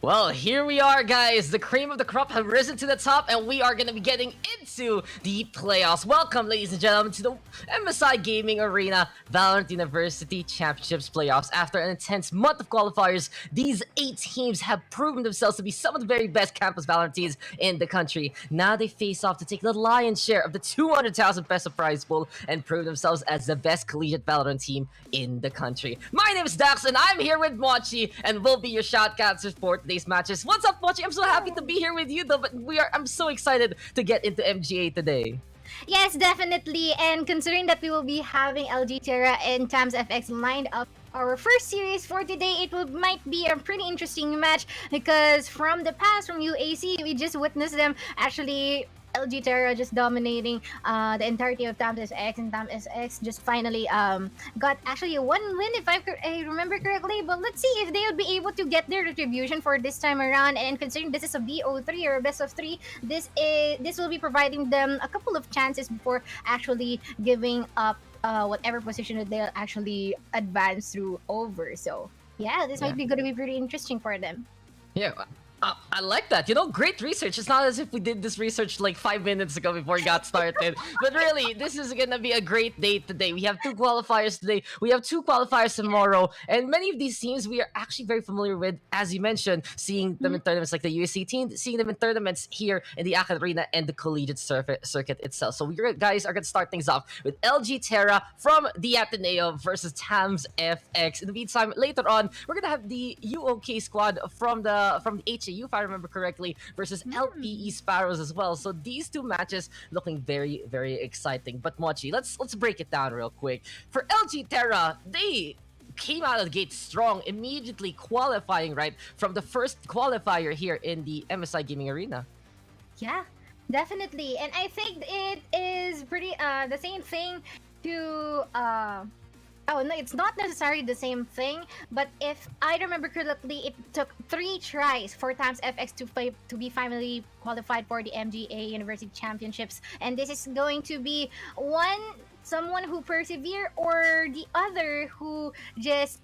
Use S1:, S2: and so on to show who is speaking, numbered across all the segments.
S1: Well, here we are, guys. The cream of the crop have risen to the top, and we are going to be getting into the playoffs. Welcome, ladies and gentlemen, to the MSI Gaming Arena Valorant University Championships playoffs. After an intense month of qualifiers, these 8 teams have proven themselves to be some of the very best campus Valorant teams in the country. Now they face off to take the lion's share of the 200,000 peso prize pool and prove themselves as the best collegiate Valorant team in the country. My name is Dax, and I'm here with Mochi, and we'll be your shoutcasters for today's matches. What's up, Mochi? I'm so happy to be here with you, though, but I'm so excited to get into MGA today.
S2: Yes, definitely. And considering that we will be having LG Terra and Tams FX lined up our first series for today, might be a pretty interesting match because from the past, from UAC, we just witnessed them actually LG Terra just dominating the entirety of Tams SX, and Tams SX just finally got actually a 1 win if I remember correctly. But let's see if they would be able to get their retribution for this time around. And considering this is a BO3 or a best of 3, this will be providing them a couple of chances before actually giving up whatever position that they'll actually advance through over. So yeah, this might be going to be pretty interesting for them.
S1: Yeah, I like that. You know, great research. It's not as if we did this research like 5 minutes ago before we got started. But really, this is going to be a great day today. We have 2 qualifiers today. We have 2 qualifiers tomorrow. And many of these teams we are actually very familiar with, as you mentioned, seeing them in tournaments like the USC team, seeing them in tournaments here in the Acad Arena and the collegiate circuit itself. So we guys are going to start things off with LG Terra from the Ateneo versus Tams FX. In the meantime, later on, we're going to have the UOK squad from the HAU, if I remember correctly, versus LPE Sparrows as well. So these 2 matches looking very, very exciting. But Mochi, let's break it down real quick. For LG Terra, they came out of the gate strong, immediately qualifying right from the first qualifier here in the MSI Gaming Arena.
S2: Yeah, definitely. And I think it is pretty the same thing to oh no, it's not necessarily the same thing, but if I remember correctly, it took 3 tries for Tams FX to be finally qualified for the MGA University Championships, and this is going to be someone who persevere, or the other who just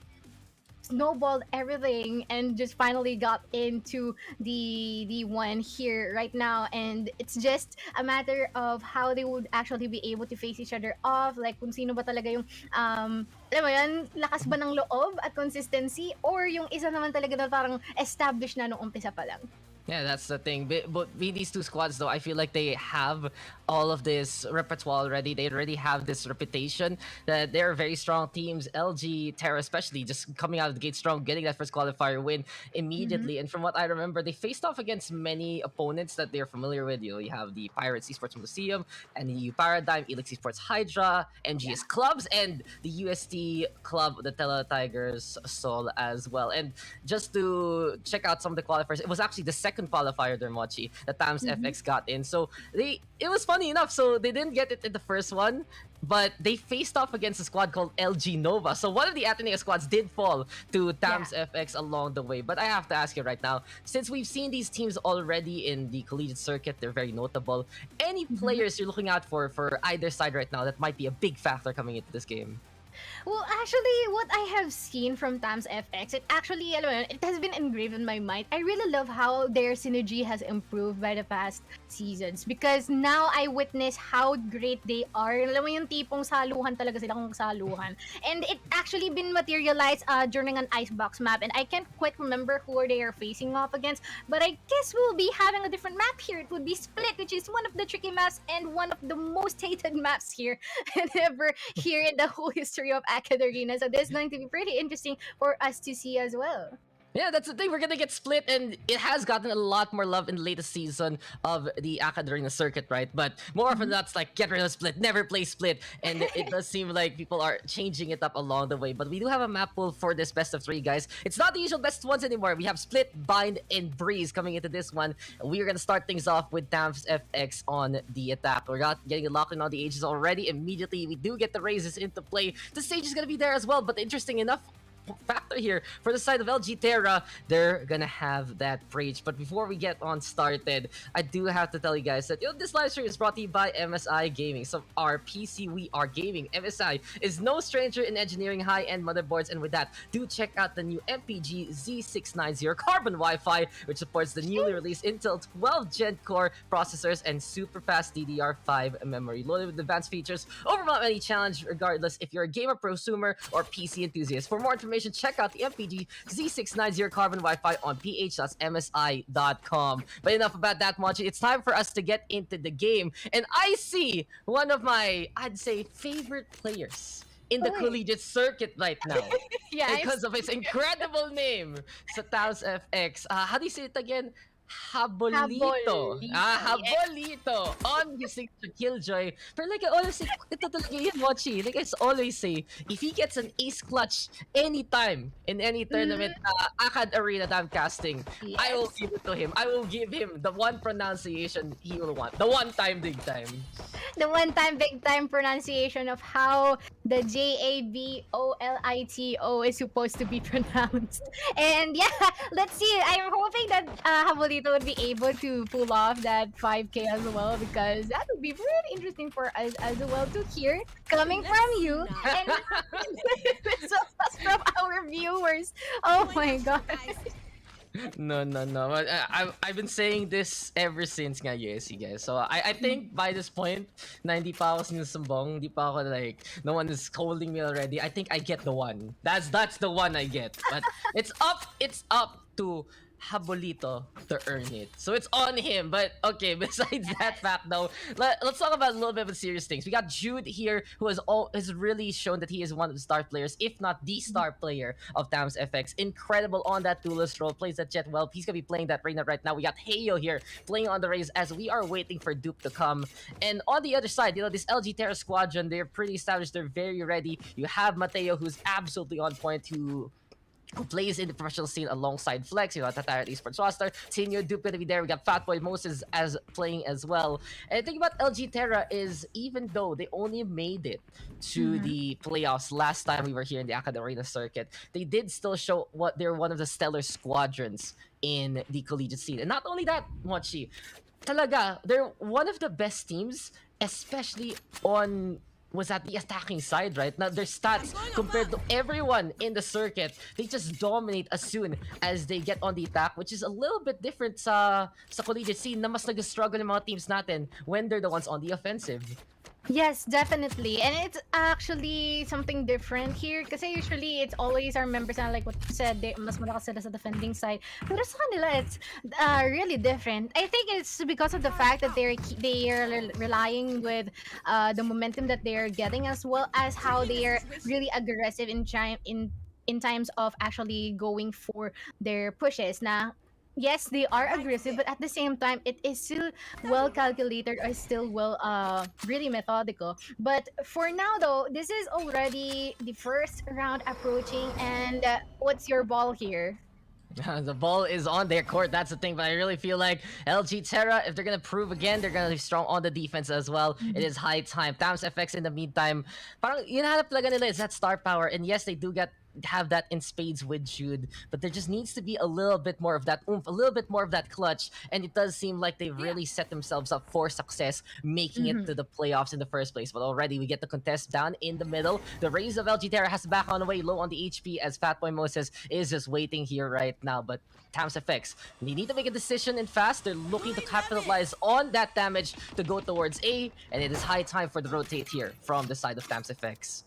S2: snowballed everything and just finally got into the one here right now. And it's just a matter of how they would actually be able to face each other off, like kung sino ba talaga yung alam mo yan, lakas ba ng loob at consistency, or yung isa naman talaga na parang established na nung umpisa pa lang.
S1: Yeah, that's the thing. But with these 2 squads, though, I feel like they have all of this repertoire already. They already have this reputation that they're very strong teams. LG Terra, especially, just coming out of the gate strong, getting that first qualifier win immediately. And from what I remember, they faced off against many opponents that they're familiar with. You know, you have the Pirates Esports Museum, and the Paradigm, Elix Esports Hydra, MGS Clubs, and the UST Club, the Tela Tigers Soul as well. And just to check out some of the qualifiers, it was actually the second qualifier there, Mochi, that Tams FX got in. So it was funny enough. So they didn't get it in the first one, but they faced off against a squad called LG Nova. So one of the Ateneo squads did fall to Tams FX along the way. But I have to ask you right now, since we've seen these teams already in the collegiate circuit, they're very notable. Any players you're looking out for either side right now that might be a big factor coming into this game?
S2: Well, actually, what I have seen from Tams FX, it has been engraved in my mind. I really love how their synergy has improved by the past seasons, because now I witness how great they are. Alam mo yung tipong saluhan talaga sila kung saluhan. And it actually been materialized during an icebox map, and I can't quite remember who they are facing off against, but I guess we'll be having a different map here. It would be Split, which is one of the tricky maps and one of the most hated maps here and ever here in the whole history of Acad Arena. So this is going to be pretty interesting for us to see as well.
S1: Yeah, that's the thing. We're gonna get Split, and it has gotten a lot more love in the latest season of the Acad Arena circuit, right? But more often that's like, get rid of Split, never play Split, and it does seem like people are changing it up along the way. But we do have a map pool for this best of 3, guys. It's not the usual best ones anymore. We have Split, Bind, and Breeze coming into this one. We are gonna start things off with Tams FX on the attack. We're not getting locked in on the ages already. Immediately, we do get the raises into play. The stage is gonna be there as well. But interesting enough, factor here for the side of LG Terra. They're gonna have that breach. But before we get on started, I do have to tell you guys that this live stream is brought to you by MSI Gaming. So our PC, we are gaming. MSI is no stranger in engineering high-end motherboards, and with that, do check out the new MPG Z690 Carbon Wi-Fi, which supports the newly released Intel 12 Gen Core processors and super fast DDR5 memory, loaded with advanced features. Overwhelm any challenge, regardless if you're a gamer, prosumer, or PC enthusiast. For more information, check out the MPG Z690 Carbon Wi-Fi on ph.msi.com. But enough about that, Mochi. It's time for us to get into the game, and I see one of my, I'd say, favorite players in the collegiate circuit right now.
S2: Yeah,
S1: Because of his incredible name sa Taos FX. How do you say it again? Habolito. Habolito. On his signature Killjoy. But like I always say, ito talaga yun, Mochi. Like I always say, if he gets an ace clutch anytime in any tournament, Akad Arena that I'm casting, I will give it to him. I will give him the one pronunciation he will want. The one time, big time.
S2: The one-time big-time pronunciation of how the Jabolito is supposed to be pronounced. And yeah, let's see. I'm hoping that Habolito would be able to pull off that 5K as well, because that would be really interesting for us as well to hear coming from you and so from our viewers. Oh my god.
S1: No. But, I've been saying this ever since nga USC, guys. So I think by this point, na hindi pa ako sinusumbong, hindi pa ako like, no one is scolding me already. I think I get the one. That's the one I get. But it's up to Habolito to earn it. So it's on him. But okay, besides that fact though, let's talk about a little bit of serious things. We got Jude here, who has really shown that he is one of the star players, if not the star player of Tams FX. Incredible on that duelist role, plays that jet well. He's gonna be playing that Reyna right now. We got Heyo here playing on the Raze as we are waiting for Duke to come. And on the other side, this LG Terra squadron, they're pretty established, they're very ready. You have Mateo, who's absolutely on point, who plays in the professional scene alongside Flex, Tatara at Esports roster. Senior Duke gonna be there. We got Fatboy Moses as playing as well. And the thing about LG Terra is, even though they only made it to the playoffs last time we were here in the Akad Arena circuit, they did still show what they're one of the stellar squadrons in the collegiate scene. And not only that, Mochi, talaga, they're one of the best teams, especially on was at the attacking side, right? Now their stats compared to everyone in the circuit, they just dominate as soon as they get on the attack, which is a little bit different sa collegiate scene na mas nag-struggle yung mga teams natin when they're the ones on the offensive.
S2: Yes, definitely. And it's actually something different here kasi usually it's always our members and like what you said, they mas malakas sila sa defending side. Pero sa kanila, it's really different. I think it's because of the fact that they are relying with the momentum that they are getting, as well as how they are really aggressive in times of actually going for their pushes. Na yes, they are aggressive, but at the same time, it is still well calculated or still well, really methodical. But for now, though, this is already the first round approaching, and what's your ball here?
S1: The ball is on their court, that's the thing, but I really feel like LG Terra, if they're gonna prove again, they're gonna be strong on the defense as well. It is high time. Tams FX in the meantime, parang hinahanap talaga nila is that star power, and yes, they do have that in spades with Jude, but there just needs to be a little bit more of that oomph, a little bit more of that clutch, and it does seem like they've really set themselves up for success, making it to the playoffs in the first place. But already we get the contest down in the middle. The Raze of LG Terra has to back on the way, low on the HP, as Fatboy Moses is just waiting here right now. But Tams FX, they need to make a decision and fast. They're looking to capitalize on that damage to go towards A, and it is high time for the rotate here from the side of Tams FX.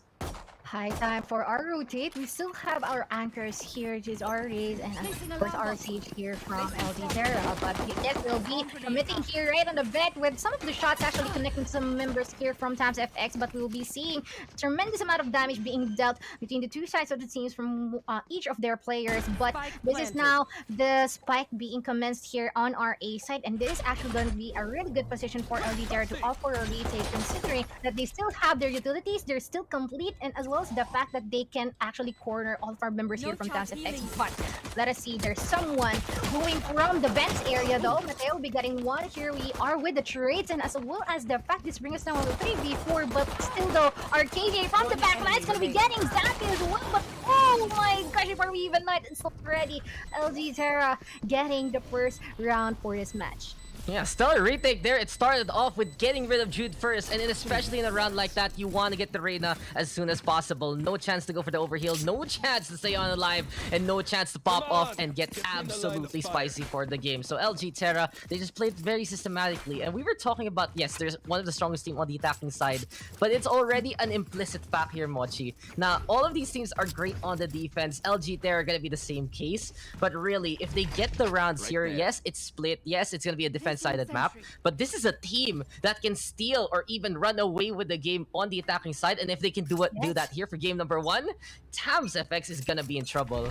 S2: High time for our rotate. We still have our anchors here, which is our Raze, and of course our Siege here from LG Terra. But yes, will be committing here right on the bet, with some of the shots actually connecting some members here from Tams FX. But we'll be seeing a tremendous amount of damage being dealt between the two sides of the teams from each of their players. But this is now the spike being commenced here on our A side, and this is actually going to be a really good position for LG Terra to offer a retake, considering that they still have their utilities, they're still complete, and as well as the fact that they can actually corner all of our members here from Tams FX. But let us see, there's someone going from the bench area though. Mateo will be getting one. Here we are with the trades, and as well as the fact this brings us down to 3v4. But still though, our KJ from the backline is going to be getting zapped as well. But oh my gosh, before we even know it, it's already LG Terra getting the first round for this match.
S1: Yeah, stellar retake there. It started off with getting rid of Jude first, and then especially in a round like that, you want to get the Reyna as soon as possible. No chance to go for the overheal, no chance to stay on alive, and no chance to pop off and get absolutely spicy for the game. So LG Terra, they just played very systematically, and we were talking about, yes, there's one of the strongest team on the attacking side, but it's already an implicit fact here, Mochi. Now, all of these teams are great on the defense. LG Terra are going to be the same case, but really, if they get the rounds here, yes, it's split, yes, it's going to be a defense-sided map, but this is a team that can steal or even run away with the game on the attacking side, and if they can do that here for game number 1, Tams FX is gonna be in trouble.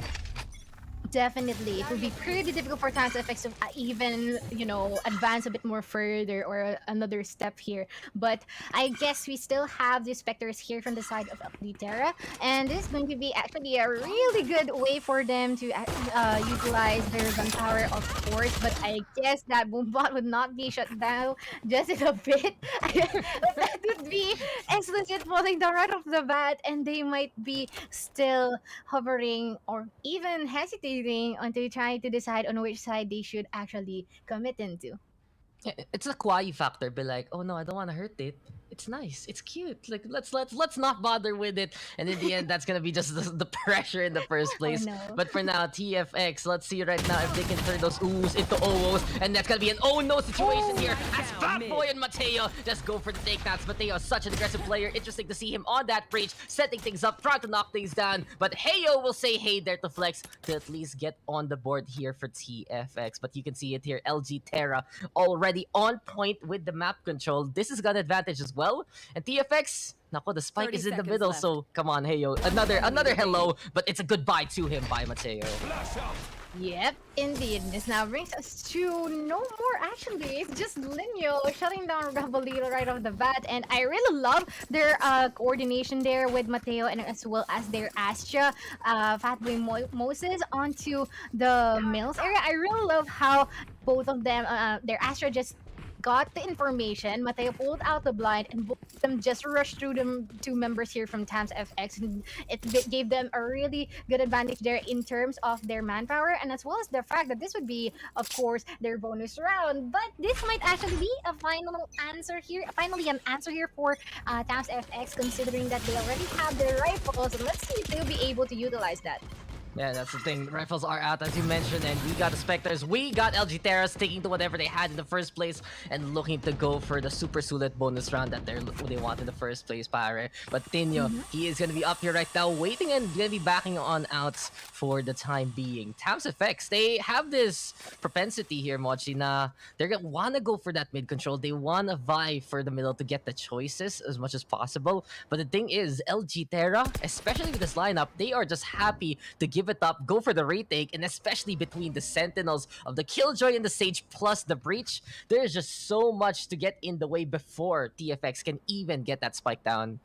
S2: Definitely, it would be pretty difficult for Tams FX to even, advance a bit more further or another step here. But I guess we still have the Spectres here from the side of Terra, and this is going to be actually a really good way for them to utilize their gunpowder, of course. But I guess that Boombot would not be shut down just in a bit. That would be explicit falling down right off the bat, and they might be still hovering or even hesitating until trying to decide on which side they should actually commit into.
S1: It's a kawaii factor. Be like, oh no, I don't want to hurt it. It's nice. It's cute. Like let's not bother with it. And in the end, that's gonna be just the pressure in the first place.
S2: Oh, no.
S1: But for now, TFX, let's see right now if they can turn those oohs into oh-ohs, and that's gonna be an oh no situation here. As Fatboy and Mateo just go for the takedowns. Mateo is such an aggressive player. Interesting to see him on that breach, setting things up, trying to knock things down. But Heyo will say hey there to Flex to at least get on the board here for TFX. But you can see it here, LG Terra already on point with the map control. This is got advantage as well. And TFX, nako, the spike is in the middle,
S3: left.
S1: so come on, Heyo. Another hello, but it's a goodbye to him by Mateo.
S2: Yep, indeed. This now brings us to no more actually. It's just Linyo shutting down Gabalito right off the bat. And I really love their coordination there with Mateo and as well as their Astra, Fatboy Moses onto the Mills area. I really love how both of them, their Astra just got the information. Mateo pulled out the blind, and both of them just rushed through them two members here from Tams FX, and it gave them a really good advantage there in terms of their manpower, and as well as the fact that this would be, of course, their bonus round. But this might actually be a final answer here, finally an answer here for Tams FX, considering that they already have their rifles, and let's see if they'll be able to utilize that.
S1: Yeah, that's the thing. The rifles are out, as you mentioned, and we got the Spectres. We got LG Terra sticking to whatever they had in the first place and looking to go for the super Sulit bonus round that they want in the first place, pare. But Tinyo, he is going to be up here right now, waiting and going to be backing on outs for the time being. Tams FX, they have this propensity here, Mochi, na they're going to want to go for that mid control. They want to vie for the middle to get the choices as much as possible. But the thing is, LG Terra, especially with this lineup, they are just happy to give it up, go for the retake, and especially between the Sentinels of the Killjoy and the Sage plus the Breach, there's just so much to get in the way before TFX can even get that spike down.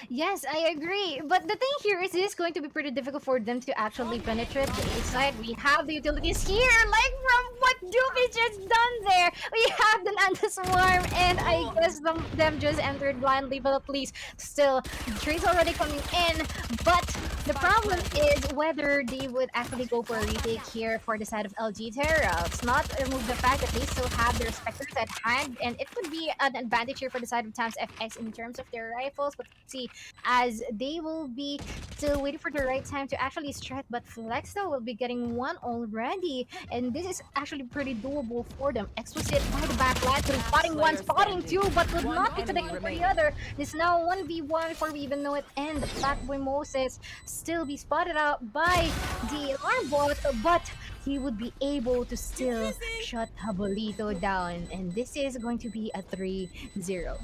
S2: Yes, I agree. But the thing here is it is going to be pretty difficult for them to actually penetrate the A side. We have the utilities here, like from what Doopy just done there. We have the Nanda Swarm, and I guess them just entered blindly, but at least still, the tree's already coming in. But the problem is whether they would actually go for a retake here for the side of LG Terra. It's not remove the fact that they still have their Spectres at hand, and it would be an advantage here for the side of Tams FX in terms of their rifles. But let's see, as they will be still waiting for the right time to actually strike, but Flexo will be getting one already, and this is actually pretty doable for them. Explicit by the backline, spotting one, spotting two, but would not be connected for the other. This now 1v1 before we even know it, and Fatboy Moses still be spotted out by the alarm bot, but he would be able to still shut Habolito down, and this is going to be a 3-0.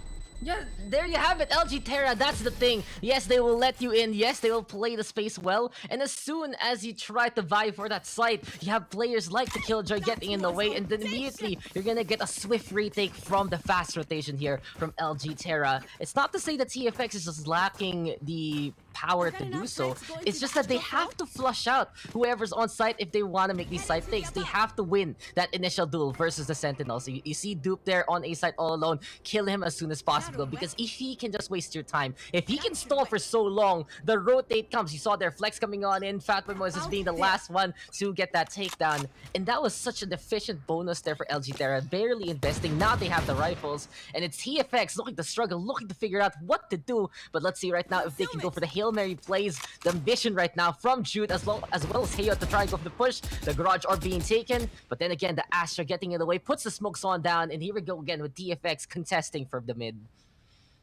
S1: Yeah, there you have it, LG Terra, that's the thing. Yes, they will let you in, yes, they will play the space well, and as soon as you try to vie for that site, you have players like the Killjoy getting in the way, and then immediately, you're gonna get a swift retake from the fast rotation here from LG Terra. It's not to say that TFX is just lacking the power to do so. It's just that they have to flush out whoever's on site if they want to make these side takes. They have to win that initial duel versus the Sentinels. So you see Dupe there on A side all alone. Kill him as soon as possible, because if he can just waste your time, if he can stall for so long, the rotate comes. You saw their flex coming on in, Fatboy Moses being the last one to get that takedown. And that was such an efficient bonus there for LG Terra, barely investing. Now they have the rifles, and it's TFX looking to struggle, looking to figure out what to do. But let's see right now if they can go for the Hail Mary plays. The ambition right now from Jude as well as Heyo to try and go for the push. The garage are being taken, but then again the Astra getting in the way, puts the smoke on down, and here we go again with TFX contesting for the mid.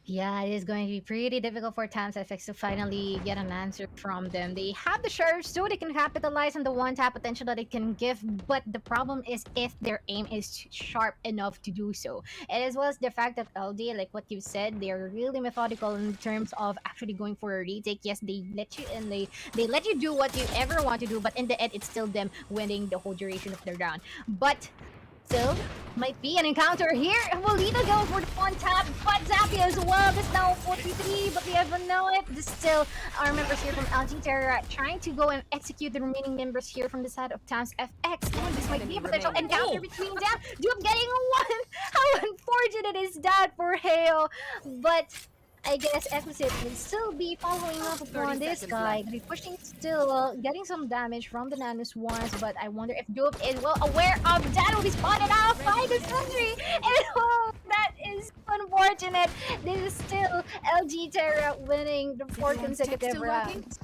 S2: Yeah, it is going to be pretty difficult for Times FX to finally get an answer from them. They have the Sheriff, so they can capitalize on the one-tap potential that it can give, but the problem is if their aim is sharp enough to do so. And as well as the fact that LD, like what you said, they're really methodical in terms of actually going for a retake. Yes, they let you and they let you do what you ever want to do, but in the end, it's still them winning the whole duration of their round. But still, might be an encounter here. Molina goes for the one tap, but Zappy as well. This now 43, but we haven't know it. This still our members here from LG Terra trying to go and execute the remaining members here from the side of Towns FX. And this might be a potential encounter between them. Duke getting one. How unfortunate is that for Hale? But I guess Exquisite will still be following up upon this guy. Be pushing still, getting some damage from the Nanus ones, but I wonder if Duke is well aware of that. Will be spotted out by the sentry. And oh, that is unfortunate. This is still LG Terra winning the 4 consecutive rounds.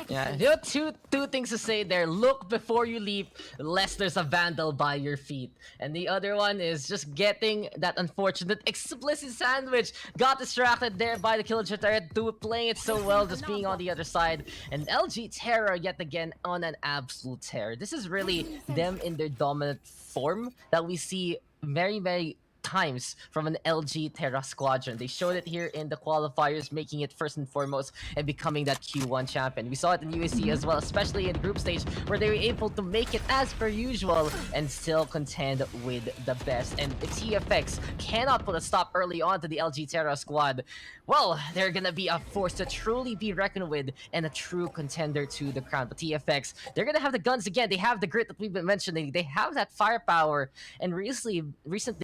S1: Yeah, you know, two things to say there. Look before you leap, lest there's a vandal by your feet. And the other one is just getting that unfortunate explicit sandwich. Got distracted there by the Killager turret, playing it so well, just being on the other side. And LG Terra yet again on an absolute tear. This is really them in their dominant form that we see very times from an LG Terra squadron. They showed it here in the qualifiers, making it first and foremost and becoming that Q1 champion. We saw it in UAC as well, especially in group stage, where they were able to make it as per usual and still contend with the best. And the TFX cannot put a stop early on to the LG Terra squad. Well, they're gonna be a force to truly be reckoned with and a true contender to the crown. But TFX, they're gonna have the guns again. They have the grit that we've been mentioning. They have that firepower. And recently,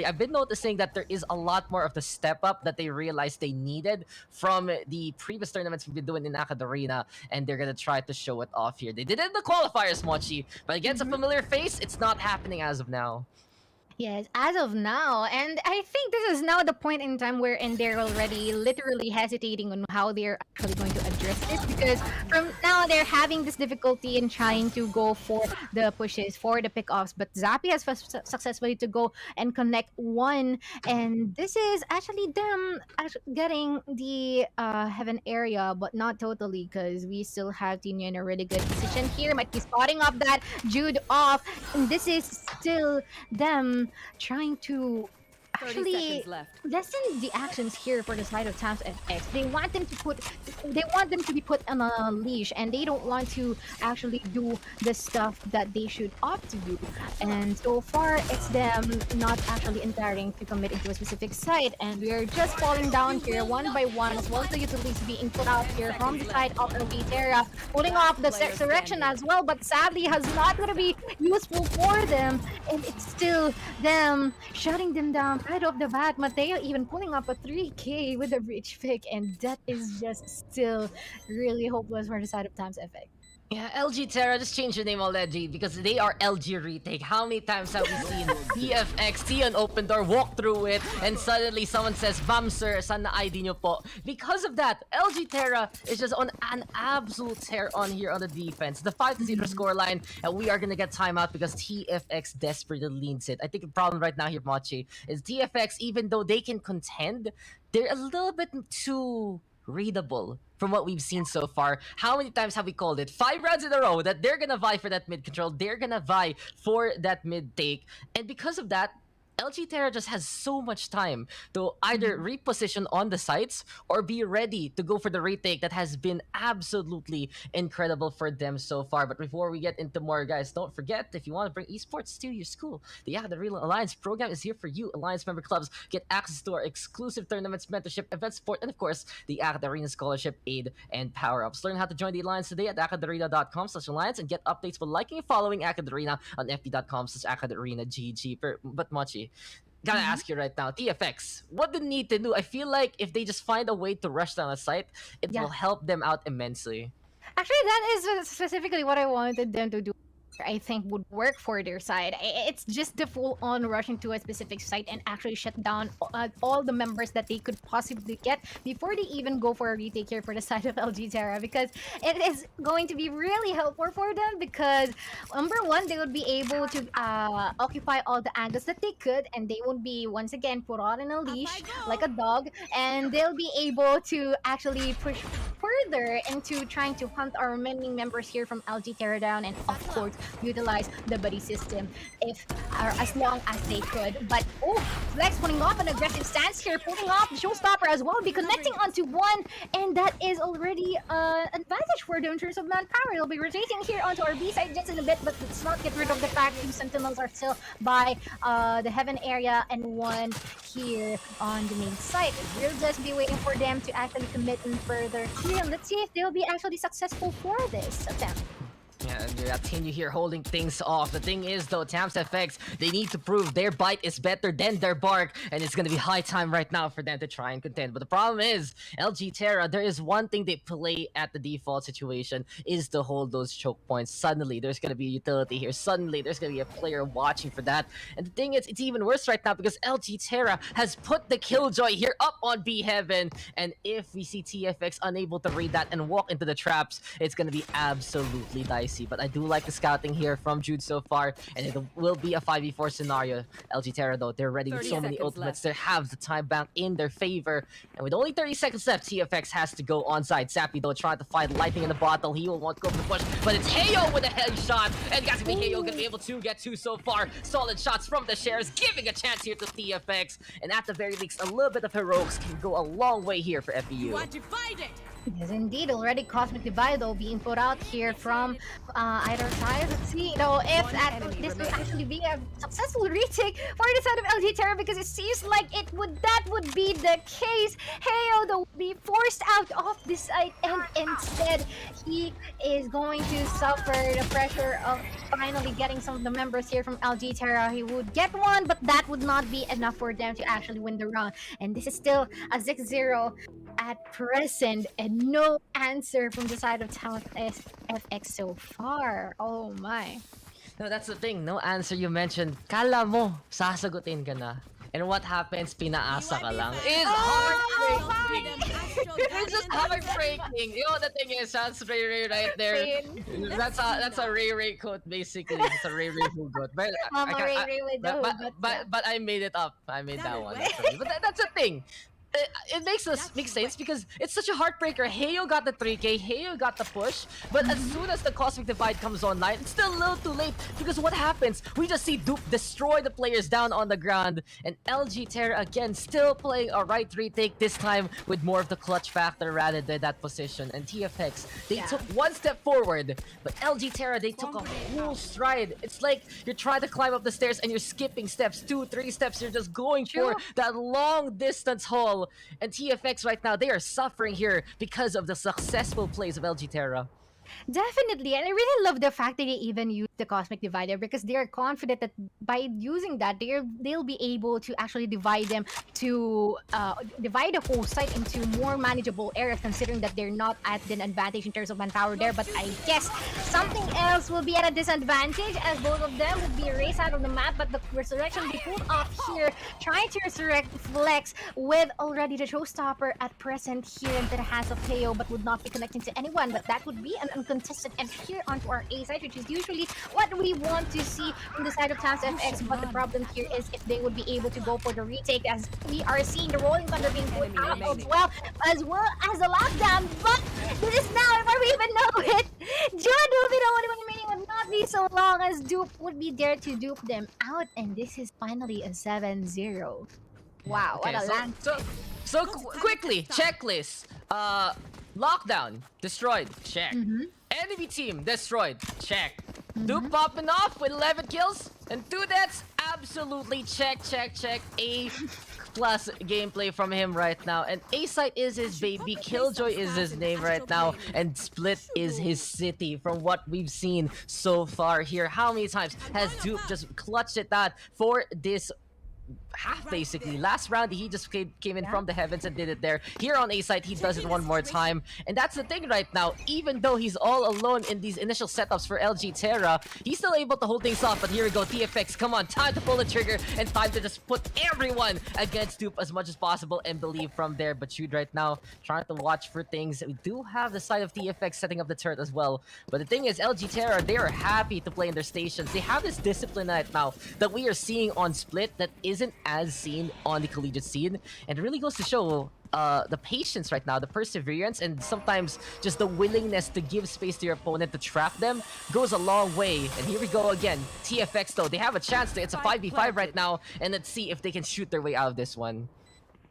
S1: I've been noticing that there is a lot more of the step up that they realized they needed from the previous tournaments we've been doing in Akad Arena, and they're gonna try to show it off here. They did it in the qualifiers, Mochi, but against a familiar face, it's not happening as of now.
S2: Yes, as of now. And I think this is now the point in time wherein they're already literally hesitating on how they're actually going to address this, because from now they're having this difficulty in trying to go for the pushes, for the pickoffs. But Zappy has successfully to go and connect one. And this is actually them getting the heaven area, but not totally, because we still have Tina in a really good position here. Might be spotting up that Jude off. And this is still them trying to actually lessen the actions here for the side of Tams FX. They want them to be put on a leash, and they don't want to actually do the stuff that they should opt to do. And so far, it's them not actually endeavoring to commit into a specific site, and we are just falling down here one by one, as well as the utilities being put out here from the side of LG Terra, pulling off the direction as well, but sadly has not going to be useful for them, and it's still them shutting them down right off the bat. Mateo even pulling up a 3k with a breach pick, and that is just still really hopeless for the side of Tams FX.
S1: Yeah, LG Terra, just change your name already because they are LG Retake. How many times have we seen TFX see an open door, walk through it, and suddenly someone says, "Bam sir, saan na ID nyo po?" Because of that, LG Terra is just on an absolute tear on here on the defense. The 5-0 scoreline, and we are gonna get timeout because TFX desperately leads it. I think the problem right now here, Mochi, is TFX, even though they can contend, they're a little bit too readable from what we've seen so far. How many times have we called it? 5 rounds in a row that they're gonna vie for that mid control. They're gonna vie for that mid take. And because of that, LG Terra just has so much time to either reposition on the sites or be ready to go for the retake that has been absolutely incredible for them so far. But before we get into more, guys, don't forget, if you want to bring esports to your school, the the Real Alliance program is here for you. Alliance member clubs get access to our exclusive tournaments, mentorship, event support, and of course, the Acad Arena scholarship, aid, and power-ups. Learn how to join the Alliance today at acadarena.com/alliance and get updates by liking and following Acad Arena on fb.com/acadarena.gg. But Mochi, gotta
S2: Mhm.
S1: ask you right now, TFX, what do they need to do? I feel like if they just find a way to rush down a site, it
S2: Yeah.
S1: will help them out immensely.
S2: Actually, that is specifically what I wanted them to do. I think would work for their side. It's just the full-on rushing to a specific site and actually shut down all the members that they could possibly get before they even go for a retake here for the side of LG Terra, because it is going to be really helpful for them, because number one, they would be able to occupy all the angles that they could, and they would be once again put on in a leash like a dog, and they'll be able to actually push further into trying to hunt our remaining members here from LG Terra down, and of course utilize the buddy system if or as long as they could. But oh, Flex putting off an aggressive stance here, putting off the showstopper as well, be connecting onto one, and that is already an advantage for them in terms of manpower. They'll be rotating here onto our B side just in a bit, but let's not get rid of the fact two Sentinels are still by the heaven area and one here on the main site. We'll just be waiting for them to actually commit in further here, and let's see if they'll be actually successful for this attempt.
S1: Yeah, and you continue here holding things off. The thing is, though, Tam's FX, they need to prove their bite is better than their bark, and it's gonna be high time right now for them to try and contend. But the problem is, LG Terra, there is one thing they play at the default situation, is to hold those choke points. Suddenly, there's gonna be a utility here. Suddenly, there's gonna be a player watching for that. And the thing is, it's even worse right now because LG Terra has put the Killjoy here up on B Heaven, and if we see TFX unable to read that and walk into the traps, it's gonna be absolutely dicey. But I do like the scouting here from Jude so far, and it will be a 5v4 scenario. LG Terra, though, they're ready with
S3: 30
S1: so many
S3: seconds
S1: ultimates.
S3: left.
S1: They have the time bank in their favor, and with only 30 seconds left, TFX has to go onside. Sappy, though, trying to find lightning in the bottle. He will want to go for the push, but it's Heyo with a headshot, and guys, Heyo gonna be able to get two so far. Solid shots from the shares, giving a chance here to TFX, and at the very least, a little bit of heroics can go a long way here for FEU.
S3: You are divided.
S2: Yes, indeed. Already Cosmic Divide, though, being put out here from either side. Let's see, though, if this will actually be a successful retake for the side of LG Terra, because it seems like that would be the case. Heyo, though, will be forced out of this site, and instead he is going to suffer the pressure of finally getting some of the members here from LG Terra. He would get one, but that would not be enough for them to actually win the round. And this is still a 6-0 at present, and no answer from the side of Talent FX so far. Oh my.
S1: No, that's the thing. No answer you mentioned. Kala mo, sasagutin ka na. And what happens, pinaasa ka lang. It's heartbreaking. It's just heartbreaking. You know, the thing is, that's Ray Ray right there. That's a Ray Ray quote, basically. It's a Ray Ray quote. But,
S2: Mama Ray Ray with the
S1: but I made it up. I made that one. But that's the thing. It makes sense because it's such a heartbreaker. Heyo got the 3K, Heyo got the push, but as soon as the Cosmic Divide comes online, it's still a little too late because what happens? We just see Dupe destroy the players down on the ground, and LG Terra again still playing a right retake, this time with more of the clutch factor rather than that position. And TFX, they took one step forward, but LG Terra, they took a whole stride. It's like you're trying to climb up the stairs and you're skipping steps, 2-3 steps, you're just going for that long distance haul. And TFX right now, they are suffering here because of the successful plays of LG Terra.
S2: Definitely, and I really love the fact that they even use the Cosmic Divider, because they are confident that by using that, they'll be able to actually divide them to divide the whole site into more manageable areas, considering that they're not at an advantage in terms of manpower there. But I guess something else will be at a disadvantage, as both of them will be erased out of the map. But the resurrection will be pulled off here, trying to resurrect Flex with already the showstopper at present here into the hands of Heyo, but would not be connecting to anyone. But that would be an uncontested entry here onto our A side, which is usually what we want to see from the side of Tams FX. But the problem here is if they would be able to go for the retake, as we are seeing the Rolling Thunder being put out as well as the lockdown. But this is now, before we even know it, John will be the one remaining with not not be so long as Dupe would be there to dupe them out, and this is finally a 7-0. Wow,
S1: Okay,
S2: what a land.
S1: quickly, checklist. Lockdown, destroyed, check. Enemy team, destroyed, check. Dupe popping off with 11 kills and 2 deaths, absolutely check. A plus gameplay from him right now, and A-Site is his baby, Killjoy is his name right now, and Split is his city from what we've seen so far here. How many times has Dupe just clutched it out for this half basically? Last round he just came in from the heavens and did it there. Here on A-Site he does it one more time, and that's the thing right now. Even though he's all alone in these initial setups for LG Terra, he's still able to hold things off. But here we go, TFX, come on, time to pull the trigger and time to just put everyone against Dupe as much as possible and believe from there. But Jude right now trying to watch for things. We do have the side of TFX setting up the turret as well, but the thing is, LG Terra, they are happy to play in their stations. They have this discipline right now that we are seeing on Split that isn't as seen on the collegiate scene, and it really goes to show the patience right now, the perseverance, and sometimes just the willingness to give space to your opponent to trap them goes a long way. And here we go again. TFX though, they have a chance to, it's a 5v5 right now, and let's see if they can shoot their way out of this one.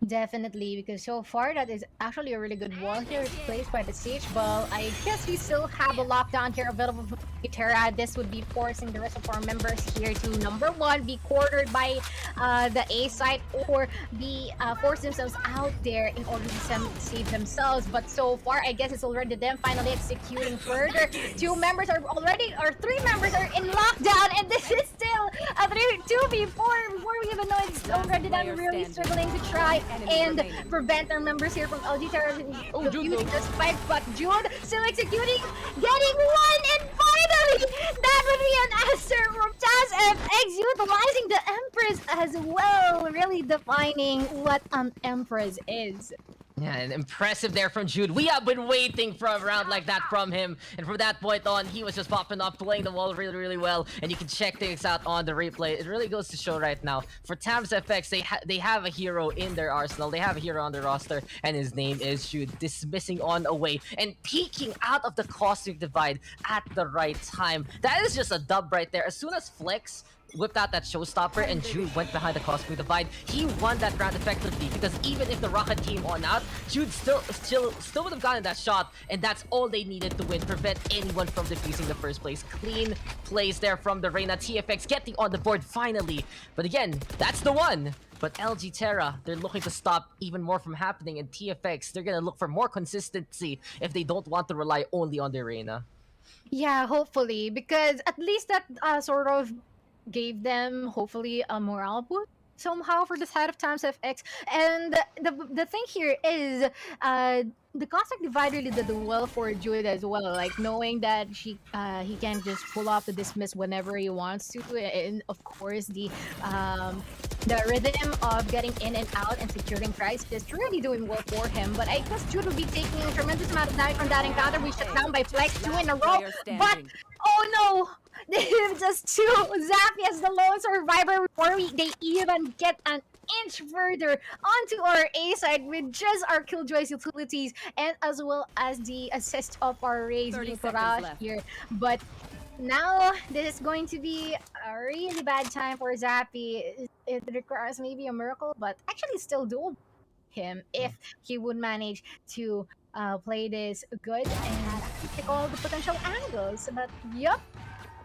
S2: Definitely, because so far that is actually a really good wall here placed by the Siege Ball. I guess we still have a lockdown here available for Terra. This would be forcing the rest of our members here to, number one, be quartered by the A side, or be force themselves out there in order to save themselves. But so far, I guess it's already them finally executing further. 2 members are already, or 3 members are in lockdown, and this is still a 2v4 before we even know it's already them really struggling to try and prevent our members here from LG Terra defusing this fight. But Jude still executing, getting one, and finally that would be an answer from TazFX, utilizing the Empress as well, really defining what an Empress is.
S1: Yeah, and impressive there from Jude. We have been waiting for a round like that from him, and from that point on, he was just popping off, playing the wall really well, and you can check things out on the replay. It really goes to show right now, for TamsFX, they have a hero in their arsenal, they have a hero on their roster, and his name is Jude, dismissing on away, and peeking out of the Cosmic Divide at the right time. That is just a dub right there. As soon as Flex whipped out that showstopper and Jude went behind the Cosmic Divide, he won that round effectively, because even if the Rocket came on out, Jude still would have gotten that shot, and that's all they needed to win, prevent anyone from defusing the first place. Clean plays there from the Reyna. TFX getting on the board finally, but again, that's the one. But LG Terra, they're looking to stop even more from happening, and TFX, they're gonna look for more consistency if they don't want to rely only on their Reyna.
S2: Yeah, hopefully, because at least that sort of gave them hopefully a morale boost somehow for the side of TamsFX. And the thing here is the Cosmic Divide really did well for Jude as well, like knowing that he can just pull off the dismiss whenever he wants to, and of course the rhythm of getting in and out and securing tries is really doing well for him. But I guess Jude will be taking a tremendous amount of damage from that encounter. We shut down by Flex 2 in a row, but oh no! Just 2. Zappy as the lone survivor before they even get an inch further onto our A side with just our Killjoy's utilities, and as well as the assist of our Rays being put out here. But now this is going to be a really bad time for Zappy. It requires maybe a miracle, but actually still doable him if he would manage to play this good and pick all the potential angles. But yep,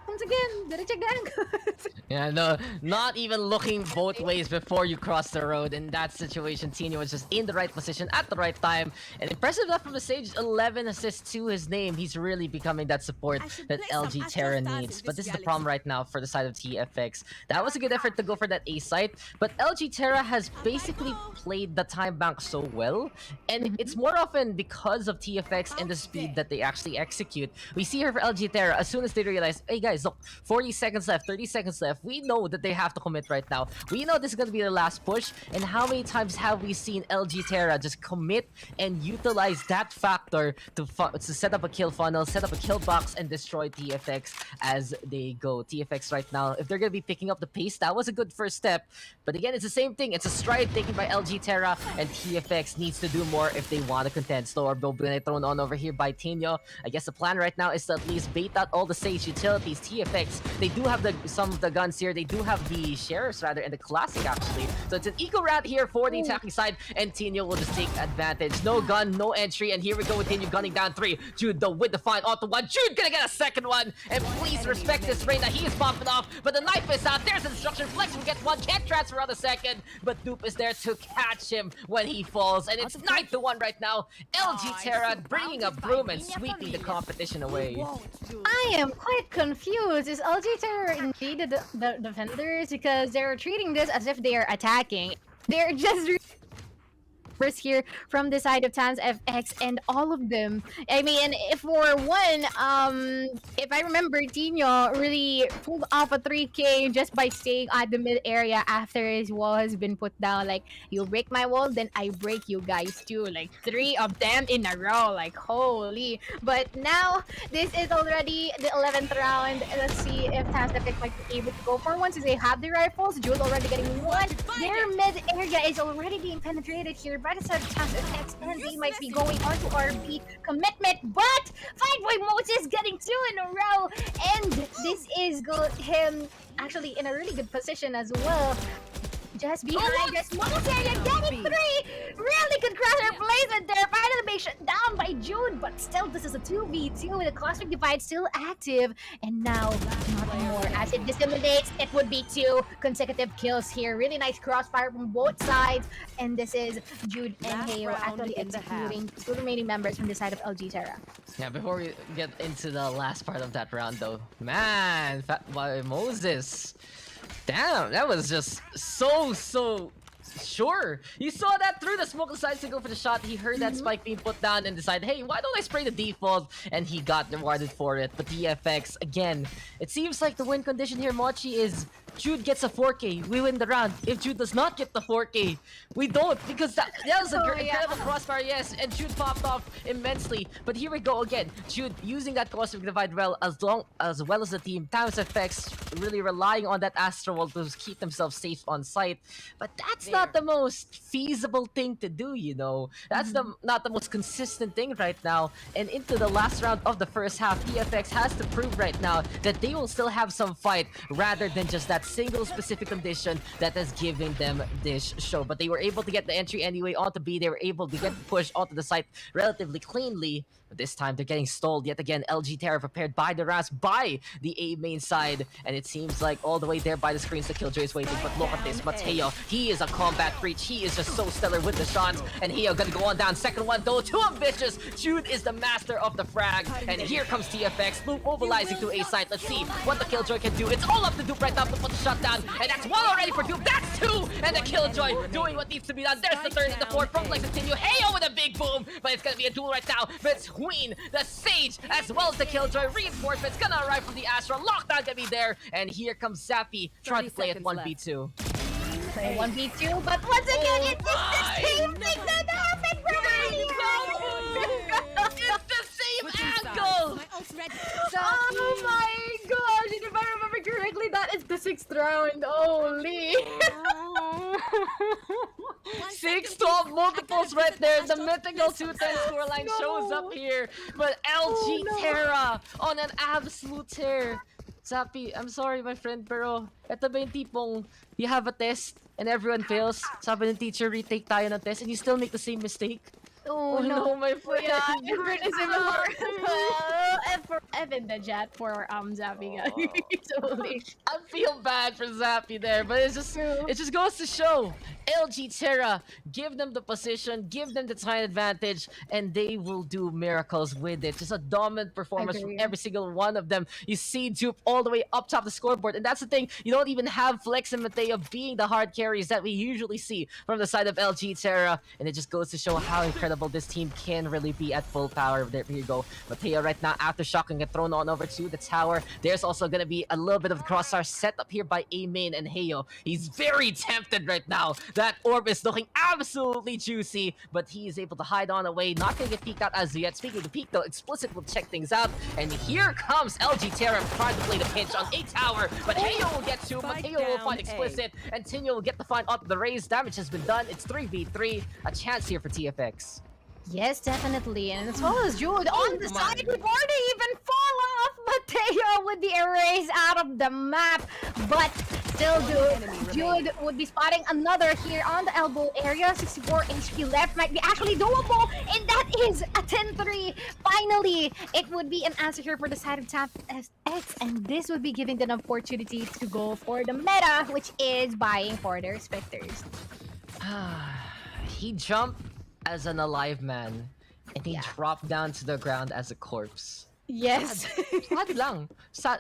S2: once again, did I check the angles?
S1: Yeah, no, not even looking both ways before you cross the road. In that situation, Tino was just in the right position at the right time. And impressive enough from the stage, 11 assists to his name. He's really becoming that support that LG Terra needs. But this is the problem right now for the side of TFX. That was a good effort to go for that A site, but LG Terra has basically played the time bank so well. And it's more often because of TFX and the speed that they actually execute. We see here for LG Terra, as soon as they realize, hey guys, look, 40 seconds left, 30 seconds left. We know that they have to commit right now. We know this is going to be the last push. And how many times have we seen LG Terra just commit and utilize that factor to set up a kill funnel, set up a kill box, and destroy TFX as they go. TFX right now, if they're going to be picking up the pace, that was a good first step. But again, it's the same thing. It's a stride taken by LG Terra, and TFX needs to do more if they want to contend. Slower build being thrown on over here by Tino. I guess the plan right now is to at least bait out all the Sage utilities. TFX, they do have some of the guns here. They do have the Sheriffs rather and the Classic actually. So it's an eco round here for the attacking side, and Tino will just take advantage. No gun, no entry, and here we go with Tino gunning down 3. Jude though with the find onto 1. Jude gonna get a second one, and please respect this rain that he is popping off, but the knife is out. There's a destruction. Flex will get 1, can't transfer on the second, but Dupe is there to catch him when he falls, and it's 9-1 right now. LG Terra bringing a broom and sweeping the competition away.
S2: I am quite confused. Is LG Terror indeed the defenders? Because they're treating this as if they are attacking. They're just here from the side of Tans FX, and all of them. I mean, if for one, if I remember, Tino really pulled off a 3K just by staying at the mid area after his wall has been put down. Like, you break my wall, then I break you guys too. Like 3 of them in a row. Like, holy. But now this is already the 11th round. Let's see if Tans FX might be able to go for one since they have the rifles. Jude already getting 1. Their mid area is already being penetrated here by the side of Tans FX, and they might be going on to RB commitment, but Fightboy Moses getting 2 in a row, and this is him actually in a really good position as well. Just behind this Moses area, getting 3! Really good crosser placement there. Finally being shut down by Jude, but still this is a 2v2 with the Cosmic Divide still active. And now, not anymore. As it disseminates, it would be 2 consecutive kills here. Really nice crossfire from both sides. And this is Jude and Heo actually executing 2 remaining members from the side of LG Terra.
S1: Yeah, before we get into the last part of that round though, man, Fatboy Moses. Damn, that was just so sure. He saw that through the smoke, decides to go for the shot. He heard that spike being put down and decided, hey, why don't I spray the default? And he got rewarded for it. But DFX, again, it seems like the win condition here, Mochi, is Jude gets a 4K, we win the round. If Jude does not get the 4K, we don't, because that was a incredible crossfire, yes, and Jude popped off immensely. But here we go again. Jude using that Cosmic Divide well as well as the team. Tans FX really relying on that Astro Wall to keep themselves safe on site. But that's not the most feasible thing to do, you know. That's not the most consistent thing right now. And into the last round of the first half, TFX has to prove right now that they will still have some fight rather than just that single specific condition that is giving them this show. But they were able to get the entry anyway onto B. They were able to get pushed onto the site relatively cleanly. But this time they're getting stalled yet again. LG Terra prepared by the Ras by the A main side. And it seems like all the way there by the screens the Killjoy is waiting. But look at this, Mateo. He is a combat breach. He is just so stellar with the shots. And Heo gonna go on down. Second one though, too ambitious. Jude is the master of the frag. And here comes TFX. Loop mobilizing to A site. Let's see what the Killjoy can do. It's all up to Dupe right now to put the shot down. And that's 1 already for Dupe. That's 2! And the Killjoy doing what needs to be done. There's the 3rd and the 4th from Flex continue. Heo with a big boom. But it's gonna be a duel right now. But it's Queen, the Sage, as well as the Killjoy. Reinforcements gonna arrive from the Astra. Lockdown gonna be there. And here comes Zappy trying to play at 1v2.
S2: Play 1v2, but once again, it's the same thing that happened
S1: It's the same angle!
S2: Oh my gosh, and if I remember correctly, that is the 6th round. Holy!
S1: 6-12 multiples right there. The mythical 210 scoreline shows up here. But LG Terra on an absolute tear. Zappy, I'm sorry my friend, pero eto ba yung tipong you have a test and everyone fails? Sabi ng teacher, retake tayo ng test and you still make the same mistake?
S2: Oh no,
S1: my friend.
S2: Yeah, well, and for Evan the Jet for Zappy guys. Totally.
S1: I feel bad for Zappy there, but it just goes to show LG Terra, give them the position, give them the time advantage, and they will do miracles with it. Just a dominant performance from every single one of them. You see Dupe all the way up top the scoreboard, and that's the thing. You don't even have Flex and Mateo being the hard carries that we usually see from the side of LG Terra, and it just goes to show how incredible this team can really be at full power. There you go. Mateo right now, after shocking, get thrown on over to the tower. There's also going to be a little bit of crossfire set up here by A-Main and Heo. He's very tempted right now. That orb is looking absolutely juicy, but he is able to hide on away. Not going to get peeked out as yet. Speaking of the peek though, Explicit will check things out. And here comes LG Terra trying to play the pinch on A tower, but Heo will get to. Mateo will find Explicit, and Tinyo will get the find up. The raise damage has been done. It's 3v3. A chance here for TFX.
S2: Yes, definitely. And as well as Jude on the side before they even fall off, Mateo would be erased out of the map. But still, Jude would be spotting another here on the elbow area. 64 HP left might be actually doable. And that is a 10-3. Finally, it would be an answer here for the side of Tap SX. And this would be giving them an opportunity to go for the meta, which is buying for their Spectres.
S1: He jumped as an alive man, and he
S2: Yeah.
S1: dropped down to the ground as a corpse.
S2: Yes.
S1: Sad lang.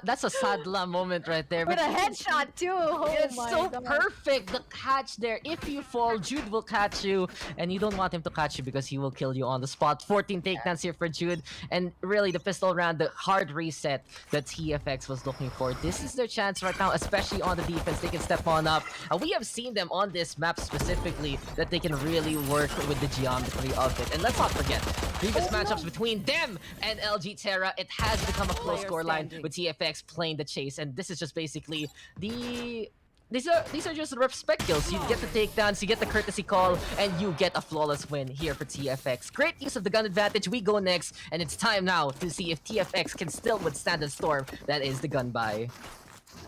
S1: That's a sad lang moment right there.
S2: With a headshot too. Oh
S1: It's
S2: my
S1: so
S2: God.
S1: perfect. The catch there. If you fall, Jude will catch you, and you don't want him to catch you because he will kill you on the spot. 14 takedowns here for Jude, and really the pistol round, the hard reset that TFX was looking for. This is their chance right now, especially on the defense. They can step on up. We have seen them on this map specifically that they can really work with the geometry of it. And let's not forget, previous matchups between them and LG Terra, it has become a close scoreline with TFX playing the chase, and this is just basically these are just respect kills. You get the takedowns, you get the courtesy call, and you get a flawless win here for TFX. Great use of the gun advantage. We go next, and it's time now to see if TFX can still withstand the storm that is the gun buy.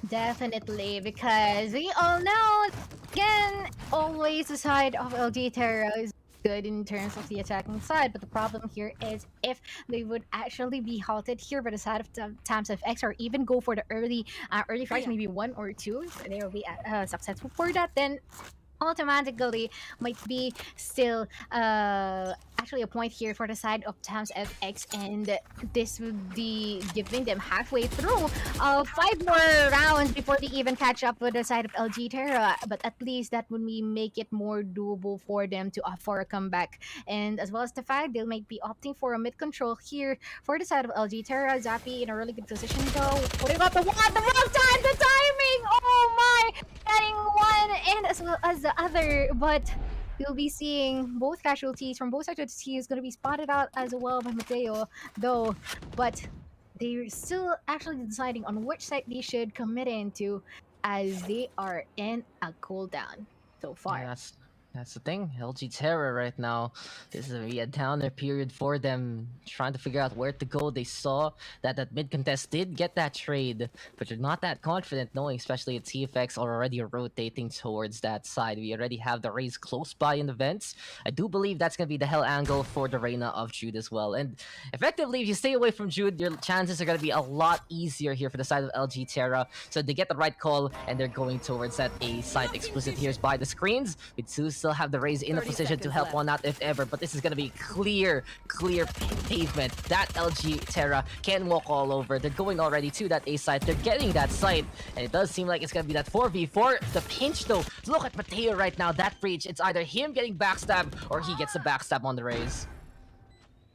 S2: Definitely, because we all know, again, always the side of LG Terra is good in terms of the attacking side, but the problem here is if they would actually be halted here by the side of Tams FX, or even go for the early frags, maybe 1 or 2, if they will be successful for that, then automatically might be still actually a point here for the side of Tams FX, and this would be giving them halfway through 5 more rounds before they even catch up with the side of LG Terra, but at least that would make it more doable for them to opt for a comeback. And as well as the fact they might be opting for a mid control here for the side of LG Terra. Zappy in a really good position though, putting up the one, the wrong time, the timing, oh my, getting one and as well as the other, but you'll be seeing both casualties from both sides of the team is going to be spotted out as well by Mateo, though. But they're still actually deciding on which side they should commit into, as they are in a cooldown so far.
S1: Yeah, that's the thing. LG Terra right now, this is a downer period for them, trying to figure out where to go. They saw that mid contest did get that trade, but they're not that confident, knowing especially at TFX are already rotating towards that side. We already have the Raze close by in the vents. I do believe that's going to be the hell angle for the Reina of Jude as well. And effectively, if you stay away from Jude, your chances are going to be a lot easier here for the side of LG Terra. So they get the right call, and they're going towards that A side. Explicit here's by the screens. We do still have the Raze in a position to help one out if ever, but this is going to be clear pavement that LG Terra can walk all over. They're going already to that A side. They're getting that site, and it does seem like it's going to be that 4v4. The pinch though, look at Mateo right now. That breach, it's either him getting backstabbed or he gets the backstab on the Raze.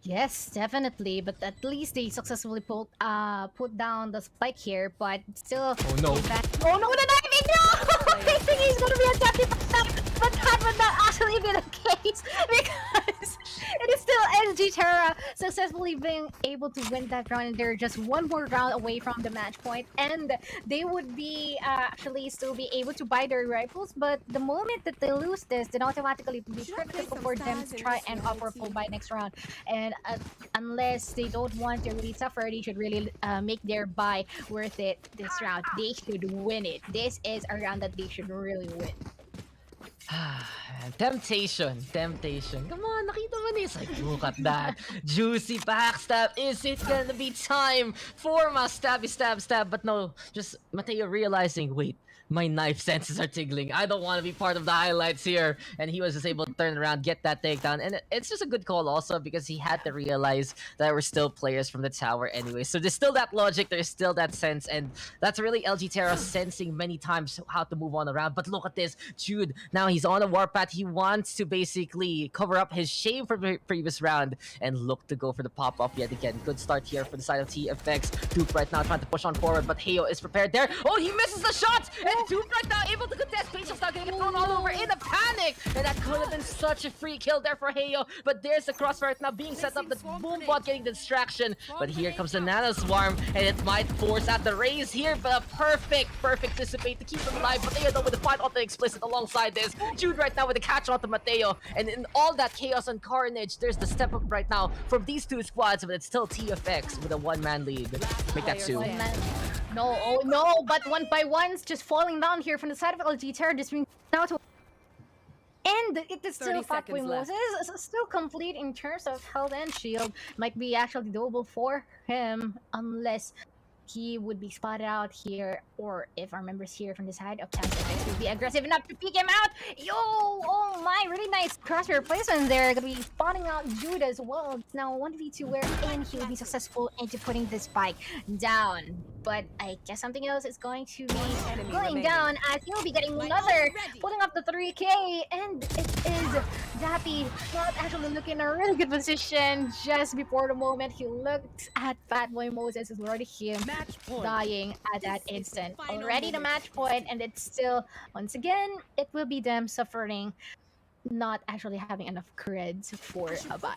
S2: Yes, definitely, but at least they successfully put down the spike here, but still.
S1: Oh no.
S2: Oh no, the diving! No! I think he's gonna be attacked, but that would not actually be the case because it is still SG Terra successfully being able to win that round, and they're just one more round away from the match point, and they would be actually still be able to buy their rifles. But the moment that they lose this, then automatically it will be critical for them to try and offer full buy next round. And unless they don't want to really suffer, they should really make their buy worth it this round. They should win it. This is a round that they should really win.
S1: Temptation. Come on, nakita mo ni. It's like, look at that. Juicy backstab. Is it gonna be time for my stabby stab? But no, just Mateo realizing, wait, my knife senses are tingling. I don't want to be part of the highlights here. And he was just able to turn around, get that takedown. And it's just a good call also because he had to realize that we're still players from the tower anyway. So there's still that logic, there's still that sense. And that's really LG Terra sensing many times how to move on around. But look at this. Jude, now he's on a warpath. He wants to basically cover up his shame from the previous round and look to go for the pop-up yet again. Good start here for the side of TFX. Duke right now trying to push on forward, but Heyo is prepared there. Oh, he misses the shot! And Duke right now able to contest. Patience now getting thrown all over in a panic! And that could have been such a free kill there for Heyo. But there's the crossfire right now being set up. The Boombot getting the distraction. But here comes the Nano Swarm, and it might force out the Raze here. But a perfect dissipate to keep him alive. Mateo though with the fight on the explicit alongside this. Jude right now with the catch on to Mateo. And in all that chaos and carnage, advantage. There's the step up right now from these two squads, but it's still TFX with a one-man lead. Make that two.
S2: No, oh no, but one by one's just falling down here from the side of LG Terra, just being out. And it is still Fatboy Moses, still complete in terms of health and shield. Might be actually doable for him unless he would be spotted out here, or if our members here from the side of Tanzania would be aggressive enough to peek him out. Yo, oh my, really nice crosshair placement there. Gonna be spotting out Jude as well. It's now 1v2 wherein he will be successful into putting this spike down. But I guess something else is going to be going down as he'll be getting another, pulling up the 3K, and it is Zappy not actually looking in a really good position just before the moment he looked at Fatboy Moses. Is already him dying at that instant. Already the match point, and it's still, once again, it will be them suffering, not actually having enough creds for a buy.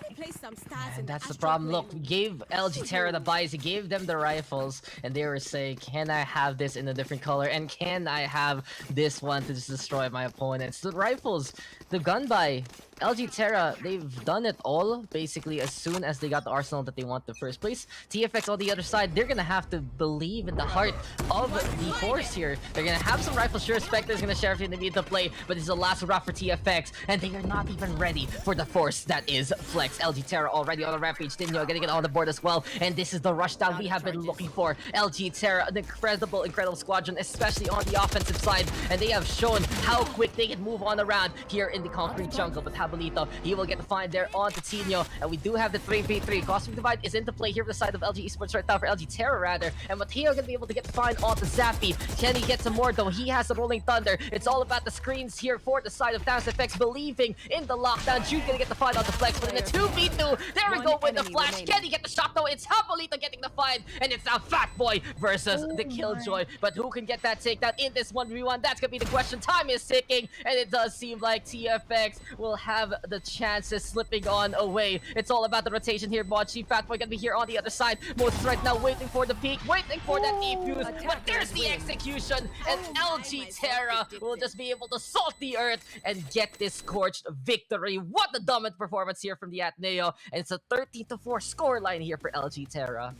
S1: And that's the problem. Look, we gave LG Terra the buys, he gave them the rifles, and they were saying, can I have this in a different color? And can I have this one to just destroy my opponents? The rifles, the gun buy, LG Terra, they've done it all, basically, as soon as they got the arsenal that they want in the first place. TFX on the other side, they're gonna have to believe in the heart of the Force here. They're gonna have some rifles, sure, Spectre's gonna share everything they need to play, but this is the last hurrah for TFX, and they are not even ready for the Force that is Flex. LG Terra already on the rampage, Dinho gonna get on the board as well, and this is the rushdown we have been looking for. LG Terra, an incredible squadron, especially on the offensive side, and they have shown how quick they can move on around here in the concrete jungle. But Habolito, he will get the find there on Tinho, and we do have the 3v3. Cosmic Divide is into play here for the side of LG Esports right now, for LG Terra rather, and Mateo gonna be able to get the find on the Zappy. Can he get some more though? He has the Rolling Thunder. It's all about the screens here for the side of Dance FX, believing in the lockdown. Jude gonna get the find on the Flex, but in the 2v2, there we go with the flash. Can he get the shot though? It's Habolito getting the find, and it's now Fatboy versus the Killjoy. But who can get that takedown in this 1v1? That's gonna be the question. Time is ticking, and it does seem like TFX will have the chances slipping on away. It's all about the rotation here. Bocchi, Fatboy gonna be here on the other side. Moses right now waiting for the peak, waiting for that defuse, but there's the execution, and LG Terra will just be able to salt the earth and get this scorched victory. What a dominant performance here from the Ateneo, and it's a 13-4 scoreline here for LG Terra.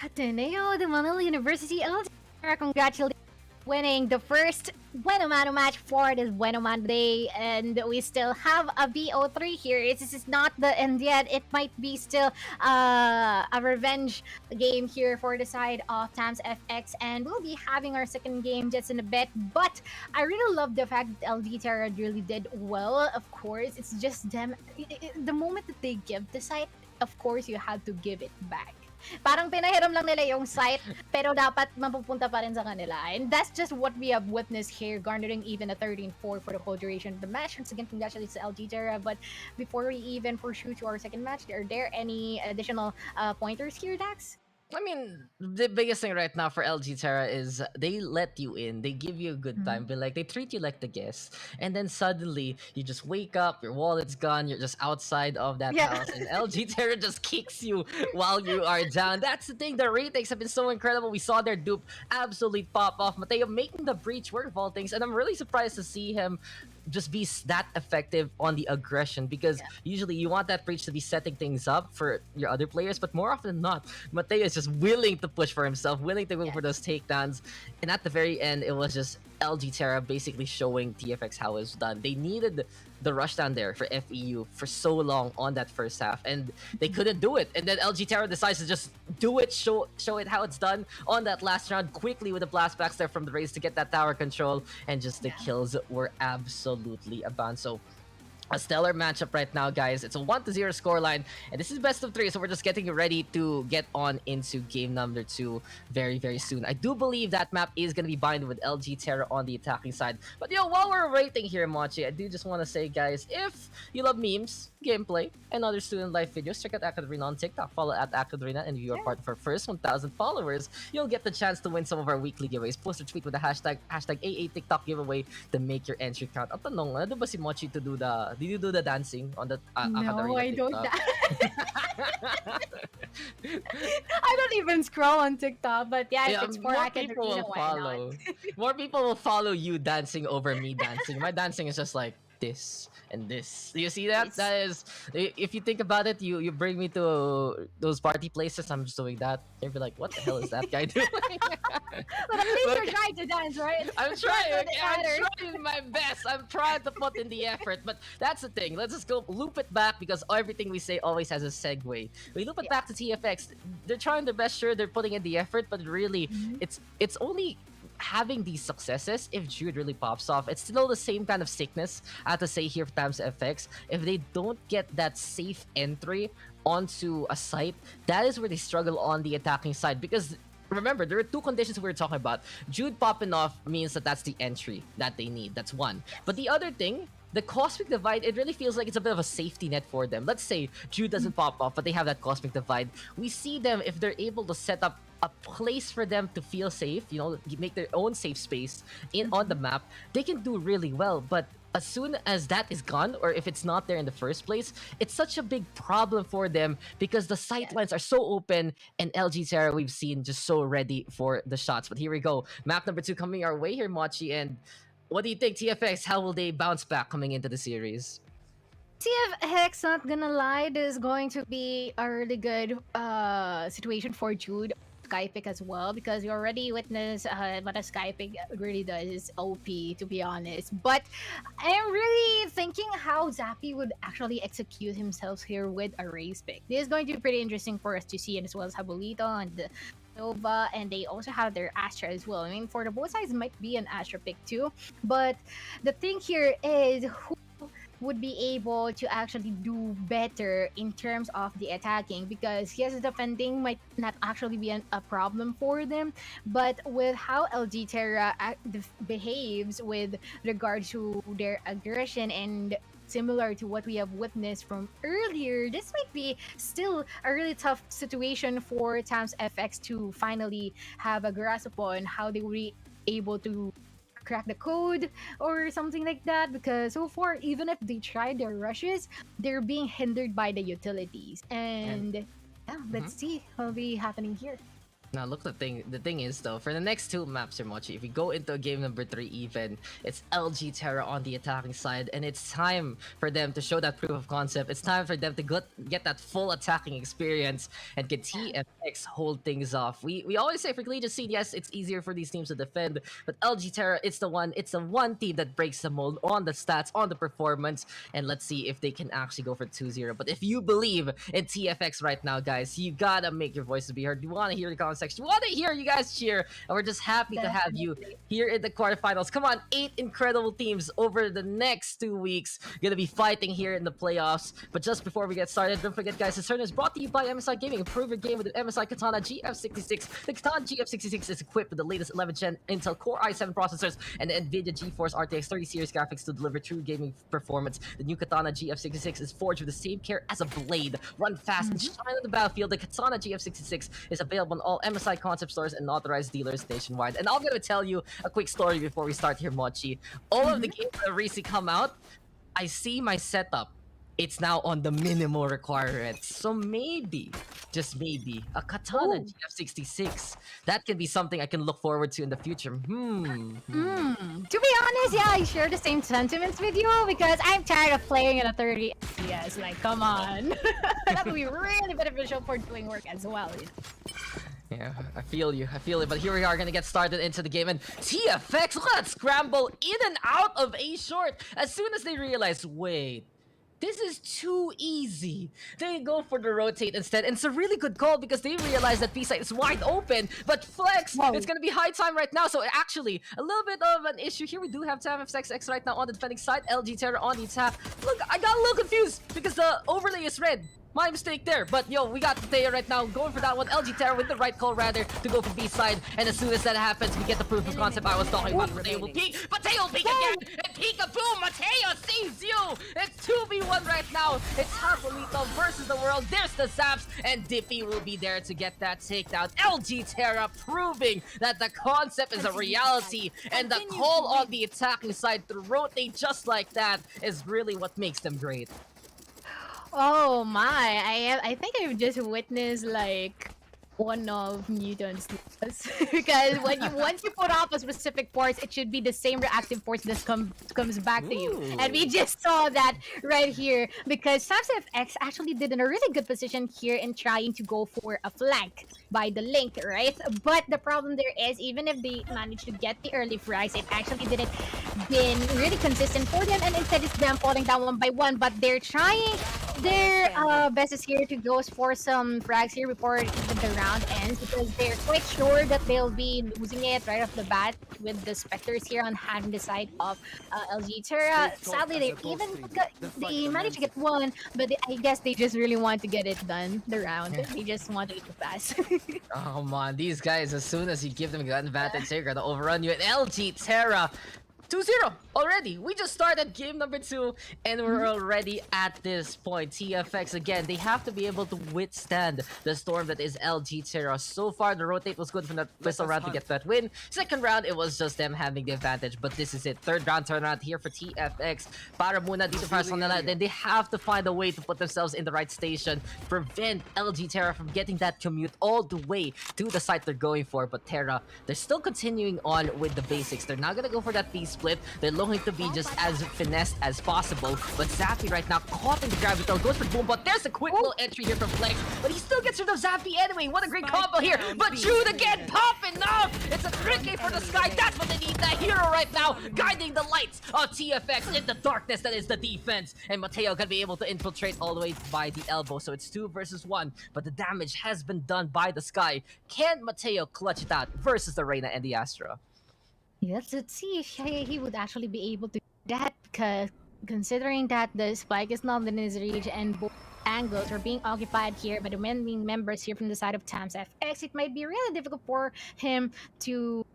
S2: Ateneo, the Manila University, LG Terra, congratulations. Winning the first Bueno Mano match for this Bueno Mano day, and we still have a VO3 here. This is not the end yet. It might be still a revenge game here for the side of Tams FX, and we'll be having our second game just in a bit. But I really love the fact that LG Terra really did well. Of course, it's just them. The moment that they give the site, of course, you have to give it back. Parang pinahiram lang nila yung site, pero dapat mapupunta pa rin sa kanila. And that's just what we have witnessed here, garnering even a 13-4 for the whole duration of the match. Once again, congratulations to LG Terra. But before we even pursue to our second match, are there any additional pointers here, Dax?
S1: I mean, the biggest thing right now for LG Terra is they let you in, they give you a good time, but like they treat you like the guest, and then suddenly you just wake up, your wallet's gone, you're just outside of that house, and LG Terra just kicks you while you are down. That's the thing, the retakes have been so incredible. We saw their dupe absolutely pop off. Mateo making the breach work of all things, and I'm really surprised to see him just be that effective on the aggression, because usually you want that breach to be setting things up for your other players, but more often than not, Mateo is just willing to push for himself, willing to go for those takedowns, and at the very end, it was just LG Terra basically showing TFX how it's done. They needed the rushdown there for FEU for so long on that first half, and they couldn't do it. And then LG Terra decides to just do it, show it how it's done on that last round quickly with the blast backs there from the Raze to get that tower control, and just the kills were absolutely abound. So a stellar matchup right now, guys. It's a 1-0 scoreline, and this is best of 3, so we're just getting ready to get on into game number 2 very, very soon. I do believe that map is going to be binded with LG Terra on the attacking side. But yo, while we're waiting here, Mochi, I do just want to say, guys, if you love memes, gameplay, and other student life videos, check out Acadrina on TikTok. Follow at Acadrina, and if you are part of our first 1,000 followers, you'll get the chance to win some of our weekly giveaways. Post or tweet with the hashtag AA TikTok giveaway to make your entry count. Ang tanong, ano ba si Mochi to do the... Did you do the dancing on the
S2: No, I don't.
S1: TikTok?
S2: I don't even scroll on TikTok, but yeah, if it's for
S1: more people
S2: Academia,
S1: will
S2: why
S1: follow.
S2: not?
S1: More people will follow you dancing over me dancing. My dancing is just like this and this. Do you see that?
S2: It's,
S1: That is, if you think about it, you bring me to those party places. I'm just doing that. You'd be like, what the hell is that guy doing?
S2: but at least
S1: But
S2: you're trying to dance, right?
S1: I'm
S2: That's
S1: trying.
S2: what
S1: Okay,
S2: it
S1: I'm
S2: matters.
S1: trying my best. I'm trying to put in the effort. But that's the thing. Let's just go loop it back because everything we say always has a segue. We loop it
S2: Yeah.
S1: back to TFX. They're trying their best. Sure, they're putting in the effort, but really,
S2: Mhm.
S1: it's only having these successes if Jude really pops off. It's still the same kind of sickness I have to say here for times FX. If they don't get that safe entry onto a site, that is where they struggle on the attacking side because remember, there are two conditions we were talking about. Jude popping off means that that's the entry that they need. That's one. But the other thing, the Cosmic Divide, it really feels like it's a bit of a safety net for them. Let's say Jude doesn't pop off, but they have that Cosmic Divide. We see them, if they're able to set up a place for them to feel safe, you know, make their own safe space on the map, they can do really well. But as soon as that is gone, or if it's not there in the first place, it's such a big problem for them because the sight lines are so open and LG Terra we've seen just so ready for the shots. But here we go. Map number 2 coming our way here, Mochi. And what do you think, TFX? How will they bounce back coming into the series?
S2: TFX, not gonna lie, this is going to be a really good situation for Jude. Skypick as well, because you already witnessed what a Skypick really does. Is OP, to be honest. But I'm really thinking how Zappy would actually execute himself here with a race pick. This is going to be pretty interesting for us to see, and as well as Habolito and the Nova, and they also have their Astra as well. I mean, for the both sides, might be an Astra pick too. But the thing here is who would be able to actually do better in terms of the attacking, because yes, defending might not actually be a problem for them, but with how LG Terra behaves with regard to their aggression and similar to what we have witnessed from earlier, this might be still a really tough situation for Tams FX to finally have a grasp upon how they will be able to crack the code or something like that, because so far, even if they try their rushes, they're being hindered by the utilities. And yeah, let's see what'll be happening here.
S1: Now look, the thing is though, for the next two maps, Mochi, if we go into game number 3 even, it's LG Terra on the attacking side, and it's time for them to show that proof of concept. It's time for them to get that full attacking experience and get TFX hold things off. We always say for Collegiate Scene, yes, it's easier for these teams to defend, but LG Terra, it's the one team that breaks the mold on the stats, on the performance, and let's see if they can actually go for 2-0. But if you believe in TFX right now, guys, you gotta make your voices be heard. You wanna hear the comments section. We want to hear you guys cheer, and we're just happy to have you here in the quarterfinals. Come on, 8 incredible teams over the next 2 weeks gonna be fighting here in the playoffs. But just before we get started, don't forget, guys, this turn is brought to you by MSI Gaming. Improve your game with the MSI Katana GF66. The Katana GF66 is equipped with the latest 11th gen Intel Core i7 processors and the NVIDIA GeForce RTX 30 series graphics to deliver true gaming performance. The new Katana GF66 is forged with the same care as a blade. Run fast and shine on the battlefield. The Katana GF66 is available on all MSI concept stores and authorized dealers nationwide. And I'm gonna tell you a quick story before we start here, Mochi. All of the games that recently come out, I see my setup. It's now on the minimal requirements. So maybe, just maybe, a Katana GF66. That can be something I can look forward to in the future.
S2: To be honest, yeah, I share the same sentiments with you, because I'm tired of playing at a 30 FPS. Like, come on. That would be really beneficial for doing work as well.
S1: Yeah, I feel you. But here we are gonna get started into the game, and TFX, let's scramble in and out of A short as soon as they realize, wait, this is too easy. They go for the rotate instead, and it's a really good call because they realize that B side is wide open. But Flex, it's gonna be high time right now. So actually, a little bit of an issue here. We do have TamFX right now on the defending side. LG Terra on the attack. Look, I got a little confused because the overlay is red. My mistake there, but yo, we got Teo right now going for that one. LG Terra with the right call rather to go for B side, and as soon as that happens, we get the proof of concept I was talking about. Mateo will peek, Mateo will peek again, and peek-a-boom, Mateo sees you! It's 2v1 right now. It's Habolito versus the world. There's the Zaps, and Dippy will be there to get that takedown. LG Terra proving that the concept is a reality, and the call on the attacking side to rotate just like that is really what makes them great.
S2: Oh my, I think I've just witnessed like one of Newton's laws. Because once you put off a specific force, it should be the same reactive force that comes back to you. And we just saw that right here because SamsFX actually did in a really good position here in trying to go for a flank by the link, right? But the problem there is even if they managed to get the early frags, it actually didn't been really consistent for them, and instead it's them falling down one by one. But they're trying their best is here to go for some frags here before the round ends because they're quite sure that they'll be losing it right off the bat with the Spectres here on having the side of LG Terra. Sadly, they managed to get one, but I guess they just really want to get it done, the round. They just wanted it to pass.
S1: Oh, come on, these guys, as soon as you give them an advantage, they're gonna overrun you. And LG Terra 2-0 already. We just started game number 2 and we're already at this point. TFX again, they have to be able to withstand the storm that is LG Terra. So far, the rotate was good from that pistol round to get that win. Second round, it was just them having the advantage, but this is it. Third round turnaround here for TFX. Para muna dito para sa kanila. Then they have to find a way to put themselves in the right station, prevent LG Terra from getting that commute all the way to the site they're going for. But Terra, they're still continuing on with the basics. They're not gonna go for that piece split. They're looking to be just as finessed as possible. But Zappy right now caught in the Gravital, goes for boom, but there's a quick little entry here from Flex. But he still gets rid of Zappy anyway. What a great combo here. But Jude again popping up. It's a 3K for the sky. That's what they need. That hero right now guiding the lights of TFX in the darkness that is the defense. And Mateo gonna be able to infiltrate all the way by the elbow. So it's 2 versus 1. But the damage has been done by the sky. Can Mateo clutch it out versus the Reyna and the Astra?
S2: Yes, let's see if he would actually be able to do that because considering that the spike is not in his reach and both angles are being occupied here by the remaining members here from the side of TamsFX, it might be really difficult for him to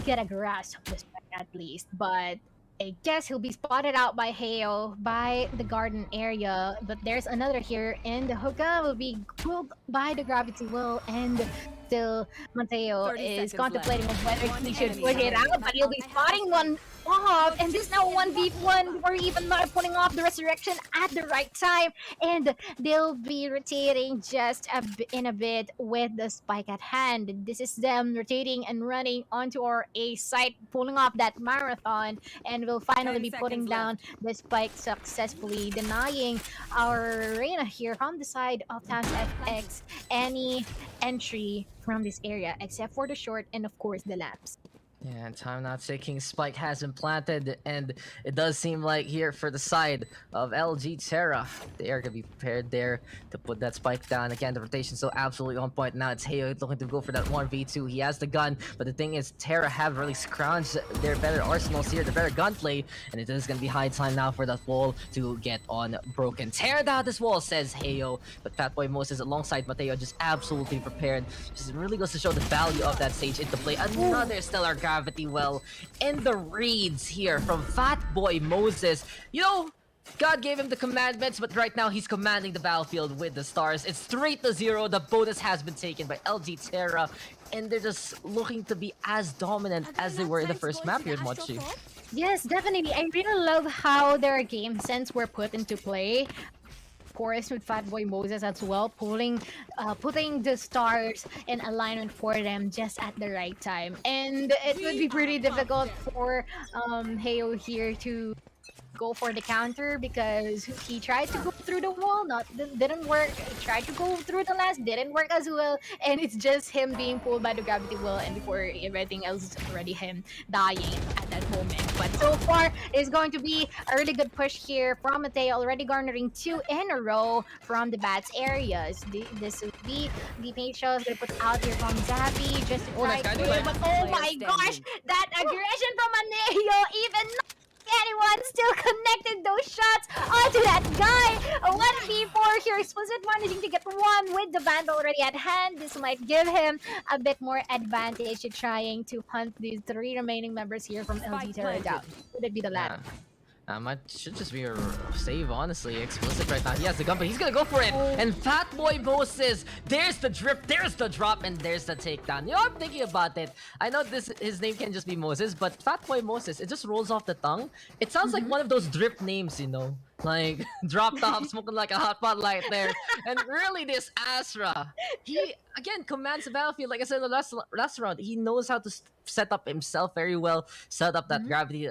S2: get a grasp of the spike at least. But I guess he'll be spotted out by Hale by the garden area. But there's another here, and the hookah will be pulled by the gravity well, and still Mateo is contemplating on whether he should push it out, but he'll be spotting one off, and this now 1v1 before even not pulling off the resurrection at the right time, and they'll be rotating just in a bit with the spike at hand. This is them rotating and running onto our A site, pulling off that marathon, and we'll finally be putting down the spike successfully, denying our Reyna here from the side of TamsFX any entry from this area except for the short and of course the lamps.
S1: Yeah, and time not ticking. Spike has been planted, and it does seem like here for the side of LG Terra, they are going to be prepared there to put that spike down. Again, the rotation so absolutely on point. Now it's Heyo looking to go for that 1v2. He has the gun, but the thing is, Terra have really scrounged their better arsenals here, their better gunplay, and it is going to be high time now for that wall to get on broken. Tear down this wall, says Heyo, but Fatboy Moses alongside Mateo just absolutely prepared. Just really goes to show the value of that stage into play. Another stellar gravity well, and the reads here from Fatboy Moses. You know, God gave him the commandments, but right now he's commanding the battlefield with the stars. It's 3-0. The bonus has been taken by LG Terra, and they're just looking to be as dominant as they were in the first map here, Mochi.
S2: Yes, definitely. I really love how their game sense were put into play. Course with Fatboy Moses as well, putting the stars in alignment for them just at the right time, and it would be pretty difficult for Heyo here to go for the counter because he tried to go through the wall, didn't work. He tried to go through the last, didn't work as well, and it's just him being pulled by the gravity well, and before everything else is already him dying at that moment. But so far it's going to be a really good push here from Mateo, already garnering 2 in a row from the bats areas. This would be the paint shows they put out here from Zappy just to try to, but oh my gosh, that aggression from Aneo, even anyone still connected those shots onto that guy. 1v4 here, Explicit managing to get one with the Vandal already at hand. This might give him a bit more advantage to trying to hunt these 3 remaining members here from LG Terra down. Would it be the lab?
S1: Might should just be a save, honestly. Explicit right now. He has the gun, but he's gonna go for it. And Fatboy Moses, there's the drip, there's the drop, and there's the takedown. You know, I'm thinking about it. I know his name can just be Moses, but Fatboy Moses, it just rolls off the tongue. It sounds like one of those drip names, you know? Like, drop top, smoking like a hot pot light there. And really, this Astra, again commands the battlefield. Like I said in the last round, he knows how to set up himself very well, set up that gravity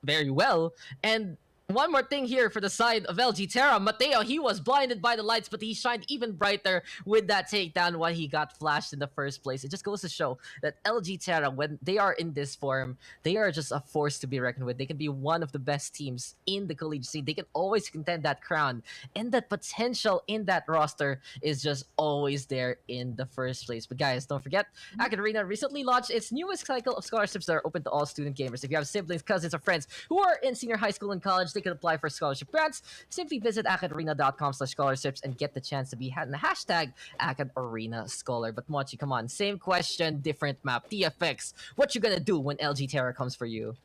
S1: very well, and. One more thing here for the side of LG Terra. Mateo, he was blinded by the lights, but he shined even brighter with that takedown while he got flashed in the first place. It just goes to show that LG Terra, when they are in this form, they are just a force to be reckoned with. They can be one of the best teams in the collegiate scene. They can always contend that crown. And that potential in that roster is just always there in the first place. But guys, don't forget, Acad Arena recently launched its newest cycle of scholarships that are open to all student gamers. If you have siblings, cousins, or friends who are in senior high school and college, they can apply for scholarship grants. Simply visit acadarena.com/scholarships and get the chance to be in the hashtag AcadArena Scholar. But Mochi, come on, same question, different map. TFX, what you gonna do when LG Terra comes for you?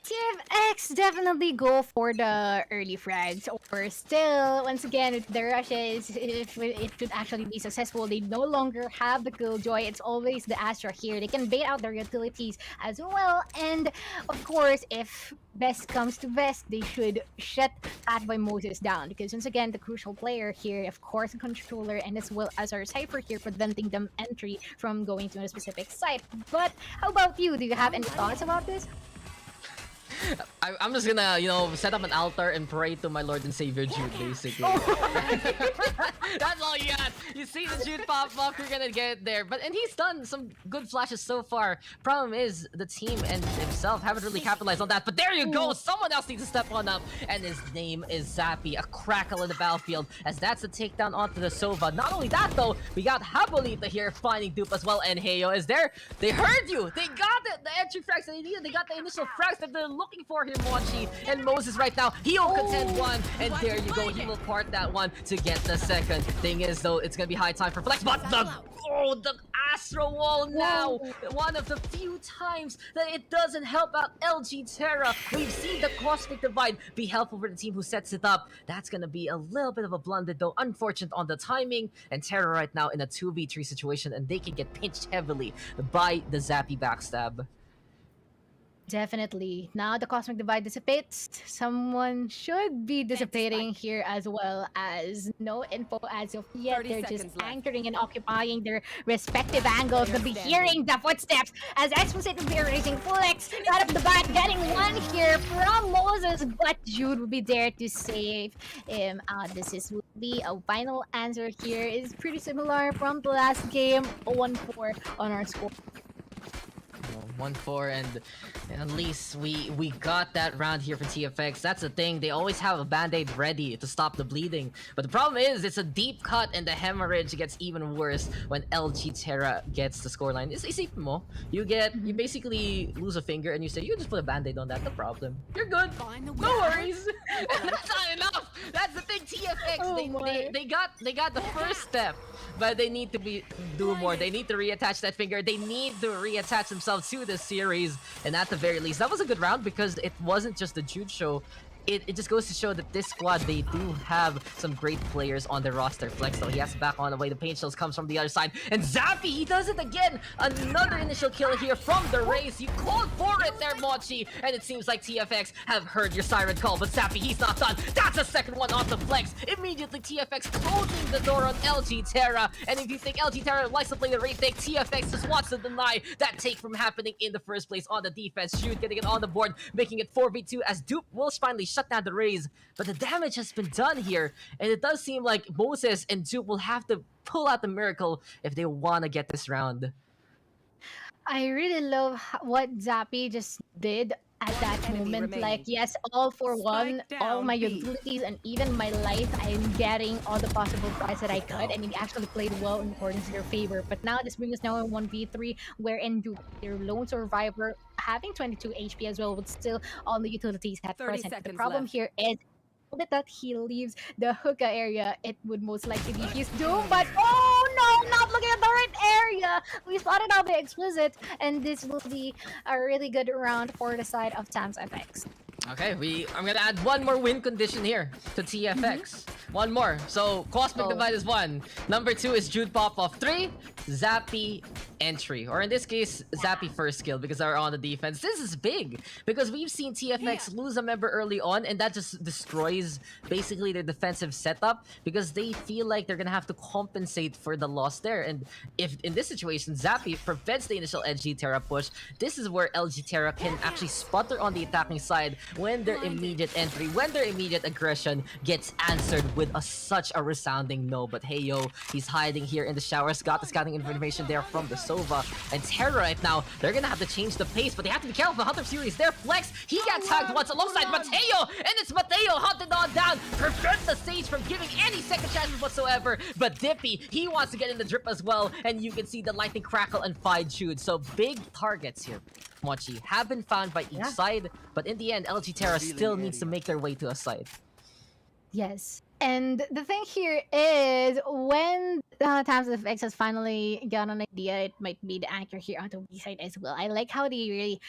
S2: TFX definitely go for the early frags, or still, once again, with the rushes, if it could actually be successful, they no longer have the Killjoy. It's always the Astra here. They can bait out their utilities as well, and of course, if best comes to best, they should shut Fatboy Moses down, because once again, the crucial player here, of course, the controller, and as well as our Cypher here, preventing them entry from going to a specific site. But how about you? Do you have any thoughts about this?
S1: I'm just gonna, set up an altar and pray to my Lord and Savior Jude, basically. That's all you got. You see the Jude pop up, you're gonna get it there. And he's done some good flashes so far. Problem is, the team and himself haven't really capitalized on that. But there you go. Someone else needs to step on up. And his name is Zappy, a crackle in the battlefield, as that's a takedown onto the Sova. Not only that, though, we got Habolita here finding dupe as well. And Heyo is there. They heard you. They got it. The entry frags that they needed. They got the initial frags that they're looking for here, Mochi. And Moses right now, he'll contend one. And there you go. He will part that one to get the second. Thing is, though, it's gonna be high time for Flex. But the Astro Wall now. One of the few times that it doesn't help out LG Terra. We've seen the Cosmic Divide be helpful for the team who sets it up. That's gonna be a little bit of a blunder, though. Unfortunate on the timing. And Terra right now in a 2v3 situation, and they can get pinched heavily by the Zappy backstab.
S2: Definitely. Now the Cosmic Divide dissipates. Someone should be dissipating here, as well as no info as of yet. They're just anchoring and occupying their respective angles. They'll be hearing the footsteps as Explicit will be raising Flex out of the back, getting one here from Moses, but Jude will be there to save him out. Will be a final answer here. Is pretty similar from the last game. 1-4 on our score.
S1: 1-4, and at least we got that round here for TFX. That's the thing, they always have a band-aid ready to stop the bleeding, but the problem is it's a deep cut and the hemorrhage gets even worse when LG Terra gets the scoreline. It's easy mo. You basically lose a finger and you say, you just put a band-aid on that, no problem, you're good, no worries. That's not enough. That's the thing, TFX, they got the first step, but they need to do more. They need to reattach that finger. They need to reattach themselves to the series, and at the very least, that was a good round because it wasn't just the Jude show. It just goes to show that this squad, they do have some great players on their roster. Flex, though, he has to back on the way. The Pain Shells comes from the other side. And Zappy, he does it again! Another initial kill here from the Raze. You called for it there, Mochi! And it seems like TFX have heard your siren call, but Zappy, he's not done. That's a second one off the Flex. Immediately, TFX closing the door on LG Terra. And if you think LG Terra likes to play the Raze take, TFX just wants to deny that take from happening in the first place on the defense. Jude getting it on the board, making it 4v2 as Dupe will finally shut down the Raze, but the damage has been done here, and it does seem like Moses and Dupe will have to pull out the miracle if they want to get this round.
S2: I really love what Zappy just did at that moment. Like, yes, all for one, all my utilities and even my life, I'm getting all the possible tries that I could, and he actually played well in accordance to their favor. But now this brings us now in 1v3, wherein Duke, their lone survivor, having 22 HP as well, but still all the utilities at present. The problem here is that he leaves the hookah area, it would most likely be his doom. But oh no, not looking at the right area. We spotted out the Explicit, and this will be a really good round for the side of Tams FX.
S1: Okay, I'm gonna add one more win condition here to TFX. One more. So Cosmic Divide is 1. Number 2 is Jude Pop off 3. Zappy entry, or in this case, Zappy first kill because they're on the defense. This is big because we've seen TFX lose a member early on, and that just destroys basically their defensive setup because they feel like they're gonna have to compensate for the loss there. And if in this situation, Zappy prevents the initial LG Terra push, this is where LG Terra can actually sputter on the attacking side when their immediate entry, when their immediate aggression gets answered with such a resounding no. But hey yo, he's hiding here in the showers, got the scouting information there from the Sova, and Terra right now, they're gonna have to change the pace, but they have to be careful. The Hunter Fury's there. Flex, he got tagged once alongside Mateo, and it's Mateo hunted on down, prevents the stage from giving any second chances whatsoever. But Dippy, he wants to get in the drip as well, and you can see the lightning crackle and Fide shoot. So big targets here, Mochi, have been found by each side, but in the end, LG Terra still needs to make their way to a side.
S2: Yes. And the thing here is when Times of X has finally got an idea, it might be the anchor here on the B side as well. I like how they really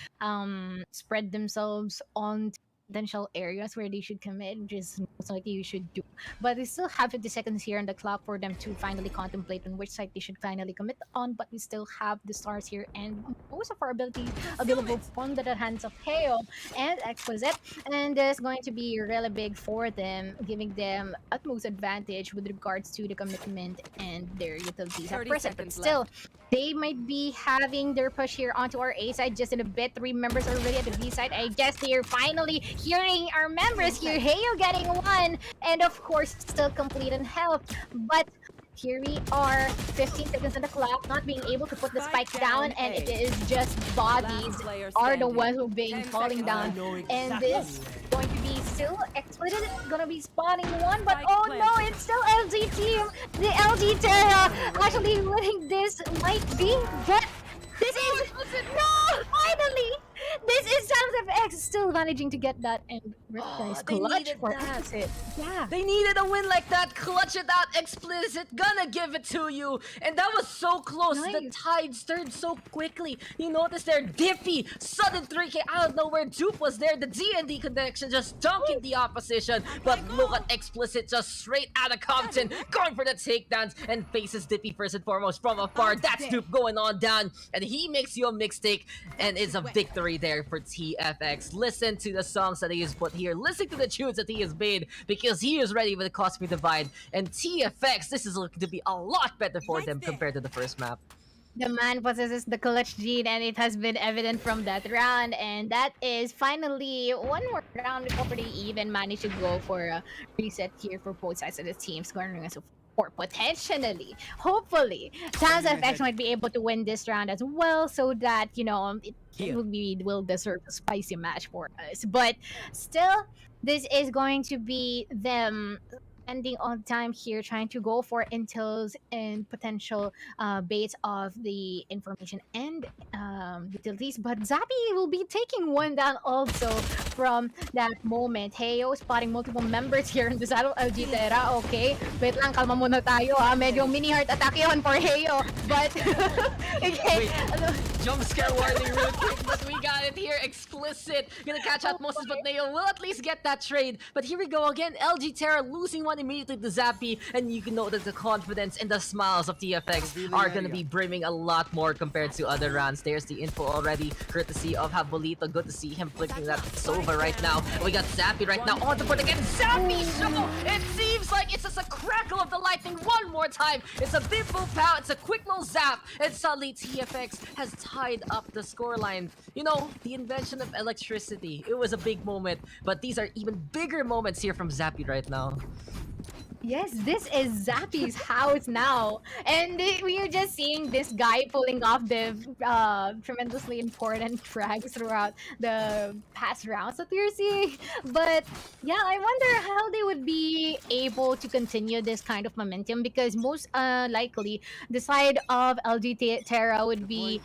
S2: spread themselves on potential areas where they should commit, which is most likely you should do. But they still have 50 seconds here on the clock for them to finally contemplate on which side they should finally commit on. But we still have the stars here and most of our ability available from the hands of Heo and Exquisite. And it's going to be really big for them, giving them utmost advantage with regards to the commitment and their utilities at present. But still, they might be having their push here onto our A side just in a bit. 3 members are already at the B side. I guess they're finally hearing our members here. Heyo getting 1, and of course still complete in health. But here we are, 15 seconds on the clock, not being able to put the spike down, and it is just bodies are the ones who being falling down. And this going to be still Exploited, gonna be spawning 1, but oh no, it's still LG team. The LG Terra actually winning this might be, but this is no, finally. This is Sounds of X still managing to get that and recognize clutch for Explicit. Yeah.
S1: They needed a win like that. Clutch it out, Explicit. Gonna give it to you. And that was so close.
S2: Nice.
S1: The tide stirred so quickly. You notice there, Dippy, sudden 3K out of nowhere. Dupe was there. The D&D connection just dunking the opposition. But look at Explicit just straight out of Compton, going for the takedowns and faces Dippy first and foremost from afar. That's Dupe going on down. And he makes you a mistake, and it's a victory there for TFX. Listen to the songs that he has put here. Listen to the tunes that he has made because he is ready with the Cosmic Divide. And TFX, this is looking to be a lot better for them compared to the first map.
S2: The man possesses the clutch gene, and it has been evident from that round. And that is finally one more round before they even managed to go for a reset here for both sides of the teams, garnering us or potentially, hopefully, Sounds of X might be able to win this round as well, so that, you know, it will deserve a spicy match for us. But still, this is going to be them ending on time here, trying to go for intels and potential baits of the information and utilities. But Zappy will be taking 1 down also from that moment. Heyo spotting multiple members here in the Saddle LG Terra. Okay, wait lang, kalma muna tayo ha. Medyo mini heart attack yun for Heyo. But, okay.
S1: Wait, jump scare warning real quick, but we got it here. Explicit. Gonna catch out Moses, but Neo will at least get that trade. But here we go again. LG Terra losing 1 immediately to Zappy, and you can know that the confidence and the smiles of TFX are gonna be brimming a lot more compared to other rounds. There's the info already, courtesy of Habolito. Good to see him flicking that Sova right now. We got Zappy right now on the board again. Zappy show! It seems like it's just a crackle of the lightning one more time. It's a big boom pow, it's a quick little zap, and suddenly TFX has tied up the scoreline. You know, the invention of electricity. It was a big moment, but these are even bigger moments here from Zappy right now.
S2: Yes, this is Zappy's house now. And we are just seeing this guy pulling off the tremendously important frags throughout the past rounds that we're seeing. But yeah, I wonder how they would be able to continue this kind of momentum, because most likely the side of LG Terra would be,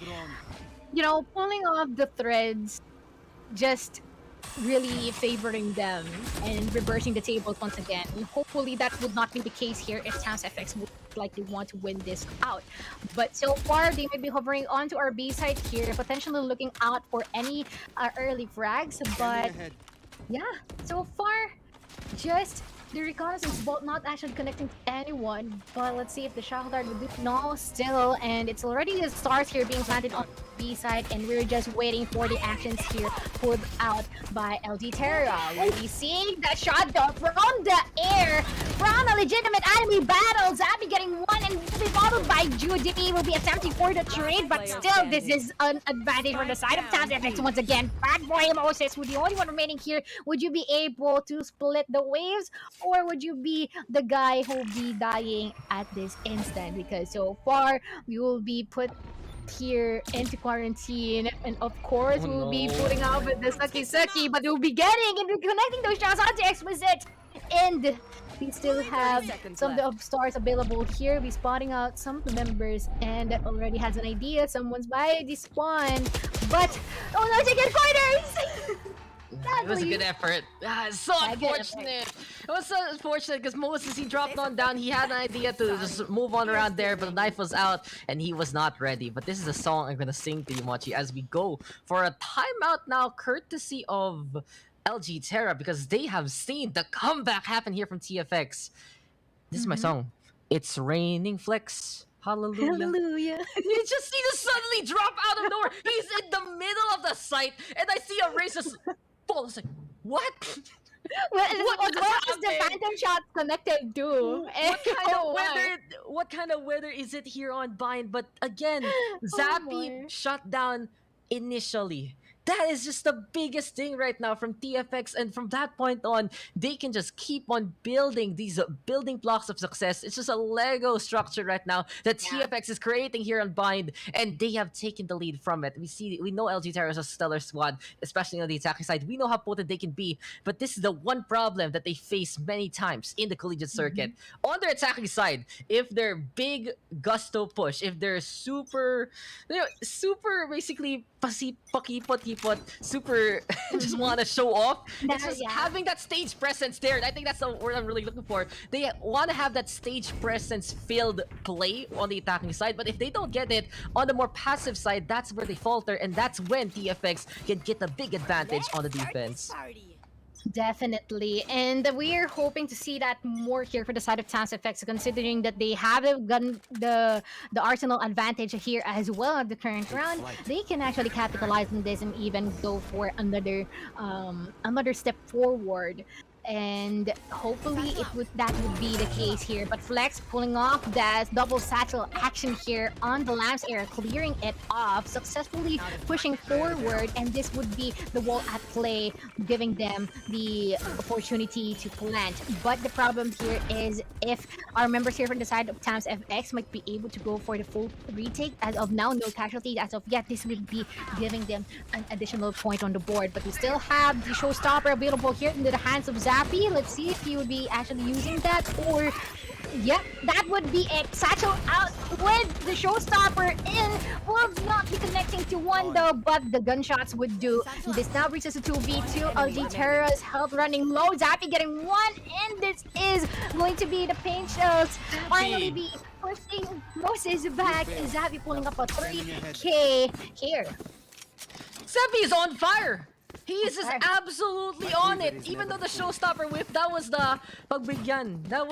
S2: you know, pulling off the threads, just really favoring them and reversing the tables once again. And hopefully that would not be the case here if Sounds FX would likely want to win this out. But so far, they may be hovering onto our B side here, potentially looking out for any early frags. But yeah, so far, just The reconnaissance bolt not actually connecting to anyone, but let's see if the shock dart would do. No, still, and it's already the stars here being planted on the B side, and we're just waiting for the actions here put out by LG Terra. We'll be seeing that shot though from the air, from a legitimate enemy battle. Zappy getting one, and will be followed by Judy. Will be attempting for the trade, but still, this is an advantage on the side of TAMS. Once again, Bad Boy Moses with the only one remaining here. Would you be able to split the waves? Or would you be the guy who will be dying at this instant? Because so far, we will be put here into quarantine, and of course,
S1: Oh,
S2: we'll be
S1: no.
S2: putting out with the Suki, but we'll be getting and connecting those shots onto Exquisite. And we still have some of the stars available here. We're spotting out some of the members and already has an idea. Someone's by the spawn, but oh no, they get corners!
S1: It was a good effort. It's so
S2: Yeah, good effort.
S1: unfortunate. It was so unfortunate because Moses, he dropped on down. He had an idea to just move on around there, but the knife was out and he was not ready. But this is a song I'm gonna sing to you, Mochi, as we go for a timeout now, courtesy of LG Terra, because they have seen the comeback happen here from TFX. This is my song. It's raining flex. Hallelujah.
S2: Hallelujah.
S1: You just see the suddenly drop out of nowhere. He's in the middle of the site, and I see a race just fall. It's like, what?
S2: Well,
S1: What
S2: what
S1: has
S2: is the
S1: happened?
S2: phantom shot connected to?
S1: What kind
S2: Oh,
S1: of
S2: my.
S1: weather? What kind of weather is it here on Bind? But again,
S2: Oh,
S1: Zappy
S2: my.
S1: shut down initially. That is just the biggest thing right now from TFX, and from that point on, they can just keep on building these building blocks of success. It's just a Lego structure right now that
S2: Yeah.
S1: TFX is creating here on Bind, and they have taken the lead from it. We know LG Terra is a stellar squad, especially on the attacking side. We know how potent they can be, but this is the one problem that they face many times in the collegiate circuit. On their attacking side, if they're big gusto push, if they're super, super basically pakipot, super just want to show off. It's just
S2: Yeah.
S1: having that stage presence there. I think that's the word I'm really looking for. They want to have that stage presence filled play on the attacking side, but if they don't get it on the more passive side, that's where they falter, and that's when TFX can get a big advantage on the defense.
S2: Definitely, and we're hoping to see that more here for the side of Towns Effects, considering that they have the arsenal advantage here as well at the current round. They can actually capitalize on this and even go for another step forward. And hopefully that would be the case here. But Flex pulling off that double satchel action here on the Lamb's area, clearing it off, successfully pushing forward, and this would be the wall at play, giving them the opportunity to plant. But the problem here is if our members here from the side of Tams FX might be able to go for the full retake. As of now, no casualties. As of yet, this will be giving them an additional point on the board. But we still have the showstopper available here into the hands of Zappy. Let's see if he would be actually using that, or yep, that would be a satchel out with the showstopper in. Will not be connecting to one though, but the gunshots would do. This now brings us to 2v2. LG Terra's health running low. Zappy getting one, and this is going to be the paint shells. Finally be pushing Moses back. Zappy pulling up a 3k here.
S1: Zappy is on fire! He is just
S2: fire.
S1: absolutely on it. Even though the showstopper whip, that was the pagbigyan. That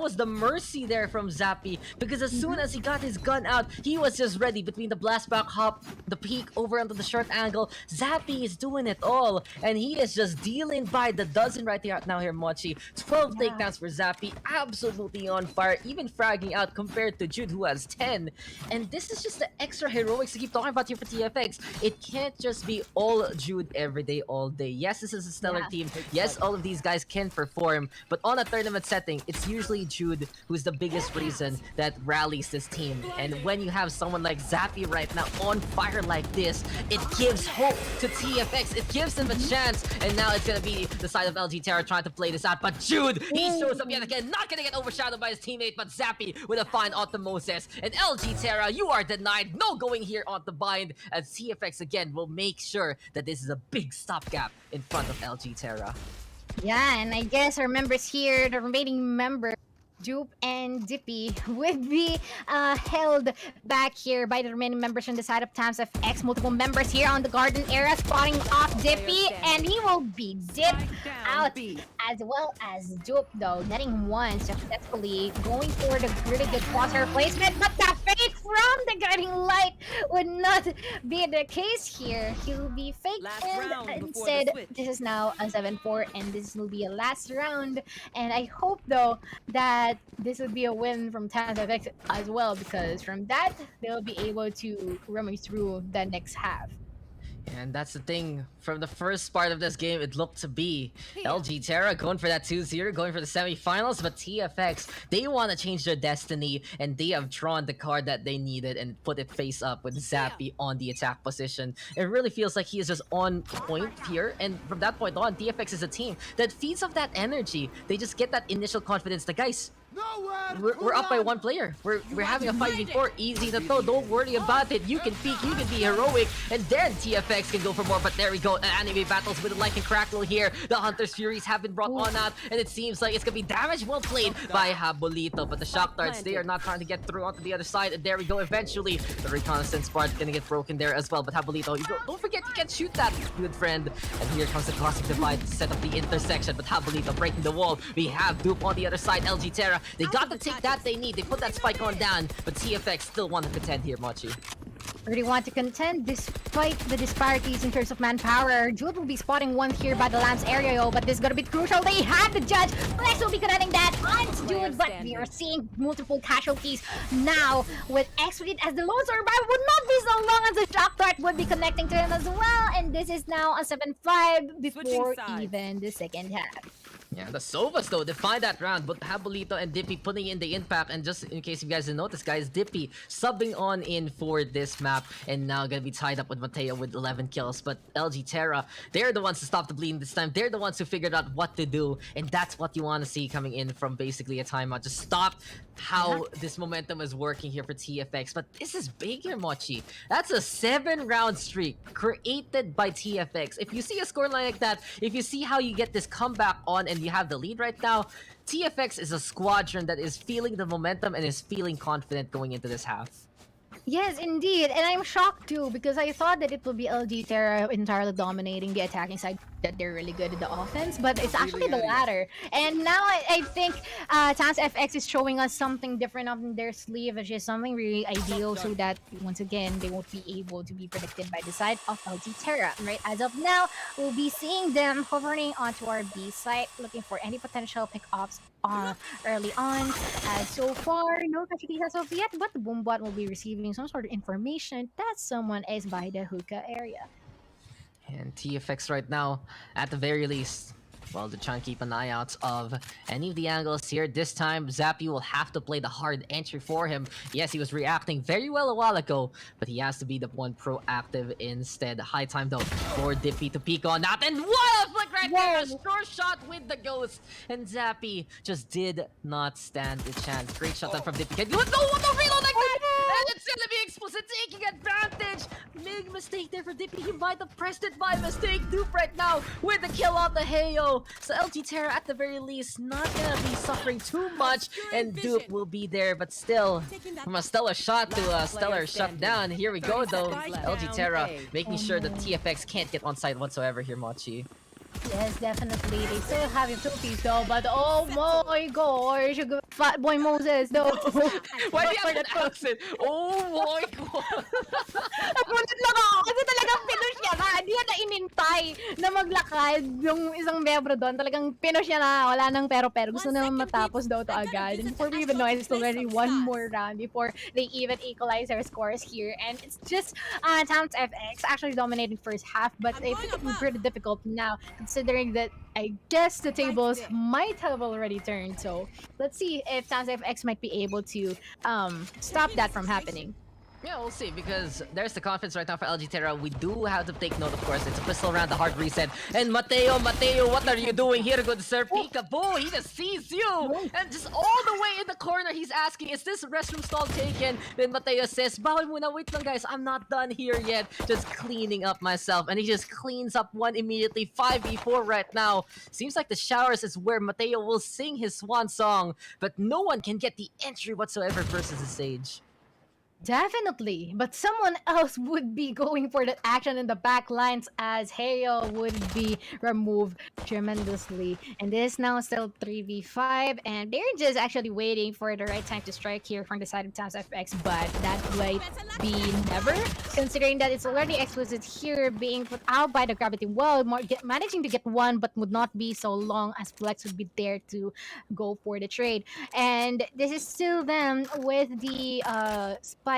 S1: was the mercy there from Zappy. Because as soon as he got his gun out, he was just ready between the blast back hop, the peak over onto the short angle. Zappy is doing it all, and he is just dealing by the dozen right there now here, Mochi. 12
S2: Yeah.
S1: takedowns for Zappy, absolutely on fire, even fragging out compared to Jude who has 10. And this is just the extra heroics to keep talking about here for TFX. It can't just be all Jude every day, all day. Yes, this is a stellar
S2: Yeah.
S1: team. Yes, all of these guys can perform, but on a tournament setting, it's usually Jude who's the biggest reason that rallies this team. And when you have someone like Zappy right now on fire like this, it gives hope to TFX. It gives them a chance, and now it's gonna be the side of LG Terra trying to play this out. But Jude, he shows up yet again, not gonna get overshadowed by his teammate, but Zappy with a fine osmosis. And LG Terra, you are denied no going here on the bind, as TFX again will make sure that this is a big stopgap in front of LG Terra.
S2: Yeah, and I guess our members here, the remaining members, Dupe and Dippy would be held back here by the remaining members from the side of Tams FX. Multiple members here on the garden area spotting off Dippy, and he will be dipped out as well as Dupe, though, netting one successfully, going for the really good crosshair placement, but the fake from the guiding light would not be the case here. He will be faked, and instead, this is now a 7-4, and this will be a last round. And I hope, though, that this will be a win from Tans FX as well, because from that, they'll be able to rummage through the next half.
S1: And that's the thing. From the first part of this game, it looked to be LG Terra going for that 2-0, going for the semifinals. But TFX, they want to change their destiny, and they have drawn the card that they needed and put it face up with Zappy on the attack position. It really feels like he is just on point here. And from that point on, TFX is a team that feeds off that energy. They just get that initial confidence. The guys, we're up by one player. We're having a 5v4, easy to throw. Don't worry about it. You can peek, you can be heroic, and then TFX can go for more. But there we go. Anime battles with the Lycan Crackle here. The Hunter's Furies have been brought on out, and it seems like it's gonna be damage well played by Habolito. But the shock darts, they are not trying to get through onto the other side. And there we go. Eventually, the reconnaissance part gonna get broken there as well. But Habolito, don't forget you can shoot that, good friend. And here comes the Cosmic Divide to set up the intersection. But Habolito breaking the wall. We have Dupe on the other side. LG Terra, they got the take that they need. They put that spike on down, but TFX still want to contend here, Mochi.
S2: Really want to contend despite the disparities in terms of manpower. Jude will be spotting one here by the lamps area, but this is gonna be crucial. They have the judge. Flex will be connecting that onto Jude, but we are seeing multiple casualties now with X-Fleet as the lone survivor would not be so long as the shock dart would be connecting to him as well. And this is now a 7-5 before even the second half.
S1: Yeah, the Sovas though, they find that round, but Habolito and Dippy putting in the impact. And just in case you guys didn't notice, guys, Dippy subbing on in for this map, and now gonna be tied up with Mateo with 11 kills. But LG Terra, they're the ones to stop the bleeding this time. They're the ones who figured out what to do, and that's what you want to see coming in from basically a timeout. Just stop how this momentum is working here for TFX. But this is big here, Mochi. That's a 7-round streak created by TFX. If you see a scoreline like that, if you see how you get this comeback on and you have the lead right now, TFX is a squadron that is feeling the momentum and is feeling confident going into this half.
S2: Yes, indeed. And I'm shocked too, because I thought that it would be LG Terra entirely dominating the attacking side, that they're really good at the offense, but it's actually the latter. And now I think Tans FX is showing us something different on their sleeve, which is something really ideal, so that once again they won't be able to be predicted by the side of LG Terra. Right, as of now, we'll be seeing them hovering onto our B site, looking for any potential pickups early on. So far, no casualties as of yet, but the Boombot will be receiving some sort of information that someone is by the hookah area.
S1: And TFX right now, at the very least, well, they're trying to keep an eye out of any of the angles here. This time, Zappy will have to play the hard entry for him. Yes, he was reacting very well a while ago, but he has to be the one proactive instead. High time, though, for Dippy to peek on that. And what a flick right there! A sure shot with the ghost. And Zappy just did not stand a chance. Great shot from Dippy. Can you no reload like that? And it's gonna be explicit, taking advantage. Big mistake there for Dippy. He might have pressed it by mistake. Dupe right now with the kill on the Heyo. So LG Terra at the very least not gonna be suffering too much, and Dupe will be there, but still from a stellar shot to a stellar shutdown. Here we go though. LG Terra making sure that TFX can't get on site whatsoever here, Mochi.
S2: Yes, definitely. They still have utilities though, but oh my gosh, Fat Boy Moses though.
S1: Why do you have that accent? Oh my god!
S2: Napunod lang ako kasi talagang pinush niya na. Hindi niya na inintay na maglakad yung isang membro doon. Talagang pinush niya na. Wala nang pero-pero. Gusto naman matapos daw to agad. And before we even know, it's still already one more round before they even equalize their scores here. And it's just Towns FX actually dominating first half, but I think it's pretty difficult now, considering that I guess the tables might have already turned. So let's see if Towns FX might be able to stop that from happening.
S1: Yeah, we'll see, because there's the confidence right now for LG Terra. We do have to take note, of course. It's a pistol round, the hard reset. And Mateo, what are you doing here, good sir? Peekaboo, he just sees you!
S2: Oh.
S1: And just all the way in the corner, he's asking, is this restroom stall taken? Then Mateo says, bawal muna, wait lang guys, I'm not done here yet. Just cleaning up myself. And he just cleans up one immediately, 5v4 right now. Seems like the showers is where Mateo will sing his swan song, but no one can get the entry whatsoever versus the Sage.
S2: Definitely, but someone else would be going for that action in the back lines as Heyo would be removed tremendously. And this now still 3v5, and they're just actually waiting for the right time to strike here from the side of Tams FX, but that might be never, considering that it's already explicit here being put out by the Gravity Well, managing to get one, but would not be so long as Flex would be there to go for the trade. And this is still them with the spike,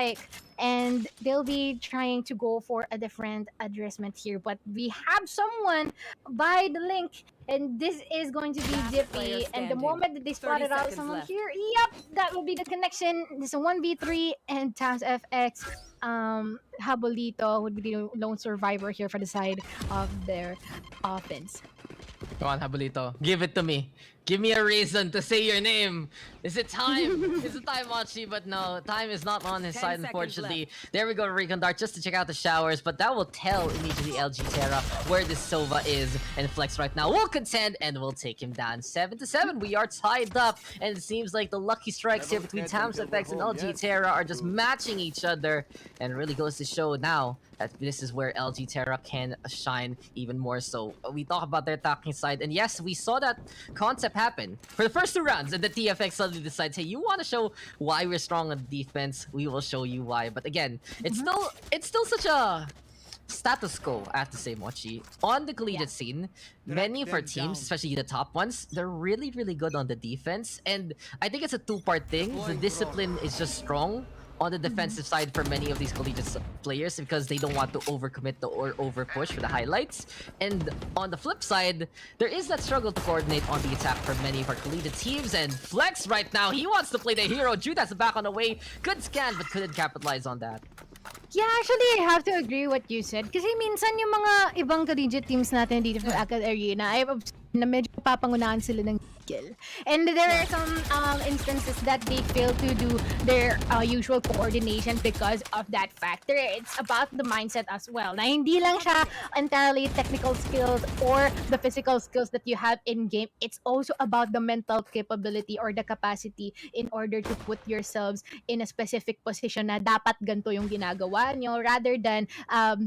S2: and they'll be trying to go for a different addressment here, but we have someone by the link, and this is going to be Dippy, and the moment that they spotted out someone
S3: left.
S2: here, yep, that will be the connection. This is a 1v3, and Tams FX Habolito would be the lone survivor here for the side of their offense.
S1: Come on, Habolito. Give it to me. Give me a reason to say your name. Is it time? Is it time, Machi? But no, time is not on his
S3: 10
S1: side,
S3: seconds
S1: unfortunately. There we go, Recon Dart, just to check out the showers. But that will tell immediately LG Terra where this Sova is. And Flex right now will contend and will take him down. 7-7, we are tied up. And it seems like the lucky strikes here between Tams FX and LG Terra are just matching each other. And it really goes to show now that this is where LG Terra can shine even more so. We talk about their attacking side, and yes, we saw that concept happen for the first 2 rounds, and the TFX suddenly decides, hey, you want to show why we're strong on defense? We will show you why. But again, it's still such a status quo, I have to say, Mochi. On the collegiate scene, many of our teams, especially the top ones, they're really, really good on the defense. And I think it's a 2-part thing. The discipline is just strong on the defensive side for many of these collegiate players because they don't want to overcommit or overpush for the highlights. And on the flip side, there is that struggle to coordinate on the attack for many of our collegiate teams. And Flex right now, he wants to play the hero. Judas back on the way. Good scan, but couldn't capitalize on that.
S2: Yeah, actually, I have to agree what you said. Kasi minsan yung mga ibang collegiate teams natin dito sa Akad Arena ay na medyo papangunahan sila ng kill. And there are some instances that they fail to do their usual coordination because of that factor. It's about the mindset as well. Na hindi lang siya entirely technical skills or the physical skills that you have in-game. It's also about the mental capability or the capacity in order to put yourselves in a specific position na dapat ganito yung ginagawa nyo rather than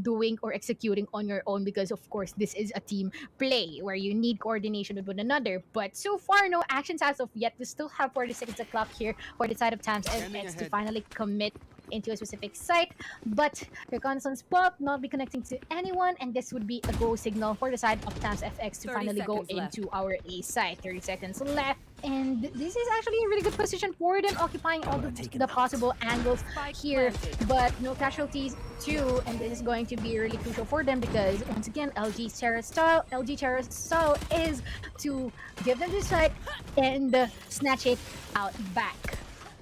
S2: doing or executing on your own, because of course this is a team play where you need coordination with one another. But so far, no actions as of yet. We still have 40 seconds of clock here for the side of Tams FX to finally commit into a specific site, but their constant spot not be connecting to anyone, and this would be a go signal for the side of Tams FX to finally go into our A site. 30 seconds left, and this is actually a really good position for them, occupying all the possible angles here, but no casualties too, and this is going to be really crucial for them because once again LG Terra's style is to give them the site and snatch it out back.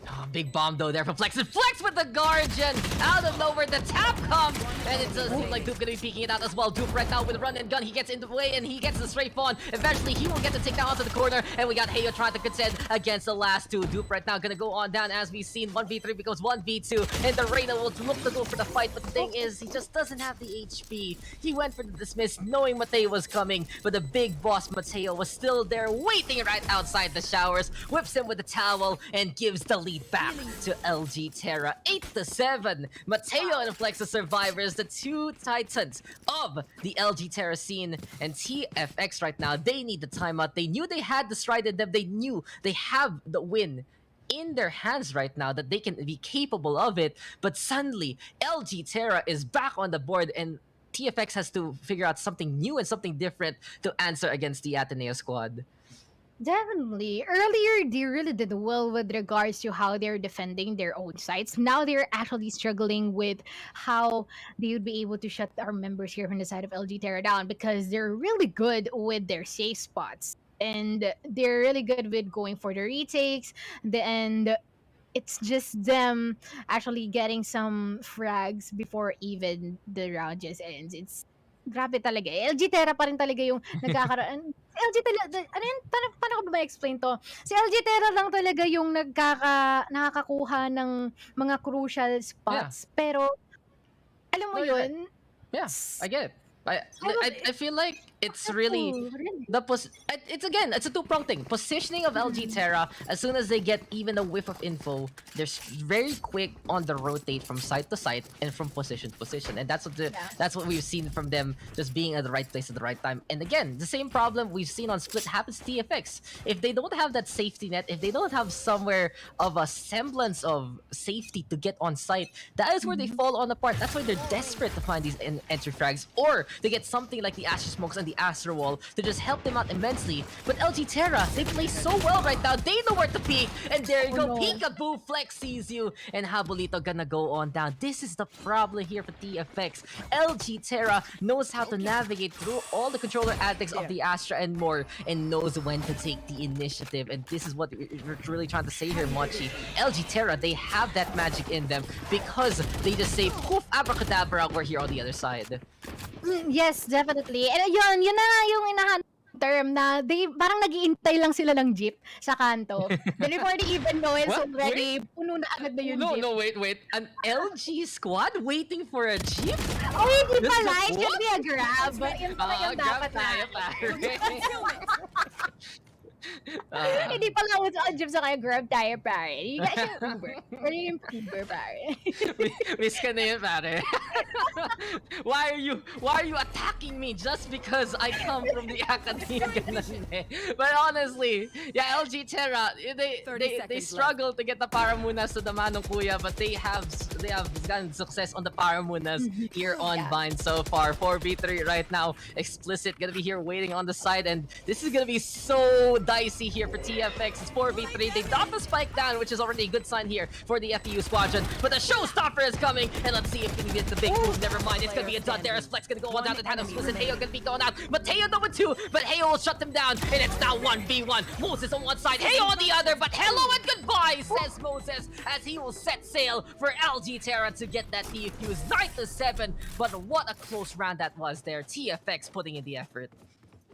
S1: Oh, big bomb though there for Flex. And Flex with the Guardian! Out of nowhere, the tap comes! And it does seem like Duke gonna be peeking it out as well. Duke right now with run and gun. He gets in the way and he gets the strafe on. Eventually, he will get to take down onto the corner. And we got Heyo trying to contend against the last 2. Duke right now gonna go on down as we've seen. 1v3 becomes 1v2. And the Reyna will look to go for the fight. But the thing is, he just doesn't have the HP. He went for the dismiss knowing Mateo was coming. But the big boss Mateo was still there waiting right outside the showers. Whips him with the towel and gives the lead back to LG Terra. 8-7. Mateo and Flex the survivors, the 2 titans of the LG Terra scene. And TFX right now, they need the timeout. They knew they had the stride in them. They knew they have the win in their hands right now, that they can be capable of it. But suddenly, LG Terra is back on the board, and TFX has to figure out something new and something different to answer against the Ateneo squad.
S2: Definitely. Earlier, they really did well with regards to how they're defending their own sites. Now they're actually struggling with how they would be able to shut our members here from the side of LG Terra down, because they're really good with their safe spots. And they're really good with going for the retakes. And it's just them actually getting some frags before even the round just ends. It's grabe talaga. LG Terra pa rin talaga yung nagkakaroon. LG talaga, ano yun? Paano ko ba ma-explain to? Si LG Terra lang talaga yung nakakakuha ng mga crucial
S1: Yeah.
S2: spots. Pero, alam mo
S1: No, you're right.
S2: yun,
S1: Yeah, I get it. I
S2: I was
S1: I feel like it's really
S2: wonderful, really.
S1: it's again, it's a two-pronged thing. Positioning of LG Terra, as soon as they get even a whiff of info, they're very quick on the rotate from site to site and from position to position, and that's what we've seen from them, just being at the right place at the right time. And again, the same problem we've seen on Split happens to TFX. If they don't have that safety net, if they don't have somewhere of a semblance of safety to get on site, that is where they fall on apart. That's why they're desperate to find these entry frags, or to get something like the Astro Smokes and the Astro Wall to just help them out immensely. But LG Terra, they play so well right now. They know where to peek, and there you go.
S2: No.
S1: Peekaboo Flex sees you, and Habulito gonna go on down. This is the problem here for TFX. LG Terra knows how to navigate through all the controller antics of the Astra and more, and knows when to take the initiative. And this is what we're really trying to say here, Mochi. LG Terra, they have that magic in them because they just say, poof, abracadabra, we're here on the other side.
S2: Yes, definitely. And yun na nga yung inahanap term na they parang nag-iintay lang sila ng jeep sa kanto. Then before they even know it's
S1: What?
S2: already puno na agad na yung
S1: No,
S2: jeep.
S1: no, wait. An LG squad waiting for a jeep?
S2: Oh, hindi
S1: This is
S2: pala.
S1: a
S2: It should be a grab. Yun pala yung
S1: grab
S2: dapat na.
S1: tayo, pare.
S2: Hindi pala uso ang jeep sa kaya grab tayo, pare. You guys yung Uber. Pwede yung Uber, pare.
S1: Miss ka na yun, pare. Why are you attacking me just because I come from the academia? Ganun eh. But honestly, yeah, LG Terra, they struggle to get the Paramunas to the Manong Kuya, but they have gotten success on the Paramunas here on Vine so far. 4v3 right now. Explicit gonna be here waiting on the side, and this is gonna be so dicey here for TFX. It's 4v3. They dot the spike down, which is already a good sign here for the FEU squadron. But the showstopper is coming, and let's see if we can get the big move. Never mind, it's gonna be a dud there as Flex gonna go on down to Thanos. Moses Heo gonna be going out. Mateo number 2, but Heo will shut them down, and it's now 1v1. Moses on one side, Heo on the other, but hello and goodbye, says Moses, as he will set sail for LG Terra to get that defuse 9-7. But what a close round that was there. TFX putting in the effort.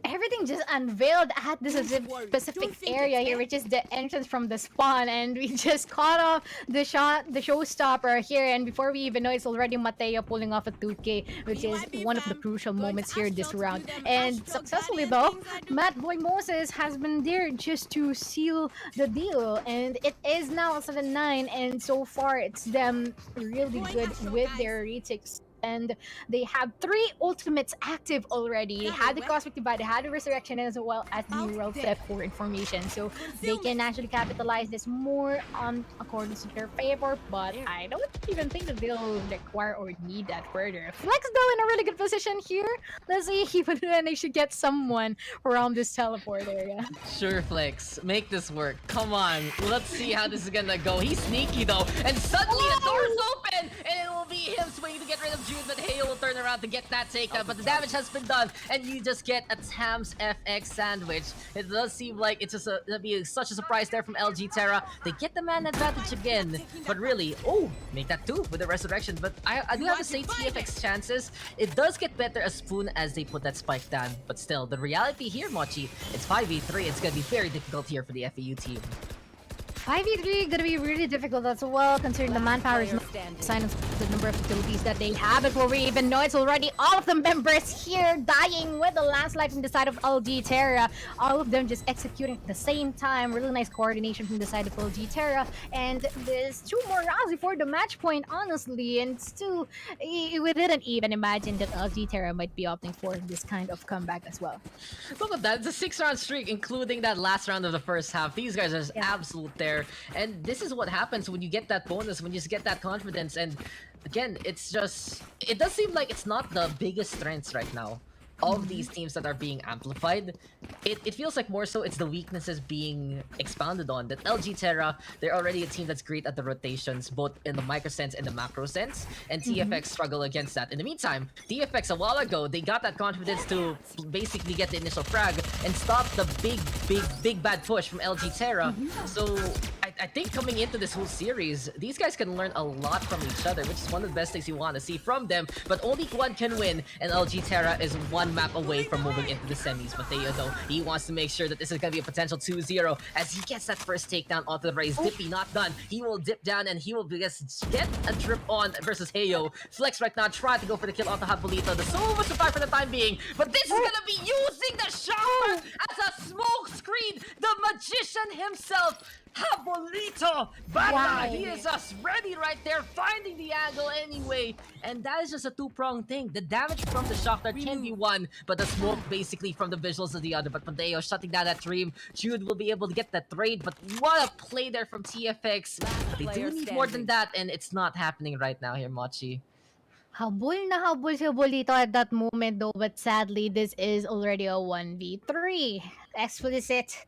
S2: Everything just unveiled at this specific area here, which is the entrance from the spawn, and we just caught off the showstopper here, and before we even know, it's already Mateo pulling off a 2K, which is one of the crucial moments here this round. And successfully though, Matt Boy Moses has been there just to seal the deal, and it is now 7-9, and so far it's them really good with their retakes. And they have 3 ultimates active already. They had the Cosmic Divide, they had the Resurrection, as well as the Neural Flip for information. So they can actually capitalize this more on accordance to their favor, but I don't even think that they'll require or need that further. Flex though in a really good position here. Let's see even then they should get someone around this teleport area.
S1: Sure, Flex. Make this work. Come on. Let's see how this is gonna go. He's sneaky though, and suddenly the door's open, and it will be him swinging to get rid of Jude, but Hale will turn around to get that takedown. But the damage has been done, and you just get a Tams FX sandwich. It does seem like it's just it'll be such a surprise there from LG Terra. They get the man advantage again, but really, make that 2 with the resurrection. But I do have to say TFX chances, it does get better as soon as they put that spike down. But still, the reality here, Mochi, it's 5v3. It's gonna be very difficult here for the FEU team.
S2: 5v3 gonna be really difficult as well, considering the manpower is not a sign of the number of utilities that they have. Before we even know, it's already all of the members here dying with the last life from the side of LG Terra. All of them just executing at the same time. Really nice coordination from the side of LG Terra. And there's 2 more rounds before the match point, honestly. And still, we didn't even imagine that LG Terra might be opting for this kind of comeback as well.
S1: Look at that. It's a 6-round streak, including that last round of the first half. These guys are absolute there. And this is what happens when you get that bonus, when you just get that confidence. And again, it does seem like it's not the biggest strengths right now of these teams that are being amplified. It feels like more so it's the weaknesses being expounded on. That LG Terra, they're already a team that's great at the rotations, both in the micro sense and the macro sense, and TFX struggle against that. In the meantime, TFX a while ago, they got that confidence to basically get the initial frag and stop the big bad push from LG Terra. So I think coming into this whole series, these guys can learn a lot from each other, which is one of the best things you want to see from them. But only one can win, and LG Terra is one map away from moving into the semis. Mateo, though, he wants to make sure that this is going to be a potential 2-0 as he gets that first takedown onto the race. Dippy not done. He will dip down, and he will just get a drip on versus Heyo. Flex right now, trying to go for the kill onto Habolito. The solo will survive for the time being, but this is going to be using the shot as a smoke screen. The magician himself, Habolito! Bata, he is just ready right there, finding the angle anyway. And that is just a two-pronged thing. The damage from the shock dart can be one, but the smoke basically from the visuals of the other. But Mateo shutting down that dream. Jude will be able to get that trade, but what a play there from TFX. But they do need more than that, and it's not happening right now here, Mochi.
S2: Habol na habol si Bolito at that moment though, but sadly, this is already a 1v3. Explicit.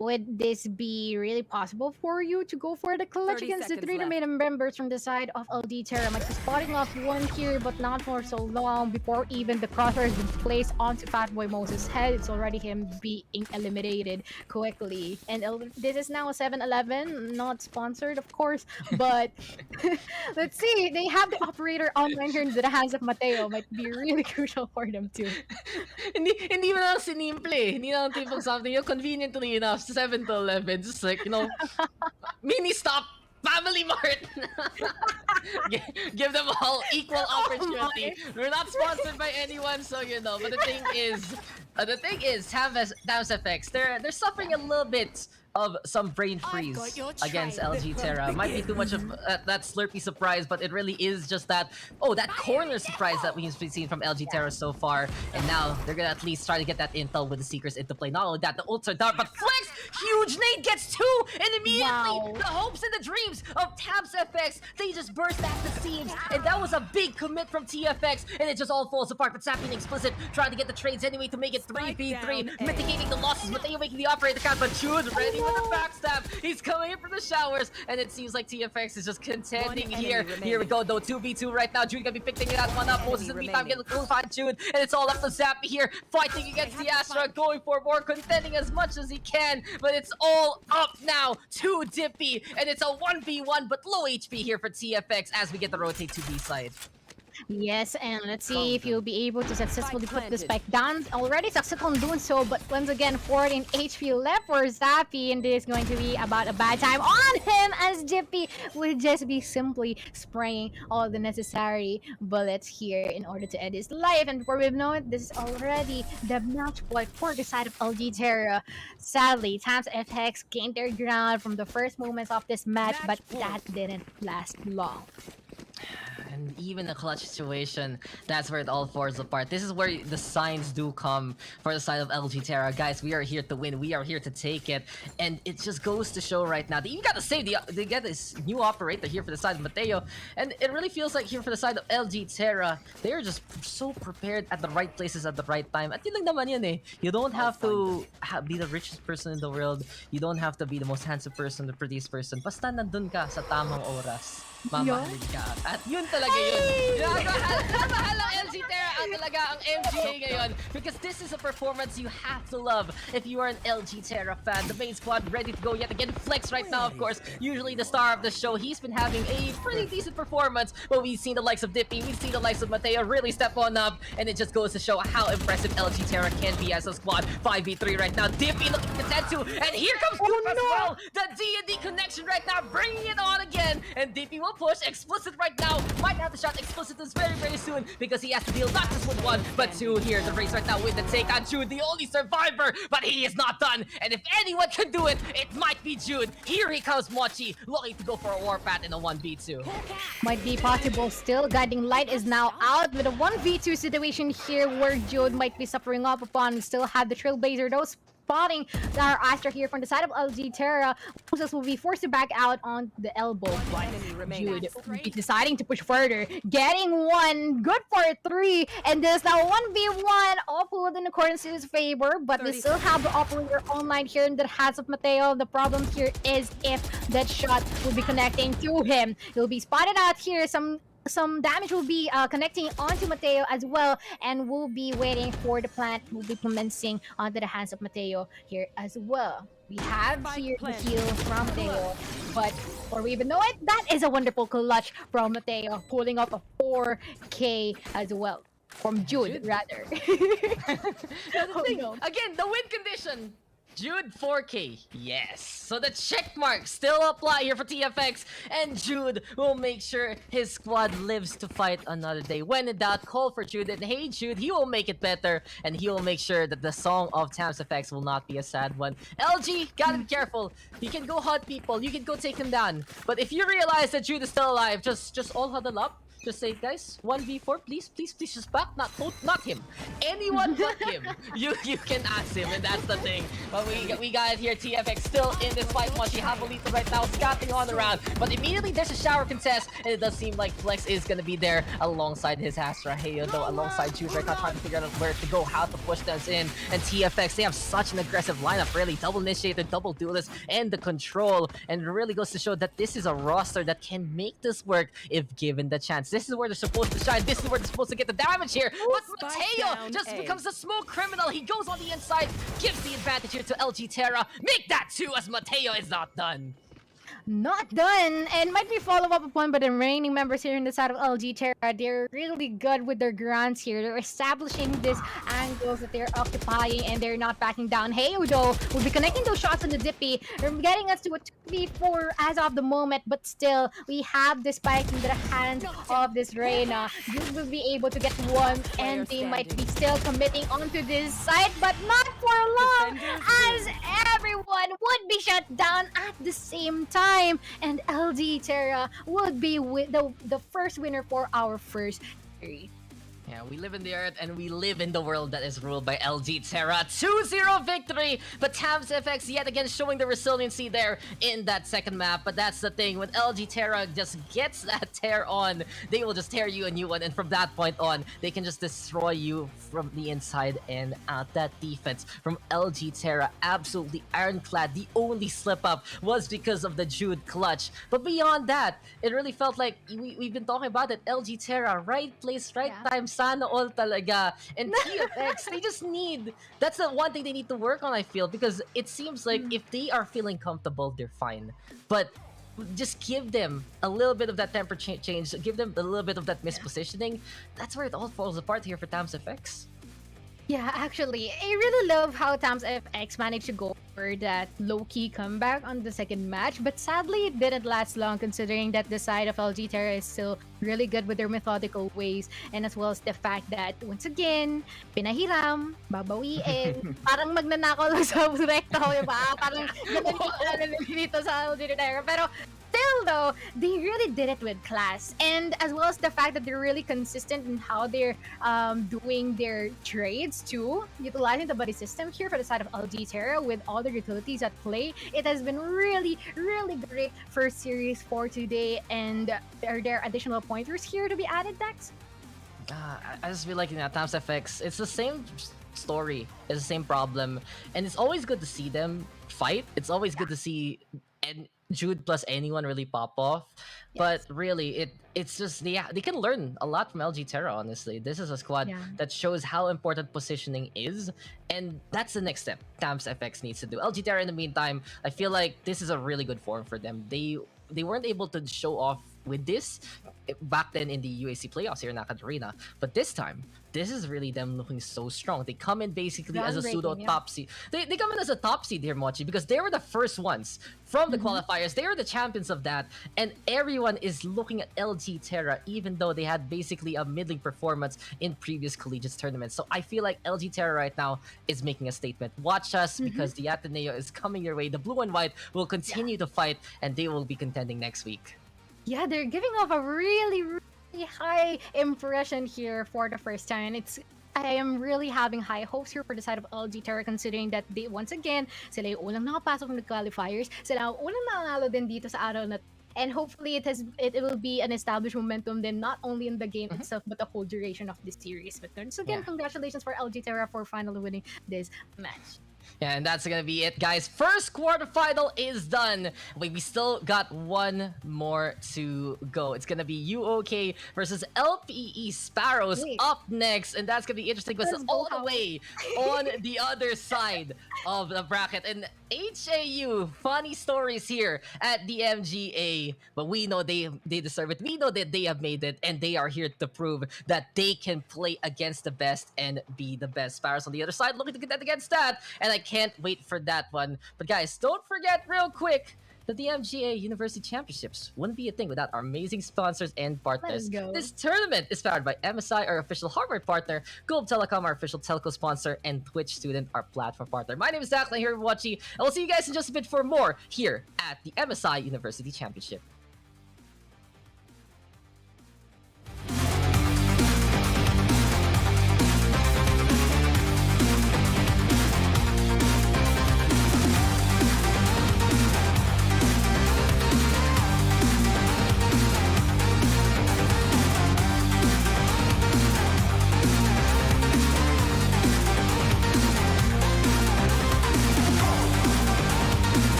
S2: Would this be really possible for you to go for the clutch
S3: 30
S2: against the
S3: seconds
S2: three
S3: left.
S2: remaining members from the side of LD Terra? Might be spotting off one here, but not for so long before even the crosshair has been placed onto Fatboy Moses' head. It's already him being eliminated quickly. And this is now a 7-Eleven, not sponsored, of course, but let's see. They have the operator online here in the hands of Mateo. Might be really crucial for them too.
S1: hindi mo lang sinimple. Hindi lang tipong something. You're conveniently enough, 7 to 11. Just like, mini stop, Family Mart. Give them all equal opportunity. We're not sponsored by anyone, so But the thing is, Tams FX, they're suffering a little bit of some brain freeze against LG Terra. Might be too much of that Slurpee surprise, but it really is just that corner surprise that we've seen from LG Terra so far. And now they're gonna at least try to get that intel with the Seekers into play. Not only that, the ultra dart, but Flex, huge nade gets two, and immediately the hopes and the dreams of Tabs FX, they just burst at the seams. And that was a big commit from TFX, and it just all falls apart. But Sapping Explicit trying to get the trades anyway to make it 3v3, mitigating the losses, but they making the operator count. But Jude ready with the backstab. He's coming in from the showers, and it seems like TFX is just contending here. Here we go, though, 2v2 right now. Jude gonna be picking it out one up. Moses in the meantime getting the find Jude, and it's all up to Zappy here, fighting against the Astra, going for more, contending as much as he can, but it's all up now to Dippy, and it's a 1v1, but low HP here for TFX as we get the rotate to B side.
S2: Yes, and let's see if you'll be able to successfully put the spike down. Already successful in doing so, but once again, 14 HP left for Zappy, and this is going to be about a bad time on him as Dippy will just be simply spraying all the necessary bullets here in order to end his life. And before we know it, this is already the match point for the side of LG Terra. Sadly, Tams FX gained their ground from the first moments of this match, but that didn't last long.
S1: And even a clutch situation, that's where it all falls apart. This is where the signs do come for the side of LG Terra. Guys, we are here to win. We are here to take it. And it just goes to show right now that you gotta save they get this new operator here for the side of Mateo. And it really feels like here for the side of LG Terra, they're just so prepared at the right places at the right time. At yun lang naman yun eh. You don't have to be the richest person in the world. You don't have to be the most handsome person, the prettiest person. Basta nandun ka sa tamang oras. Mamahalin ka. At yun talaga yun. Mahal ang LG Terra at talaga ang MGA ngayon. Because this is a performance you have to love if you are an LG Terra fan. The main squad ready to go yet again. Flex right now, of course. Usually the star of the show. He's been having a pretty decent performance. But we've seen the likes of Dippy. We've seen the likes of Mateo really step on up. And it just goes to show how impressive LG Terra can be as a squad. 5v3 right now. Dippy looking to contend to. And here comes Coop as well. The D&D connection right now. Bringing it on again. And Dippy will push. Explicit right now. Might have the shot. Explicit is very, very soon because he has to deal not just with one, but two here. The race right now with the take on Jude, the only survivor, but he is not done. And if anyone can do it, it might be Jude. Here he comes, Mochi, looking to go for a warpath in a 1v2.
S2: Might be possible still. Guiding Light is now out with a 1v2 situation here where Jude might be suffering up upon. Still have the Trailblazer though. Spotting our Astra here from the side of LG Terra. Moses will be forced to back out on the elbow. But Jude will be deciding to push further. Getting one. Good for three. And there's now 1v1. All pulled in accordance to his favor. But we still have the operator online here in the hands of Mateo. The problem here is if that shot will be connecting to him. He'll be spotted out here. Some damage will be connecting onto Mateo as well, and we'll be waiting for the plant will be commencing onto the hands of Mateo here as well. We have here the heal from Mateo, but before we even know it, that is a wonderful clutch from Mateo, pulling up a 4K as well. From Jude,
S1: Jude.
S2: rather.
S1: Now the
S2: Oh
S1: thing,
S2: no.
S1: again, the win condition. Jude 4K, yes. So the check marks still apply here for TFX, and Jude will make sure his squad lives to fight another day. When in doubt, call for Jude, and hey Jude, he will make it better, and he will make sure that the song of Tams FX will not be a sad one. LG, gotta be careful. You can go hunt people, you can go take him down, but if you realize that Jude is still alive, just all huddle up. Just say, guys, 1v4, please, please, please, just back, not him. Anyone but him. You can ask him, and that's the thing. But we got it here, TFX still in this fight. Mochi Hapolito right now, scouting on the round. But immediately there's a shower contest, and it does seem like Flex is gonna be there alongside his Astra. Heyo, though, alongside Jude right now, trying to figure out where to go, how to push them in. And TFX, they have such an aggressive lineup, really. Double initiator, double duelist, and the control. And it really goes to show that this is a roster that can make this work if given the chance. This is where they're supposed to shine. This is where they're supposed to get the damage here. But Mateo just becomes a smoke criminal. He goes on the inside, gives the advantage here to LG Terra. Make that 2 as Mateo is not done.
S2: Not done, and might be followed up upon by the remaining members here in the side of LG Terra. They're really good with their grunts here. They're establishing these angles that they're occupying, and they're not backing down. Hey, Udo will be connecting those shots on the Dippy. They're getting us to a 2v4 as of the moment, but still, we have the spike in the hands of this Reyna. You will be able to get one, and they might be still committing onto this side, but not for long, as everyone would be shut down at the same time. And LG Terra would be the first winner for our first series.
S1: Yeah, we live in the earth and we live in the world that is ruled by LG Terra. 2-0 victory, but Tams FX yet again showing the resiliency there in that second map. But that's the thing, when LG Terra just gets that tear on, they will just tear you a new one, and from that point on, they can just destroy you from the inside and out. That defense from LG Terra, absolutely ironclad. The only slip up was because of the Jude clutch. But beyond that, it really felt like we've been talking about it. LG Terra, right place, right time, sana all talaga. And TFX, they just need, that's the one thing they need to work on, I feel, because it seems like if they are feeling comfortable, they're fine. But just give them a little bit of that temper change, give them a little bit of that mispositioning. That's where it all falls apart here for Tams FX.
S2: Yeah, actually, I really love how Tams FX managed to go for that low-key comeback on the second match, but sadly, it didn't last long considering that the side of LG Terra is still really good with their methodical ways, and as well as the fact that, once again, pinahiram, babawiin, parang magnanakaw lang sa rekta ko, diba? Parang ganun dito sa LG Terra. Pero still though, they really did it with class, and as well as the fact that they're really consistent in how they're doing their trades too, utilizing the buddy system here for the side of LG Terra with all the utilities at play. It has been really, really great for Series 4 today, and are there additional pointers here to be added, Dax?
S1: I just feel like in Tams FX, it's the same story, it's the same problem, and it's always good to see them fight. It's always good to see and Jude plus anyone really pop off. But really, it's just they can learn a lot from LG Terra, honestly. This is a squad that shows how important positioning is, and that's the next step Tams FX needs to do. LG Terra, in the meantime, I feel like this is a really good form for them. They weren't able to show off with this back then in the UAC playoffs here in Naked Arena, but this time, this is really them looking so strong. They come in basically as a pseudo top seed. They come in as a top seed here, Mochi, because they were the first ones from the qualifiers. They were the champions of that, and everyone is looking at LG Terra, even though they had basically a middling performance in previous collegiate tournaments. So I feel like LG Terra right now is making a statement. Watch us, because the Ateneo is coming your way. The blue and white will continue to fight, and they will be contending next week.
S2: Yeah, they're giving off a really, really high impression here for the first time. I am really having high hopes here for the side of LG Terra, considering that they, once again, sila yung unang nakapasok ng qualifiers, sila ang unang nanalo din dito sa araw na, and hopefully it will be an established momentum then, not only in the game itself but the whole duration of this series. But once again, congratulations for LG Terra for finally winning this match.
S1: Yeah, and that's gonna be it, guys. First quarterfinal is done. We still got one more to go. It's gonna be UOK versus LPE Sparrows
S2: Wait,
S1: up next, and that's gonna be interesting because
S2: let's
S1: it's
S2: go,
S1: all the
S2: Hao.
S1: way on the other side of the bracket. And HAU, funny stories here at the MGA, but we know they deserve it. We know that they have made it, and they are here to prove that they can play against the best and be the best. Sparrows on the other side looking to get that against that, and I can't wait for that one. But guys, don't forget real quick that the MGA University Championships wouldn't be a thing without our amazing sponsors and partners.
S2: Let's go.
S1: This tournament is powered by MSI, our official hardware partner, Globe Telecom, our official telco sponsor, and Twitch Student, our platform partner. My name is Zach, here watching, and we'll see you guys in just a bit for more here at the MSI University Championship.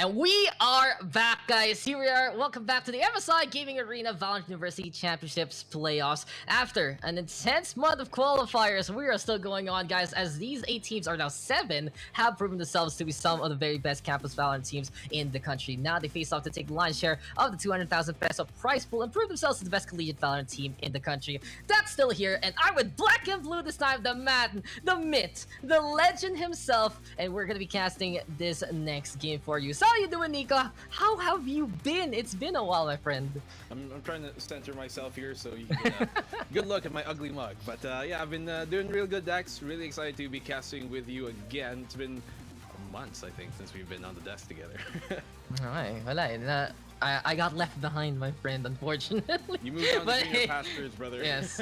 S1: And we are back, guys. Here we are. Welcome back to the MSI Gaming Arena VALORANT University Championships playoffs. After an intense month of qualifiers, we are still going on, guys, as these 8 teams are now 7, have proven themselves to be some of the very best campus VALORANT teams in the country. Now they face off to take the lion's share of the 200,000 peso prize pool and prove themselves as the best collegiate VALORANT team in the country. That's still here, and I'm with Black and Blue this time, the man, the myth, the legend himself, and we're gonna be casting this next game for you. So how you doing, Nico? How have you been? It's been a while, my friend.
S3: I'm trying to center myself here so you can good look at my ugly mug. But yeah, I've been doing real good, Dax. Really excited to be casting with you again. It's been months, I think, since we've been on the desk together.
S1: Alright, wala. I got left behind, my friend, unfortunately.
S3: You moved on to greener pastures, brother.
S1: Yes,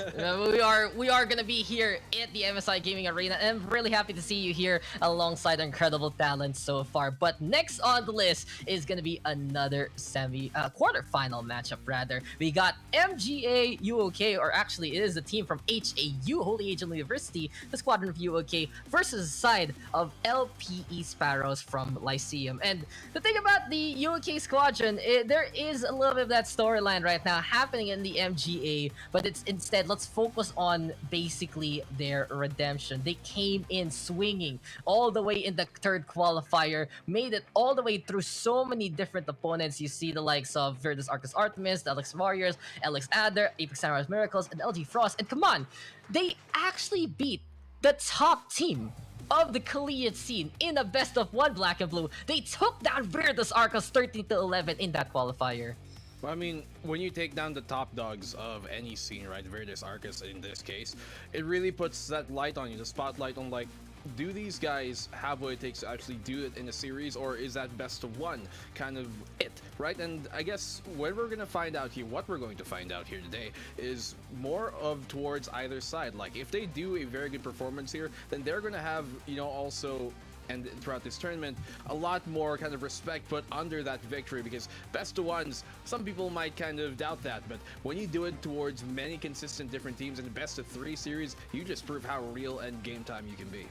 S1: we are gonna be here at the MSI Gaming Arena, and I'm really happy to see you here alongside our incredible talent so far. But next on the list is gonna be another quarterfinal matchup. Rather, we got MGA UOK, or actually, it is a team from HAU, Holy Angel University, the squadron of UOK, versus the side of LPE Sparrows from Lyceum. And the thing about the UOK squadron, there is a little bit of that storyline right now happening in the MGA, but it's instead, let's focus on basically their redemption. They came in swinging all the way in the third qualifier, made it all the way through so many different opponents. You see the likes of Virtus Arcus Artemis, the Alex Warriors, Alex Adder, Apex Samurai Miracles, and LG Frost. And come on, they actually beat the top team of the collegiate scene in a best of 1, Black and Blue. They took down Virtus Arcus 13-11 in that qualifier.
S3: Well, I mean, when you take down the top dogs of any scene, right, Virtus Arcus in this case, it really puts that light on you, the spotlight on, like, do these guys have what it takes to actually do it in a series, or is that best of 1 kind of it, right? And I guess what we're going to find out here today is more of towards either side. Like, if they do a very good performance here, then they're going to have, you know, also, and throughout this tournament, a lot more kind of respect put under that victory, because best of 1s, some people might kind of doubt that, but when you do it towards many consistent different teams in the best of 3 series, you just prove how real and game time you can be.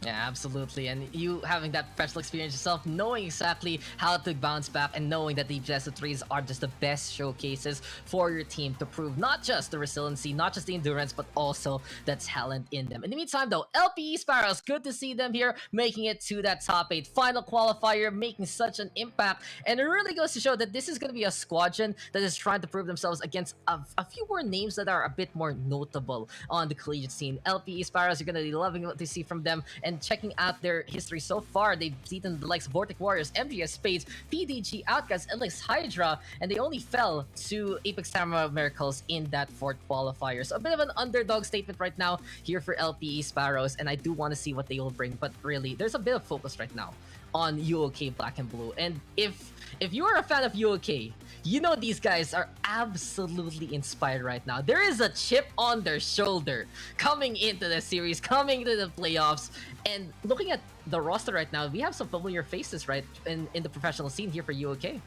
S1: Yeah, absolutely. And you having that professional experience yourself, knowing exactly how to bounce back, and knowing that the best of 3s are just the best showcases for your team to prove not just the resiliency, not just the endurance, but also the talent in them. In the meantime, though, LPE Sparrows, good to see them here, making it to that top 8 final qualifier, making such an impact. And it really goes to show that this is going to be a squadron that is trying to prove themselves against a few more names that are a bit more notable on the collegiate scene. LPE Sparrows, you're going to be loving what they see from them. And checking out their history so far, they've beaten the likes of Vortic Warriors, MGS Spades, PDG Outcast, Alex Hydra, and they only fell to Apex Samurai Miracles in that 4th qualifier. So a bit of an underdog statement right now here for LPE Sparrows, and I do want to see what they will bring. But really, there's a bit of focus right now on UOK Black and Blue. And if you are a fan of UOK, you know these guys are absolutely inspired right now. There is a chip on their shoulder coming into the series, coming to the playoffs. And looking at the roster right now, we have some familiar faces, right, in the professional scene here for UOK.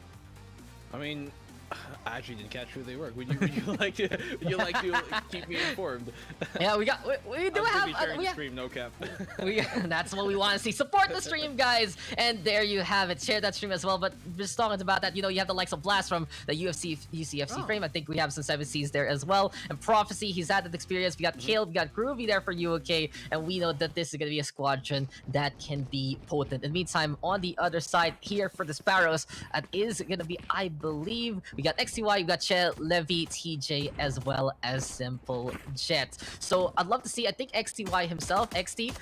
S3: I mean, I actually didn't catch who they were. Would you like to keep me informed?
S1: Yeah, we do have
S3: we stream, no cap.
S1: That's what we want to see. Support the stream, guys, and there you have it. Share that stream as well. But just talking about that, you know, you have the likes of Blast from the UCFC frame. I think we have some 7Cs there as well. And Prophecy, he's had that experience. We got Kale, we got Groovy there for UOK, and we know that this is going to be a squadron that can be potent. In the meantime, on the other side here for the Sparrows, it is going to be, I believe, we got XTY, we got Che, Levy, TJ, as well as Simple Jet. So I'd love to see, I think XTY himself, XT,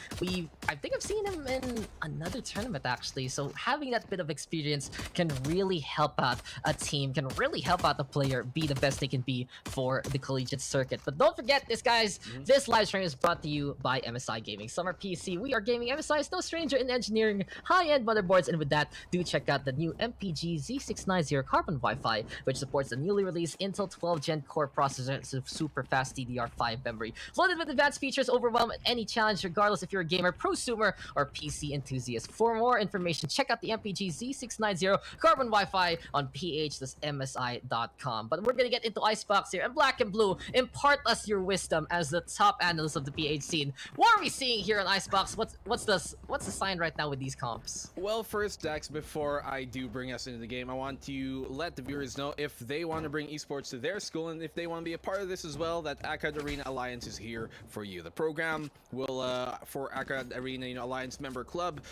S1: I think I've seen him in another tournament actually. So having that bit of experience can really help out a team, can really help out the player be the best they can be for the collegiate circuit. But don't forget this, guys, this live stream is brought to you by MSI Gaming. Summer PC, we are gaming. MSI is no stranger in engineering high-end motherboards, and with that, do check out the new MPG Z690 Carbon Wi-Fi, which supports the newly released Intel 12 Gen Core processor with super fast DDR5 memory. Loaded with advanced features, overwhelm any challenge, regardless if you're a gamer, prosumer, or PC enthusiast. For more information, check out the MPG Z690 Carbon Wi-Fi on ph.msi.com. But we're gonna get into Icebox here, and Black and Blue, impart us your wisdom as the top analyst of the PH scene. What are we seeing here on Icebox? What's the sign right now with these comps?
S3: Well, first, Dex, before I do bring us into the game, I want to let the viewers know if they want to bring esports to their school and if they want to be a part of this as well, that Akad Arena Alliance is here for you. The program will, for Akad Arena Alliance member club,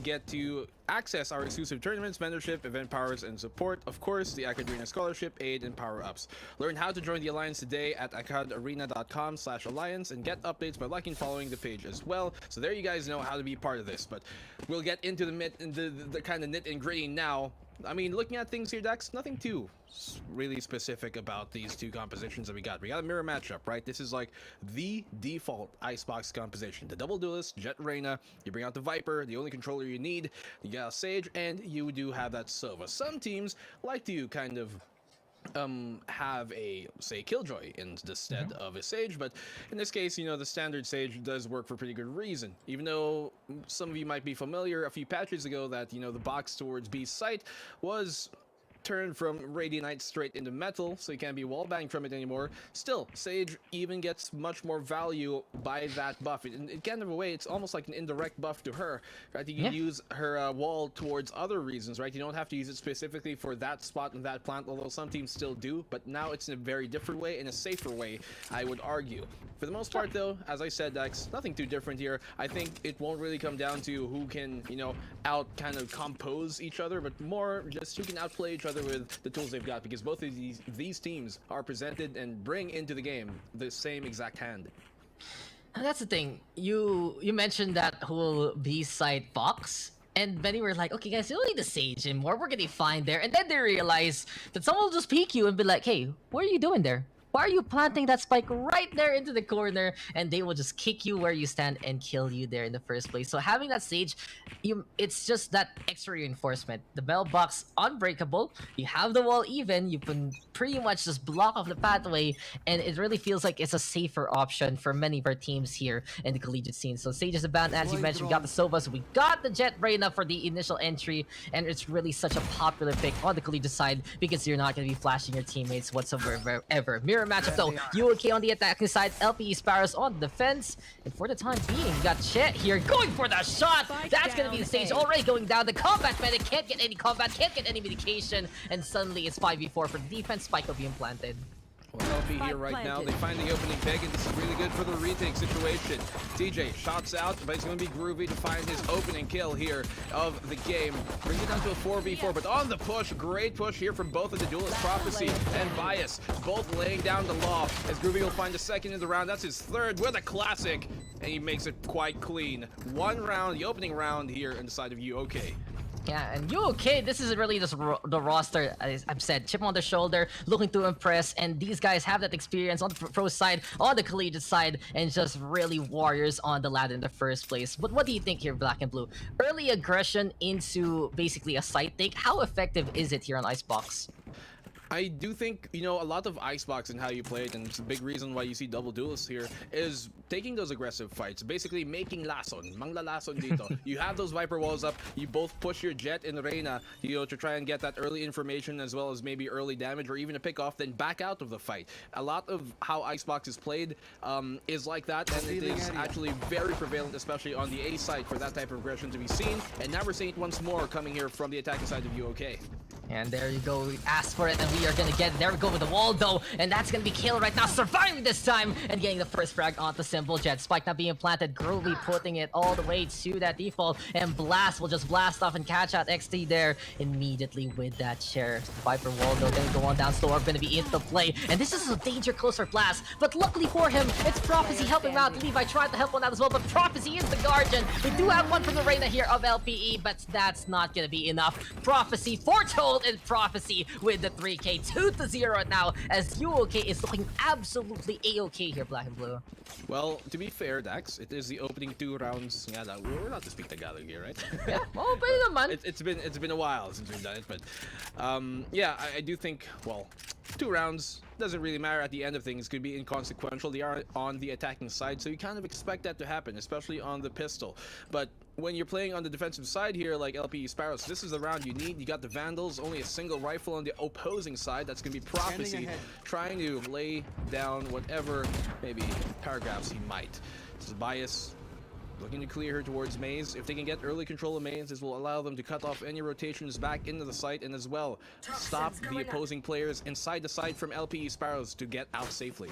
S3: get to access our exclusive tournaments, mentorship, event powers, and support. Of course, the Akad Arena Scholarship, aid, and power-ups. Learn how to join the Alliance today at akadarena.com/alliance and get updates by liking and following the page as well. So there you guys know how to be part of this. But we'll get into the kind of nit and gritty now. I mean, looking at things here, Dex, nothing too really specific about these two compositions that we got. We got a mirror matchup, right? This is like the default Icebox composition. The double duelist, Jet Reyna, you bring out the Viper, the only controller you need, you got a Sage, and you do have that Sova. Some teams like to kind of have a, say, Killjoy instead of a Sage, but in this case, the standard Sage does work for pretty good reason. Even though some of you might be familiar, a few patches ago that, the box towards B's site was turned from Radiant straight into metal, so you can't be wallbanged from it anymore. Still, Sage even gets much more value by that buff. In kind of a way, it's almost like an indirect buff to her, right? You can use her wall towards other reasons, right? You don't have to use it specifically for that spot and that plant, although some teams still do, but now it's in a very different way, in a safer way, I would argue. For the most part, though, as I said, Dex, nothing too different here. I think it won't really come down to who can, out kind of compose each other, but more just who can outplay each other with the tools they've got, because both of these teams are presented and bring into the game the same exact hand.
S1: That's the thing. You mentioned that whole B site box, and many were like, okay guys, you don't need the Sage anymore, we're gonna find there. And then they realize that someone will just peek you and be like, hey, what are you doing there? Why are you planting that spike right there into the corner? And they will just kick you where you stand and kill you there in the first place. So having that Sage, it's just that extra reinforcement. The mailbox unbreakable. You have the wall even. You can pretty much just block off the pathway, and it really feels like it's a safer option for many of our teams here in the collegiate scene. So Sage is a ban, as you mentioned. We got the Sovas, we got the Jet Reyna for the initial entry, and it's really such a popular pick on the collegiate side because you're not going to be flashing your teammates whatsoever ever. Mirror matchup though, UK on the attacking side, LPE Sparrows on the defense, and for the time being, we got Chet here going for the shot. That's gonna be the Sage already going down. The combat medic can't get any combat, can't get any medication, and suddenly it's 5v4 for the defense. Spike will be implanted.
S3: Well, LP here right now, they find the opening peg, and this is really good for the retake situation. TJ shots out, but it's going to be groovy to find his opening kill here of the game. Brings it down to a 4v4, but on the push, great push here from both of the duelists, Prophecy and Bias, both laying down the law, as Groovy will find a second in the round. That's his third with a classic, and he makes it quite clean. One round, the opening round here inside of UK.
S1: Yeah, and UK, this is really just the roster, as I've said, chip on the shoulder, looking to impress, and these guys have that experience on the pro side, on the collegiate side, and just really warriors on the ladder in the first place. But what do you think here, Black and Blue? Early aggression into basically a side take, how effective is it here on Icebox?
S3: I do think, a lot of Icebox and how you play it, and it's a big reason why you see double duelists here, is taking those aggressive fights, basically making lason, manglalason dito. You have those Viper walls up, you both push your Jet and Reyna, to try and get that early information as well as maybe early damage or even a pick off, then back out of the fight. A lot of how Icebox is played is like that, and it is actually very prevalent, especially on the A side, for that type of aggression to be seen. And now we're seeing it once more coming here from the attacking side of UK.
S1: And there you go, we asked for it, and we are gonna get it. There we go with the wall though, and that's gonna be killed right now, surviving this time, and getting the first frag onto Symbol Jet. Spike not being planted, Groovy putting it all the way to that default, and Blast will just blast off and catch out XT there immediately with that chair. Viper wall though, gonna go on down, Storm gonna be into play, and this is a danger close for Blast, but luckily for him, it's Prophecy helping him out. Levi tried to help on that as well, but Prophecy is the guardian. We do have one from the Reyna here of LPE, but that's not gonna be enough. Prophecy foretold and Prophecy with the 3 UOK 2-0 right now, as UOK is looking absolutely A-okay here, Black and Blue.
S3: Well, to be fair, Dax, it is the opening 2 rounds. Yeah, we're not to speak Tagalog here, right?
S1: Yeah, well, pwede naman.
S3: It's been a while since we've done it, but yeah, I do think, well, 2 rounds doesn't really matter at the end of things. Could be inconsequential. They are on the attacking side, so you kind of expect that to happen, especially on the pistol. But when you're playing on the defensive side here, like LPE Sparrows, this is the round you need. You got the Vandals, only a single rifle on the opposing side. That's gonna be Prophecy, trying to lay down whatever maybe paragraphs he might. This is Bias looking to clear her towards Maze. If they can get early control of Maze, this will allow them to cut off any rotations back into the site, and as well stop the opposing players inside the site from LPE Sparrows to get out safely.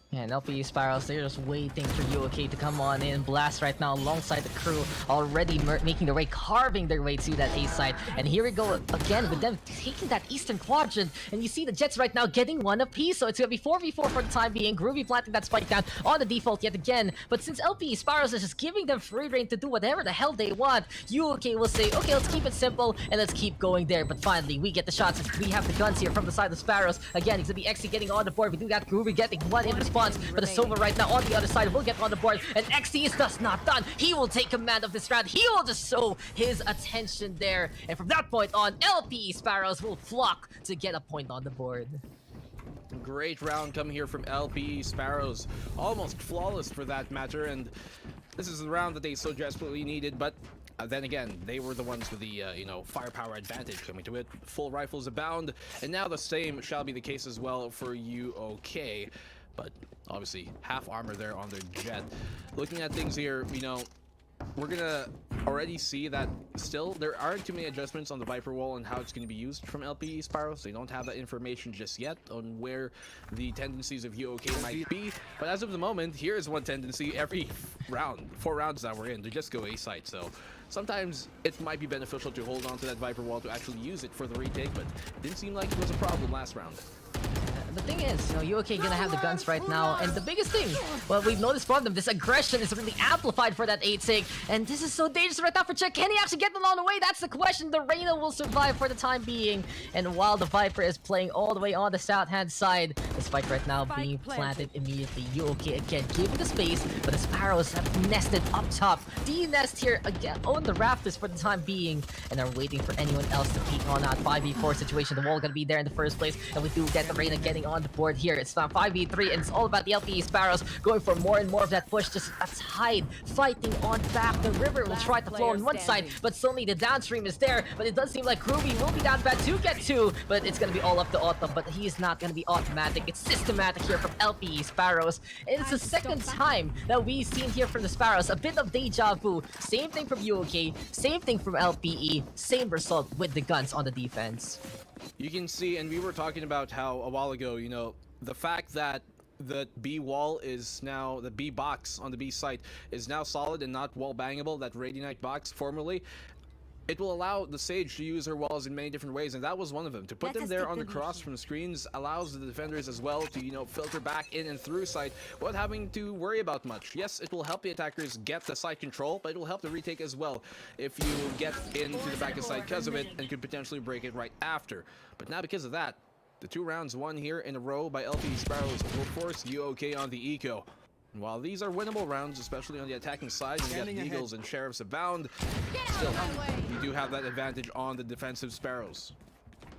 S1: Yeah, and LPE Spirals, they're just waiting for UOK to come on in. Blast right now alongside the crew, already making their way, carving their way to that A site. And here we go again with them taking that eastern quadrant. And you see the Jets right now getting 1 apiece. So it's going to be 4v4 for the time being. Groovy planting that spike down on the default yet again. But since LPE Spirals is just giving them free reign to do whatever the hell they want, UOK will say, okay, let's keep it simple and let's keep going there. But finally, we get the shots. We have the guns here from the side of Sparrows. Again, it's going to be XT getting on the board. We do got Groovy getting 1 in response. But the Sova right now on the other side will get on the board, and XT is thus not done. He will take command of this round. He will just show his attention there, and from that point on, LPE Sparrows will flock to get a point on the board.
S3: Great round coming here from LPE Sparrows, almost flawless for that matter, and this is the round that they so desperately needed. But then again, they were the ones with the, you know, firepower advantage coming to it. Full rifles abound, and now the same shall be the case as well for UOK. But obviously, half armor there on their Jet. Looking at things here, you know, we're gonna already see that still there aren't too many adjustments on the Viper wall and how it's going to be used from LPE Sparrows. They don't have that information just yet on where the tendencies of UOK might be. But as of the moment, here is one tendency every round, 4 rounds that we're in, to just go A site. So sometimes it might be beneficial to hold on to that Viper wall to actually use it for the retake, but it didn't seem like it was a problem last round.
S1: The thing is, you know, UOK gonna have the guns right now, and the biggest thing, well, we've noticed from them, this aggression is really amplified for that 8-sig, and this is so dangerous right now for Czech. Can he actually get them on the way? That's the question. The Reyna will survive for the time being, and while the Viper is playing all the way on the south-hand side, the spike right now being planted immediately. UOK again giving the space, but the Sparrows have nested up top. D-nest here again on the rafters for the time being, and are waiting for anyone else to peek on that 5v4 situation. The wall gonna be there in the first place, and we do get the Reyna getting on the board here. It's now 5v3, and it's all about the LPE Sparrows going for more and more of that push. Just let's hide, fighting on back. The river will try to flow on one side, but suddenly the downstream is there. But it does seem like Groovy will be down bad to get 2, but it's gonna be all up to Autumn. But he's not gonna be automatic. It's systematic here from LPE Sparrows, and it's the second time that we've seen here from the Sparrows. A bit of deja vu. Same thing from UOK, same thing from LPE, same result with the guns on the defense.
S3: You can see, and we were talking about how a while ago, you know, the fact that the B wall is now, the B box on the B site is now solid and not wall bangable, that Radiant box formerly, it will allow the Sage to use her walls in many different ways, and that was one of them. To put them there on the cross from screens allows the defenders as well to, you know, filter back in and through site without having to worry about much. Yes, it will help the attackers get the site control, but it will help the retake as well if you get into the back of site because of it and could potentially break it right after. But now because of that, the 2 rounds won here in a row by LPE Sparrows will force UOK on the eco. And while these are winnable rounds, especially on the attacking side, and you got Eagles and Sheriffs abound, still, you do have that advantage on the defensive Sparrows.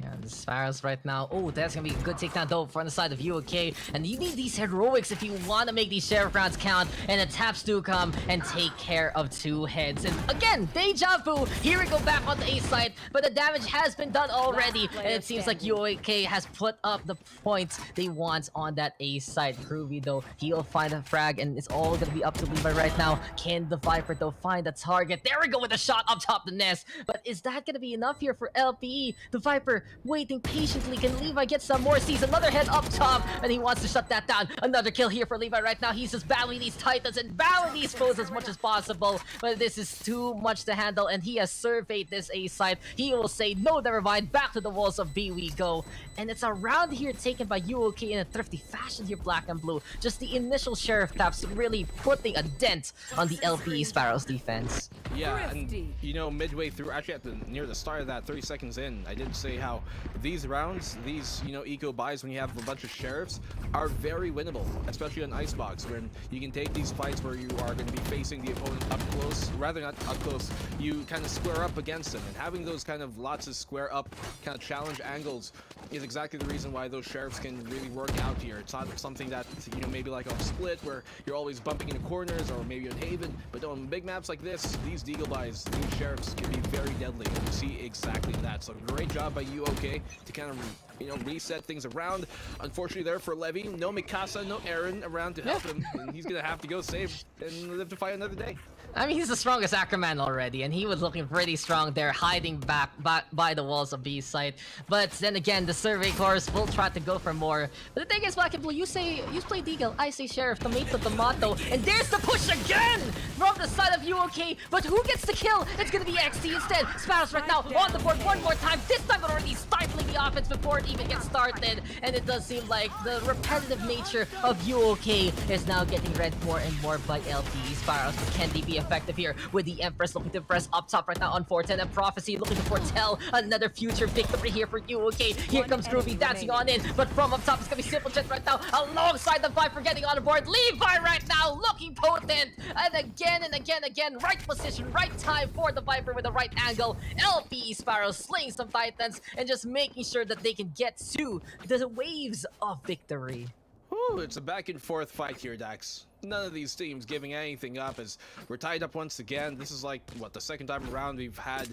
S1: Yeah, the Sparrows right now. Oh, that's gonna be a good takedown though from the side of UOK. And you need these heroics if you want to make these Sheriff rounds count. And the taps do come and take care of 2 heads. And again, deja vu. Here we go back on the A side, but the damage has been done already. And it seems like UOK has put up the points they want on that A side. Groovy though, he'll find a frag, and it's all gonna be up to Levi right now. Can the Viper though find a target? There we go with a shot up top the nest. But is that gonna be enough here for LPE? The Viper waiting patiently. Can Levi get some more? Sees another head up top, and he wants to shut that down. Another kill here for Levi right now. He's just battling these Titans and battling these foes as much as possible, but this is too much to handle, and he has surveyed this A side. He will say, no, never mind, back to the walls of B we go. And it's a round here taken by UOK in a thrifty fashion here, Black and Blue. Just the initial Sheriff taps really putting a dent on the LPE Sparrows defense.
S3: Yeah, and you know, midway through, actually near the start of that, 30 seconds in, I did say how now. These rounds, these, you know, eco buys when you have a bunch of sheriffs are very winnable, especially on Icebox, when you can take these fights where you are going to be facing the opponent up close, rather not up close, you kind of square up against them, and having those kind of lots of square up kind of challenge angles is exactly the reason why those sheriffs can really work out here. It's not something that, you know, maybe like on Split where you're always bumping into corners, or maybe on Haven, but on big maps like this, these deagle buys, these sheriffs can be very deadly, and you see exactly that. So great job by UOK to kind of, you know, reset things around. Unfortunately there for Levy, no Mikasa, no Aaron around to help him, and he's gonna have to go save and live to fight another day.
S1: I mean, he's the strongest Ackerman already, and he was looking pretty strong there, hiding back by the walls of B site. But then again, the Survey Corps will try to go for more. But the thing is, Black and Blue, you play Deagle, I say Sheriff, Tomato, Tomato, and there's the push again from the side of UOK. But who gets the kill? It's gonna be XT instead. Sparrows right now on the board one more time. This time already stifling the offense before it even gets started. And it does seem like the repetitive nature of UOK is now getting read more and more by LP. Sparrows, can they be effective here with the Empress looking to press up top right now on 410, and Prophecy looking to foretell another future victory here for UOK. Here comes Groovy dancing on in, but from up top it's gonna be Simple Jet right now alongside the Viper getting on board. Levi right now looking potent, and again, right position, right time for the Viper with the right angle. LP Sparrow slaying some Titans and just making sure that they can get to the waves of victory.
S3: Whew, it's a back and forth fight here, Dax. None of these teams giving anything up as we're tied up once again. This is like, what, the second time around we've had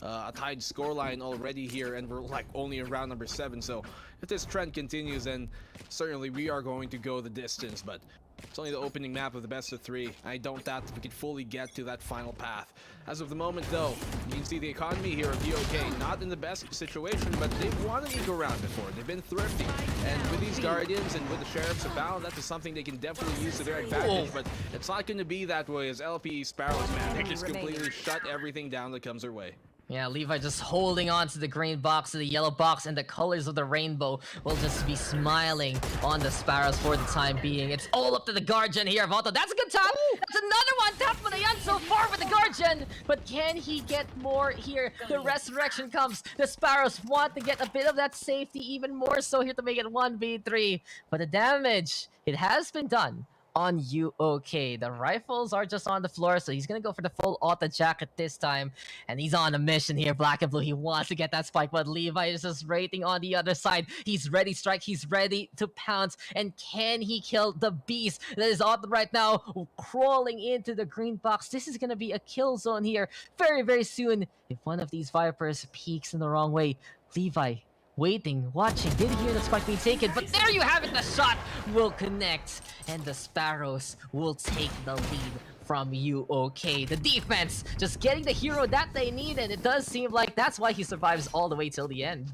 S3: a tied scoreline already here, and we're like only in round number 7. So if this trend continues, then certainly we are going to go the distance. But it's only the opening map of the best of 3. I don't doubt that we could fully get to that final path. As of the moment, though, you can see the economy here of UOK not in the best situation, but they've won an eco round before. They've been thrifty, and with these Guardians and with the Sheriffs abound, that is something they can definitely use to their advantage. But it's not going to be that way as LP Sparrows, man. They just completely shut everything down that comes their way.
S1: Yeah, Levi just holding on to the green box, to the yellow box, and the colors of the rainbow will just be smiling on the Sparrows for the time being. It's all up to the Guardian here, Vato. That's a good tap! That's another one tap for the end so far with the Guardian! But can he get more here? The resurrection comes. The Sparrows want to get a bit of that safety, even more so here to make it 1v3. But the damage, it has been done on UOK. The rifles are just on the floor, so he's gonna go for the full auto jacket this time, and he's on a mission here. Black and Blue, he wants to get that spike, but Levi is just rating on the other side. He's ready to strike, he's ready to pounce, and can he kill the beast that is on right now crawling into the green box? This is gonna be a kill zone here very soon if one of these Vipers peeks in the wrong way. Levi waiting, watching, didn't hear the spike being taken, but there you have it, the shot will connect, and the Sparrows will take the lead from UOK. The defense just getting the hero that they need, and it does seem like that's why he survives all the way till the end.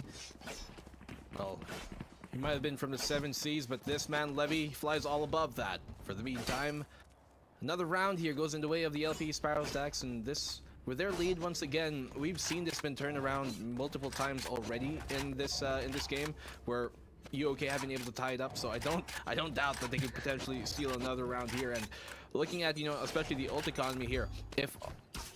S3: Well, he might have been from the 7 seas, but this man, Levy, flies all above that. For the meantime, another round here goes in the way of the LP Sparrows, Dax, and this, with their lead once again, we've seen this been turned around multiple times already in this game, where UOK have been able to tie it up. So I don't doubt that they could potentially steal another round here. And looking at, you know, especially the ult economy here, if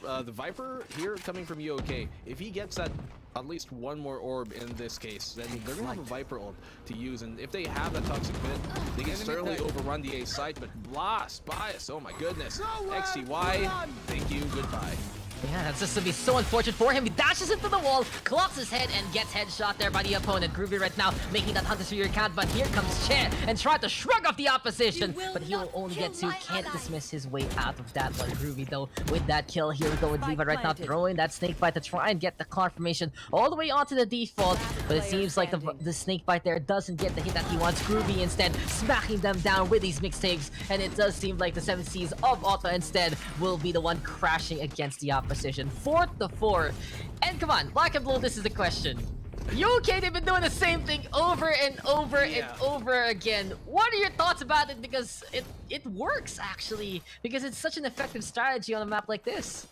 S3: the Viper here coming from UOK, if he gets that at least one more orb in this case, then they're gonna have a Viper ult to use, and if they have that toxic pit, they can certainly overrun the A site. But Blast, Bias, oh my goodness, XTY, thank you, goodbye.
S1: Yeah, that's just to be so unfortunate for him. He dashes into the wall, clocks his head, and gets headshot there by the opponent. Groovy right now making that Hunter's Fury count, but here comes Che and try to shrug off the opposition. But he will only get 2, can't dismiss his way out of that one. Groovy though, with that kill, here we go with Levi right now, throwing that snake bite to try and get the confirmation all the way onto the default. But it seems like the snake bite there doesn't get the hit that he wants. Groovy instead smacking them down with these mixtapes, and it does seem like the 7 Cs of Otto instead will be the one crashing against the opposition. 4-4. And come on, Black and Blue, this is the question. UOK, they've been doing the same thing over and over and over again. What are your thoughts about it? Because it works, actually. Because it's such an effective strategy on a map like this.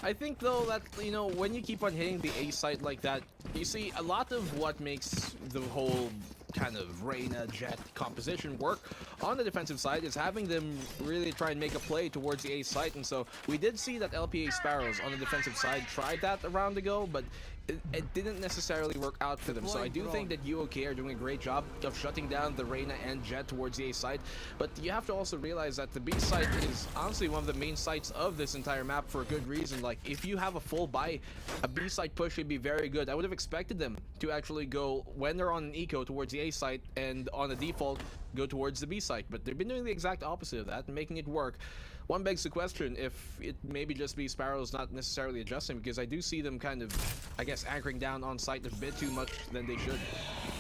S3: I think, though, that, you know, when you keep on hitting the A site like that, you see a lot of what makes the whole kind of Reyna Jet composition work on the defensive side is having them really try and make a play towards the A site. And so we did see that LPA Sparrows on the defensive side tried that a round ago, but it didn't necessarily work out for them. So I do think that UOK are doing a great job of shutting down the Reyna and Jet towards the A side. But you have to also realize that the B side is honestly one of the main sites of this entire map for a good reason. Like, if you have a full buy, a B side push would be very good. I would have expected them to actually go, when they're on an eco, towards the A site, and on a default, go towards the B site. But they've been doing the exact opposite of that and making it work. One begs the question if it maybe just be Sparrows not necessarily adjusting, because I do see them kind of, I guess, anchoring down on site a bit too much than they should.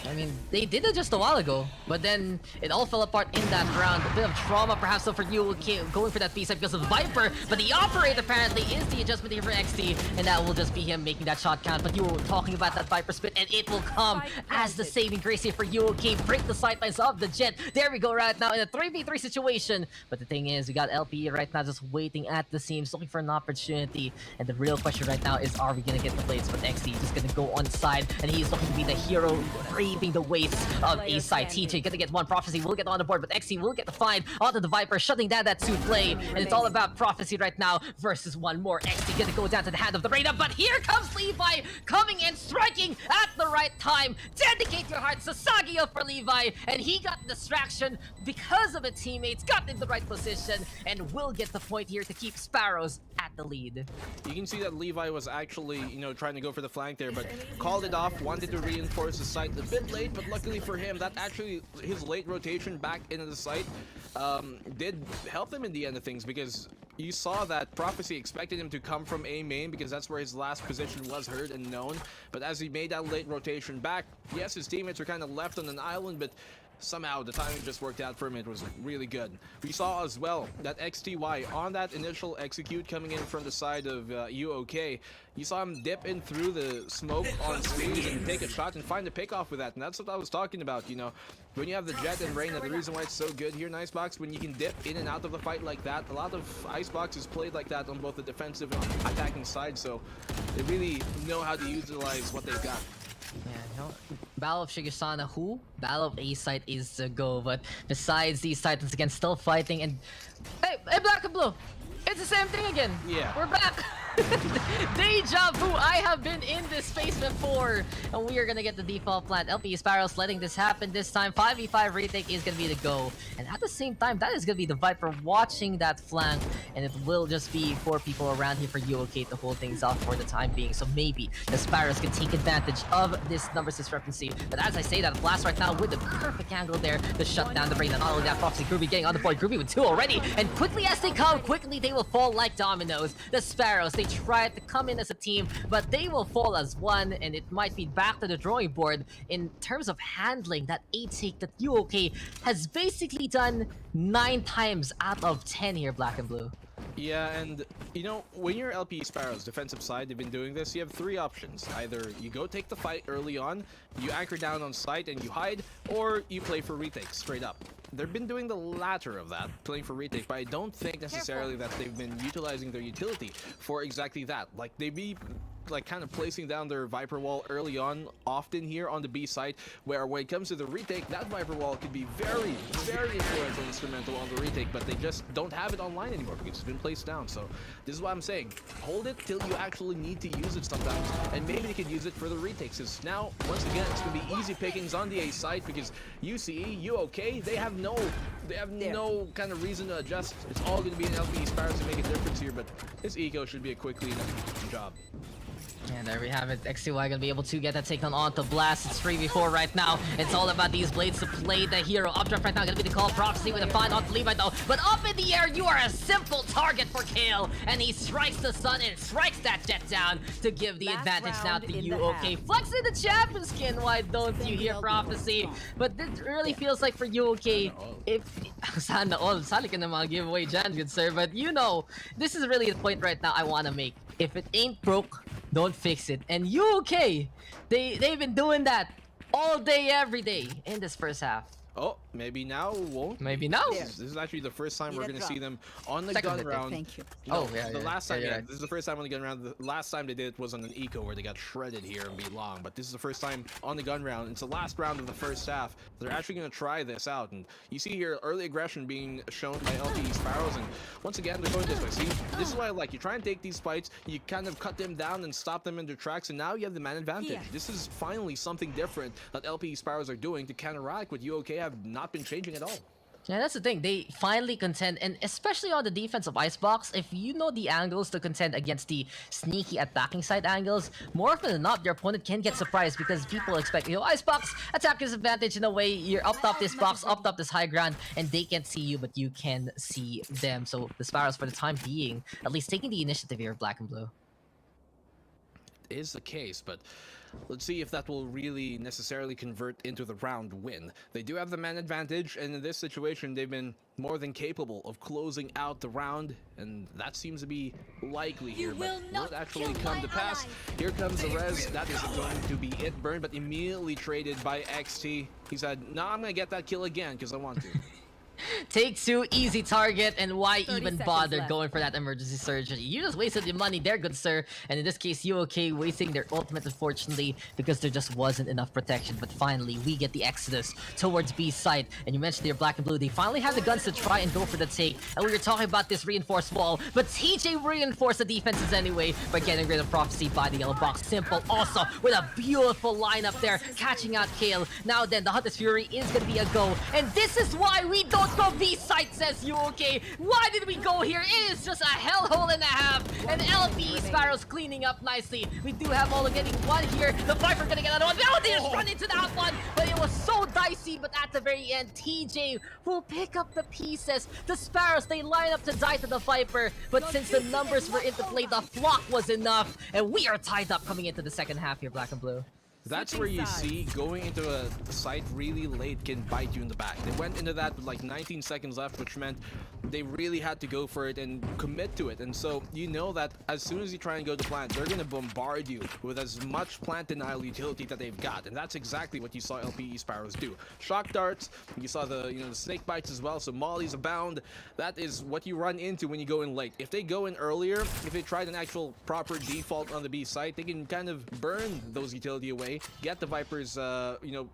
S1: I mean, they did it just a while ago, but then it all fell apart in that round. A bit of trauma perhaps though for you going for that B-side because of Viper, but the operator apparently is the adjustment here for XT, and that will just be him making that shot count. But you were talking about that Viper split, and it will come as the saving grace here for UOK. Break the sightlines of the Jet. There we go right now in a 3v3 situation. But the thing is, we got LPE right now just waiting at the seams, looking for an opportunity. And the real question right now is, are we gonna get the plates? But XT just gonna go on side, and he's looking to be the hero, braving the weights of A side. TJ gonna get one. Prophecy will get on the board, but XT will get the find onto the Viper, shutting down that 2 play. And it's all about Prophecy right now versus one more. XT gonna go down to the hand of the Reyna, but here comes Levi coming in, striking at the right time. Dedicate your heart, Sasagio for Levi, and he got distraction because of his teammates, got in the right position, and will get the point here to keep Sparrows at the lead.
S3: You can see that Levi was actually, trying to go for the flank there, but called it off, wanted to reinforce the site a bit late, but luckily for him, that actually, his late rotation back into the site did help him in the end of things, because you saw that Prophecy expected him to come from A main because that's where his last position was heard and known, but as he made that late rotation back, yes, his teammates were kind of left on an island, but somehow the timing just worked out for him. It was really good. We saw as well that XTY on that initial execute coming in from the side of UOK. You saw him dip in through the smoke on stage and take a shot and find a pick off with that. And that's what I was talking about, when you have the Jet and Reyna, the reason why it's so good here in Icebox, when you can dip in and out of the fight like that. A lot of Icebox is played like that on both the defensive and attacking side, so they really know how to utilize what they've got.
S1: Yeah, Battle of Shigasana, who? Battle of A side is to go, but besides these titans again, still fighting, and hey, Black and Blue, it's the same thing again.
S3: Yeah,
S1: we're back. Deja vu, I have been in this space before, and we are gonna get the default plant. LPE Sparrows letting this happen this time. 5v5 retake is gonna be the go, and at the same time, that is gonna be the Viper watching that flank, and it will just be 4 people around here for UOK to hold things off for the time being. So maybe the Sparrows can take advantage of this numbers discrepancy. But as I say that, Blast right now with the perfect angle there to shut down the Reyna. Not only that, Prophecy, Groovy getting on the board. Groovy with 2 already, and quickly as they come, quickly they will fall like dominoes. The Sparrows, they tried to come in as a team, but they will fall as one, and it might be back to the drawing board in terms of handling that A take that UOK has basically done 9 times out of 10 here, Black and Blue.
S3: Yeah, and when you're LPE Sparrows defensive side, they've been doing this. You have 3 options. Either you go take the fight early on, you anchor down on site and you hide, or you play for retake straight up. They've been doing the latter of that, playing for retake, but I don't think necessarily that they've been utilizing their utility for exactly that. Like, they be kind of placing down their Viper wall early on, often here on the B side, where when it comes to the retake, that Viper wall could be very, very important and instrumental on the retake, but they just don't have it online anymore because it's been placed down. So this is what I'm saying. Hold it till you actually need to use it sometimes, and maybe they could use it for the retakes. Because now, once again, it's going to be easy pickings on the A side because UCE, UOK, they have no kind of reason to adjust. It's all going to be an LPE Sparrows to make a difference here, but this eco should be a quick clean job.
S1: And there we have it. XTY gonna be able to get that take on to Blast. It's 3v4 right now. It's all about these blades to play the hero. Updraft right now gonna be the call. Prophecy with a find on Levi though. But up in the air, you are a simple target for Kale. And he strikes the sun and strikes that Jet down to give the advantage now to UOK. Flexing the champion skin, why don't you hear Prophecy? But this really feels like for UOK, if sana all, sali ka na mga giveaway dyan, good sir. But this is really the point right now I wanna make. If it ain't broke, don't fix it. And UOK, they've been doing that all day, every day in this first half.
S3: Oh, maybe now won't.
S1: Maybe now.
S3: This is actually the first time we're
S4: Need a
S3: going to see
S4: drop.
S3: them on the
S1: Second
S3: gun
S1: victory.
S3: round.
S4: Thank you.
S3: No,
S1: Oh, yeah,
S3: the
S1: yeah.
S3: last
S1: Yeah,
S3: time,
S1: you're
S3: yeah,
S1: right.
S3: this is the first time on the gun round. The last time they did it was on an eco where they got shredded here and beat long. But this is the first time on the gun round. It's the last round of the first half. They're actually going to try this out. And you see here early aggression being shown by LPE Sparrows. And once again, they're going this way. See, this is what I like. You try and take these fights, you kind of cut them down and stop them in their tracks. And now you have the man advantage.
S4: Here.
S3: This is finally something different that LPE Sparrows are doing to counteract what UOK have not been changing at all.
S1: Yeah, that's the thing. They finally contend, and especially on the defensive Icebox, if you know the angles to contend against the sneaky attacking side angles, more often than not, your opponent can get surprised because people expect, Icebox, attacker's advantage in a way, you're up top this box, up top this high ground, and they can't see you, but you can see them. So the Sparrows, for the time being, at least taking the initiative here, Black and Blue.
S3: Is the case, but let's see if that will really necessarily convert into the round win. They do have the man advantage, and in this situation, they've been more than capable of closing out the round, and that seems to be likely here, but will it actually come to pass? Here comes the res. That is going to be it. Burned, but immediately traded by XT. He said, no, I'm gonna get that kill again because I want to.
S1: Take two, easy target, and why
S4: 30
S1: even
S4: seconds
S1: bother
S4: left.
S1: going for that emergency surgery? You just wasted your money there, good sir. And in this case, UOK wasting their ultimate, unfortunately, because there just wasn't enough protection. But finally, we get the exodus towards B site. And you mentioned your Black and Blue, they finally have the guns to try and go for the take. And we were talking about this reinforced wall, but TJ reinforced the defenses anyway by getting rid of Prophecy by the yellow box. Simple also with a beautiful lineup there, catching out Kale. Now then, the Hunter's Fury is going to be a go. And this is why we don't go B site, says UOK. Why did we go here? It is just a hellhole and a half. And LP Sparrows cleaning up nicely. We do have Olo getting one here. The Viper gonna get another one. Oh, they just run into that one. But it was so dicey. But at the very end, TJ will pick up the pieces. The Sparrows, they line up to die to the Viper. But since the numbers were into play, the flock was enough. And we are tied up coming into the second half here, Black and Blue.
S3: That's where you see going into a site really late can bite you in the back. They went into that with like 19 seconds left, which meant they really had to go for it and commit to it. And so you know that as soon as you try and go to plant, they're going to bombard you with as much plant denial utility that they've got. And that's exactly what you saw LPE Sparrows do. Shock darts, you saw the the snake bites as well, so mollies abound. That is what you run into when you go in late. If they go in earlier, if they tried an actual proper default on the B site, they can kind of burn those utility away, get the Viper's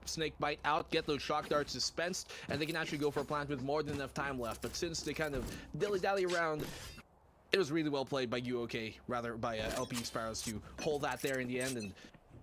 S3: snake bite out, get those shock darts dispensed, and they can actually go for a plant with more than enough time left. But since they kind of dilly-dally around, it was really well played by UOK, rather by LP Sparrows to hold that there in the end. And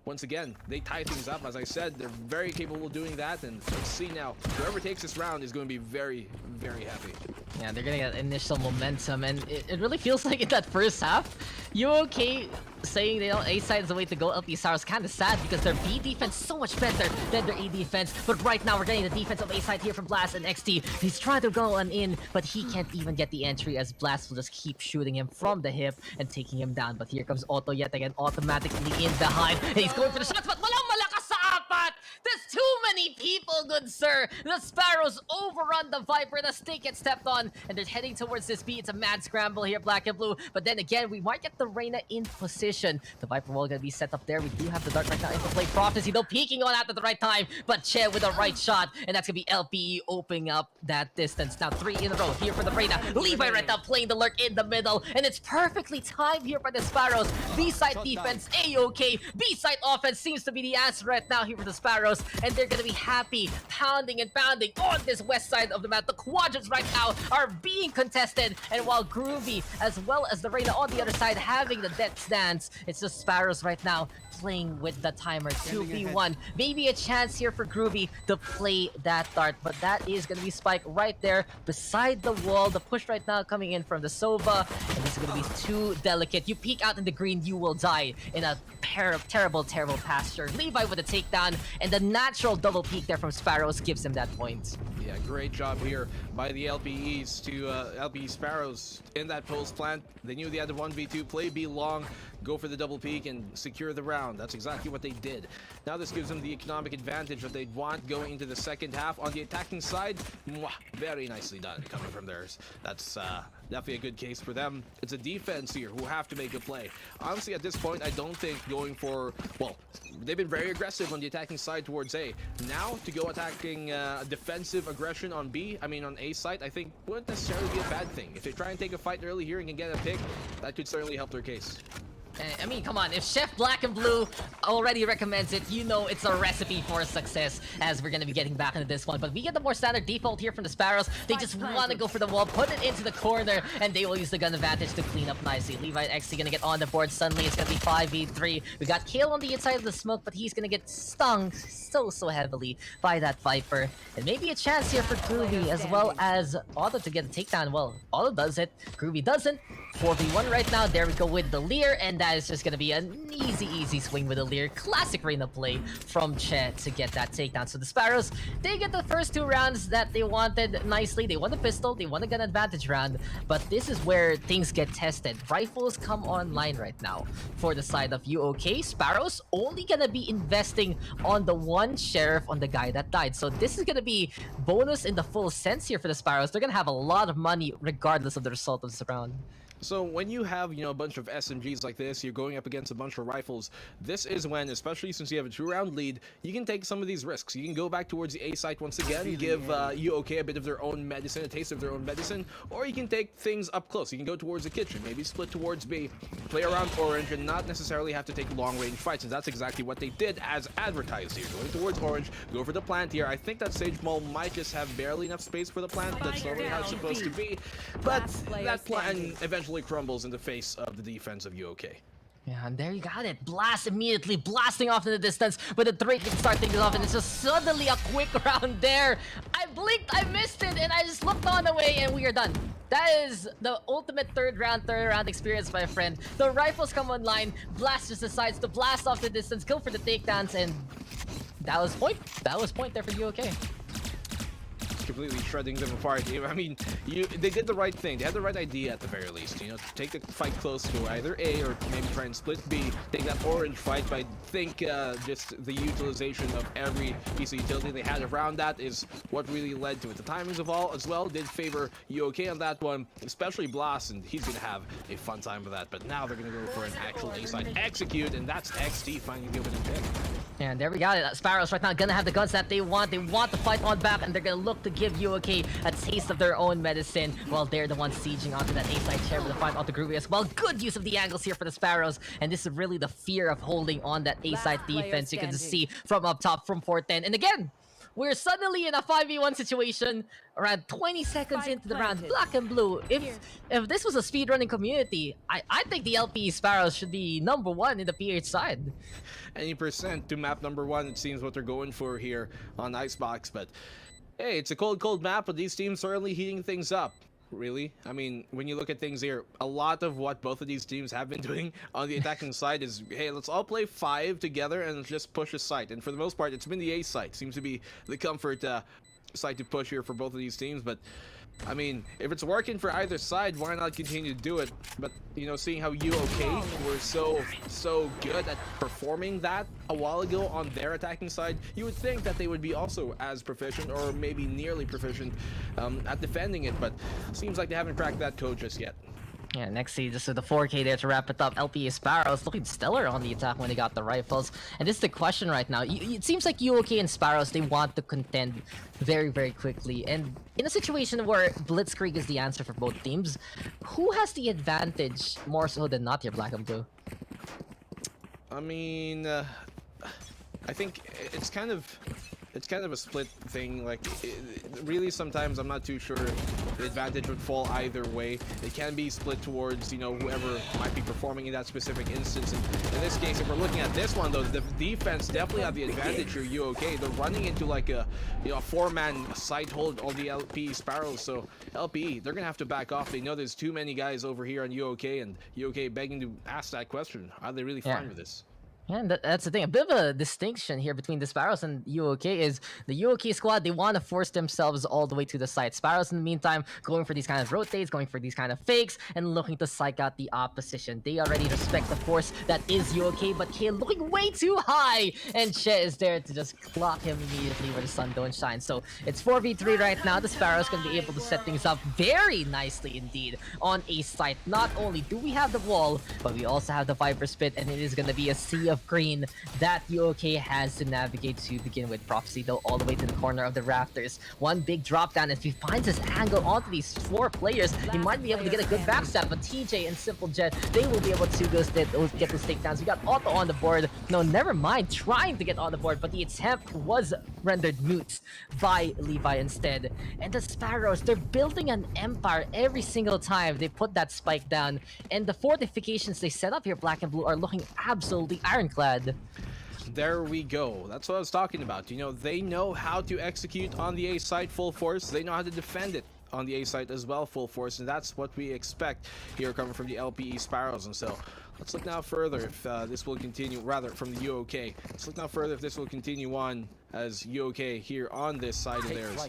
S3: once again, they tie things up. As I said, they're very capable of doing that. And let's see now, whoever takes this round is going to be very, very happy.
S1: Yeah, they're getting that initial momentum, and it really feels like in that first half, UOK saying they don't A side is the way to go. LP Star is kind of sad because their B defense is so much better than their A defense. But right now we're getting the defense of A side here from Blast and XT. He's trying to go on in, but he can't even get the entry as Blast will just keep shooting him from the hip and taking him down. But here comes Otto yet again, automatically in behind. And he's going for the shots, but walang malakas sa apat! There's too many people, good sir! The Sparrows overrun the Viper, the stake gets stepped on, and they're heading towards this B. It's a mad scramble here, Black and Blue. But then again, we might get the Reyna in position. The Viper wall gonna be set up there. We do have the Dart right now into play. Prophecy, though, peeking on that at the right time. But Che with the right shot, and that's gonna be LPE opening up that distance. Now 3 in a row here for the Reyna. Levi right now playing the lurk in the middle, and it's perfectly timed here by the Sparrows. B-side defense, A-OK. B-side offense seems to be the answer right now here for the Sparrows, and they're gonna be happy, pounding and pounding on this west side of the map. The quadrants right now are being contested, and while Groovy, as well as the Reyna on the other side, having the death stance, it's the Sparrows right now playing with the timer. 2v1. Maybe a chance here for Groovy to play that dart, but that is gonna be Spike right there beside the wall. The push right now coming in from the Sova, and this is gonna be too delicate. You peek out in the green, you will die in a pair of terrible pasture. Levi with a takedown, and the natural double peek there from Sparrows gives him that point.
S3: Yeah, great job here by the LPEs to LPE Sparrows in that post plant. They knew they had the 1v2 play, be long, go for the double peak and secure the round. That's exactly what they did. Now this gives them the economic advantage that they'd want going into the second half. On the attacking side, very nicely done coming from theirs. That's definitely a good case for them. It's a defense here who have to make a play. Honestly, at this point, I don't think going for, well, they've been very aggressive on the attacking side towards A. Now, to go attacking defensive aggression on B, I mean on A site, I think wouldn't necessarily be a bad thing. If they try and take a fight early here and can get a pick, that could certainly help their case.
S1: I mean, come on, if Chef Black and Blue already recommends it, you know it's a recipe for success, as we're gonna be getting back into this one. But we get the more standard default here from the Sparrows. They just want to go for the wall, put it into the corner, and they will use the gun advantage to clean up nicely. Levi XC gonna get on the board suddenly. It's gonna be 5v3. We got Kale on the inside of the smoke, but he's gonna get stung so heavily by that Viper. And maybe a chance here for Groovy, as well as Otto to get a takedown. Well, Otto does it, Groovy doesn't. 4v1 right now. There we go with the Leer, and that is just gonna be an easy swing with the Leer. Classic Reina play from Chet to get that takedown. So the Sparrows, they get the first 2 rounds that they wanted nicely. They won the pistol, they won the gun advantage round, but this is where things get tested. Rifles come online right now for the side of UOK. Sparrows only gonna be investing on the one sheriff on the guy that died. So this is gonna be bonus in the full sense here for the Sparrows. They're gonna have a lot of money regardless of the result of this round.
S3: So when you have, you know, a bunch of SMGs like this, you're going up against a bunch of rifles, this is when, especially since you have a 2-round lead, you can take some of these risks. You can go back towards the A site once again, give UOK a bit of their own medicine, a taste of their own medicine, or you can take things up close. You can go towards the kitchen, maybe split towards B, play around Orange, and not necessarily have to take long-range fights, and that's exactly what they did as advertised here. Going towards Orange, go for the plant here. I think that Sage Mall might just have barely enough space for the plant. That's not really how it's supposed to be, but that plan eventually crumbles in the face of the defense of UOK.
S1: Yeah, and there you got it. Blast immediately, blasting off in the distance, but the Drake can start things off, and it's just suddenly a quick round there. I blinked, I missed it, and I just looked on the way, and we are done. That is the ultimate third round experience, my friend. The rifles come online, Blast just decides to blast off the distance, go for the takedowns, and that was point. That was point there for UOK.
S3: Completely shredding them apart. I mean, they did the right thing. They had the right idea at the very least. You know, take the fight close to either A or maybe try and split B. Take that Orange fight, but I think just the utilization of every piece of utility they had around that is what really led to it. The timings of all as well did favor UOK on that one, especially Blast, and he's gonna have a fun time with that. But now they're gonna go for an actual A side execute, and that's XT finally giving him pick.
S1: And there we got it. Sparrows right now gonna have the guns that they want. They want to fight on back, and they're gonna look to give UOK a taste of their own medicine while they're the ones sieging onto that A-side chair with the fight onto Groovy as well. Good use of the angles here for the Sparrows, and this is really the fear of holding on that A-side defense. You can just see from up top from 410. And again, we're suddenly in a 5v1 situation around 20 seconds into the round. Black and Blue, if this was a speedrunning community, I think the LP Sparrows should be #1 in the PH side.
S3: Any percent to map #1, it seems what they're going for here on Icebox, but hey, it's a cold map, but these teams are only heating things up. Really? I mean, when you look at things here, a lot of what both of these teams have been doing on the attacking side is, hey, let's all play 5 together and let's just push a site. And for the most part, it's been the A site. Seems to be the comfort site to push here for both of these teams. But I mean, if it's working for either side, why not continue to do it? But, you know, seeing how UOK were so good at performing that a while ago on their attacking side, you would think that they would be also as proficient or maybe nearly proficient at defending it, but seems like they haven't cracked that code just yet.
S1: Yeah, next see just with the 4K there to wrap it up. LPA Sparrows looking stellar on the attack when they got the rifles. And this is the question right now. It seems like UOK and Sparrows, they want to contend very quickly. And in a situation where Blitzkrieg is the answer for both teams, who has the advantage more so than not here, Black and Blue?
S3: I mean, I think it's kind of a split thing. Like, really, sometimes I'm not too sure the advantage would fall either way. It can be split towards, you know, whoever might be performing in that specific instance. And in this case, if we're looking at this one, though, the defense definitely have the advantage here. UOK, they're running into like a, you know, a 4-man side hold on the LP Sparrows. So LPE, they're gonna have to back off. They know there's too many guys over here on UOK, and UOK begging to ask that question: are they really fine with this?
S1: Yeah, and that's the thing. A bit of a distinction here between the Sparrows and UOK is the UOK squad, they want to force themselves all the way to the side. Sparrows, in the meantime, going for these kind of rotates, going for these kind of fakes, and looking to psych out the opposition. They already respect the force that is UOK, but Kale looking way too high, and Che is there to just clock him immediately where the sun don't shine. So it's 4v3 right now. The Sparrows can be able to set things up very nicely indeed on a site. Not only do we have the wall, but we also have the Viper Spit, and it is going to be a sea of green that UOK has to navigate to begin with. Prophecy, though, all the way to the corner of the rafters. One big drop down, as he finds his angle onto these 4 players, he might be able to get a good backstab, but TJ and Simple Jet, they will be able to get those takedowns. We got Otto on the board. No, never mind trying to get on the board, but the attempt was rendered moot by Levi instead. And the Sparrows, they're building an empire every single time they put that spike down, and the fortifications they set up here, Black and Blue, are looking absolutely ironclad.
S3: There we go. That's what I was talking about. You know, they know how to execute on the A site full force. They know how to defend it on the A site as well full force, and that's what we expect here coming from the LPE Sparrows. And so let's look now further if this will continue, rather from the UOK. Let's look now further if this will continue on, as UOK here on this side of theirs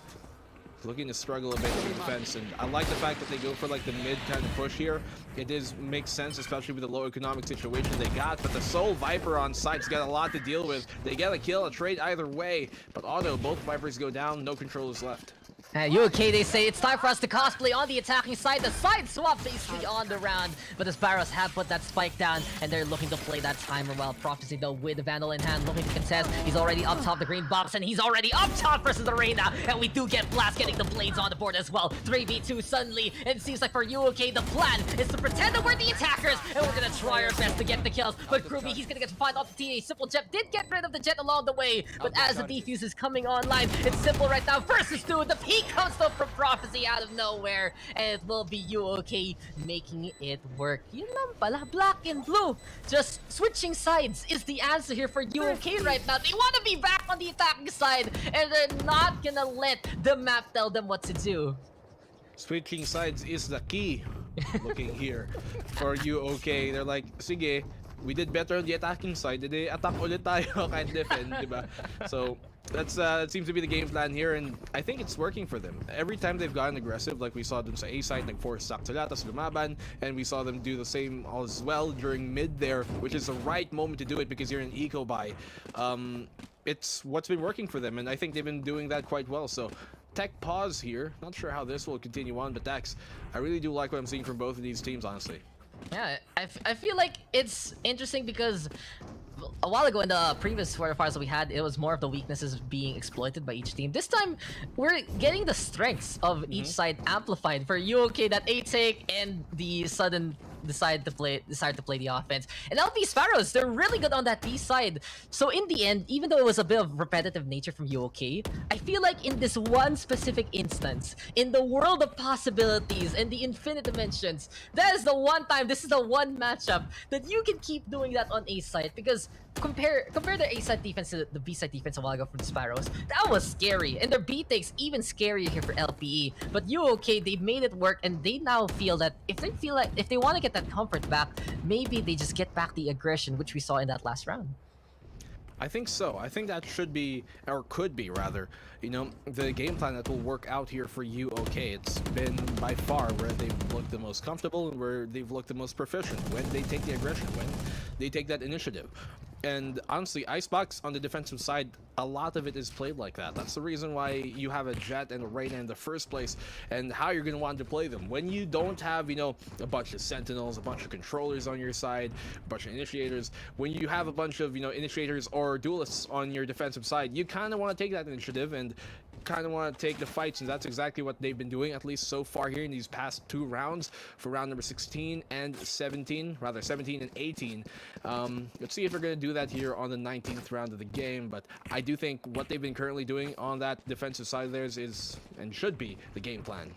S3: looking to struggle a bit in defense. And I like the fact that they go for like the mid kind of push here. It does make sense, especially with the low economic situation they got, but the Soul Viper on site's got a lot to deal with. They get a kill, a trade either way, but Auto, both Vipers go down, no controllers left.
S1: UOK, they say it's time for us to cosplay on the attacking side. The side swap basically on the round, but the Sparrows have put that spike down, and they're looking to play that timer well. Prophecy, though, with the Vandal in hand, looking to contest. He's already up top the green box, and he's already up top versus Arena, and we do get Blast getting the blades on the board as well. 3v2 suddenly, and it seems like for UOK, the plan is to pretend that we're the attackers, and we're gonna try our best to get the kills. But Kruby, he's gonna get to find off the TA. Simple Jet did get rid of the Jet along the way, but as the defuse is coming online, it's Simple right now versus 2. The peak comes though from Prophecy out of nowhere, and it will be UOK making it work. Yun lang pala, Black and Blue. Just switching sides is the answer here for UOK right now. They want to be back on the attacking side, and they're not gonna let the map tell them what to do.
S3: Switching sides is the key. Looking here for UOK, they're like, sige, we did better on the attacking side. Did they attack ulit tayo kahit defend, diba? So that's that seems to be the game plan here, and I think it's working for them. Every time they've gotten aggressive, like we saw them sa A side, like force stack sila, tas lumaban, and we saw them do the same as well during mid there, which is the right moment to do it because you're in eco buy. It's what's been working for them, and I think they've been doing that quite well. So tech pause here. Not sure how this will continue on, but Dex, I really do like what I'm seeing from both of these teams, honestly.
S1: Yeah, I feel like it's interesting because a while ago in the previous quarterfinals that we had, it was more of the weaknesses being exploited by each team. This time, we're getting the strengths of each side amplified. For UOK, that A take and the sudden decide to play the offense. And LP Sparrows, they're really good on that B side. So in the end, even though it was a bit of repetitive nature from UOK, I feel like in this one specific instance, in the world of possibilities and the infinite dimensions, that is the one time, this is the one matchup that you can keep doing that on A side, because compare the A side defense to the B side defense a while ago from the Sparrows. That was scary, and their B takes even scarier here for LPE. But UOK, they made it work, and they now feel that if they want to get that comfort back, maybe they just get back the aggression which we saw in that last round.
S3: I think so. I think that should be, or could be rather, you know, the game plan that will work out here for UOK. It's been by far where they've looked the most comfortable and where they've looked the most proficient, when they take the aggression, when they take that initiative. And honestly, Icebox on the defensive side, a lot of it is played like that. That's the reason why you have a Jet and a Reyna in the first place, and how you're going to want to play them. When you don't have, you know, a bunch of Sentinels, a bunch of controllers on your side, a bunch of initiators, when you have a bunch of, you know, initiators or duelists on your defensive side, you kind of want to take that initiative and kind of want to take the fights, and that's exactly what they've been doing, at least so far here in these past 2 rounds, for round number 16 and 17, rather 17 and 18. Let's see if we're going to do that here on the 19th round of the game, but I do think what they've been currently doing on that defensive side of theirs is, and should be, the game plan.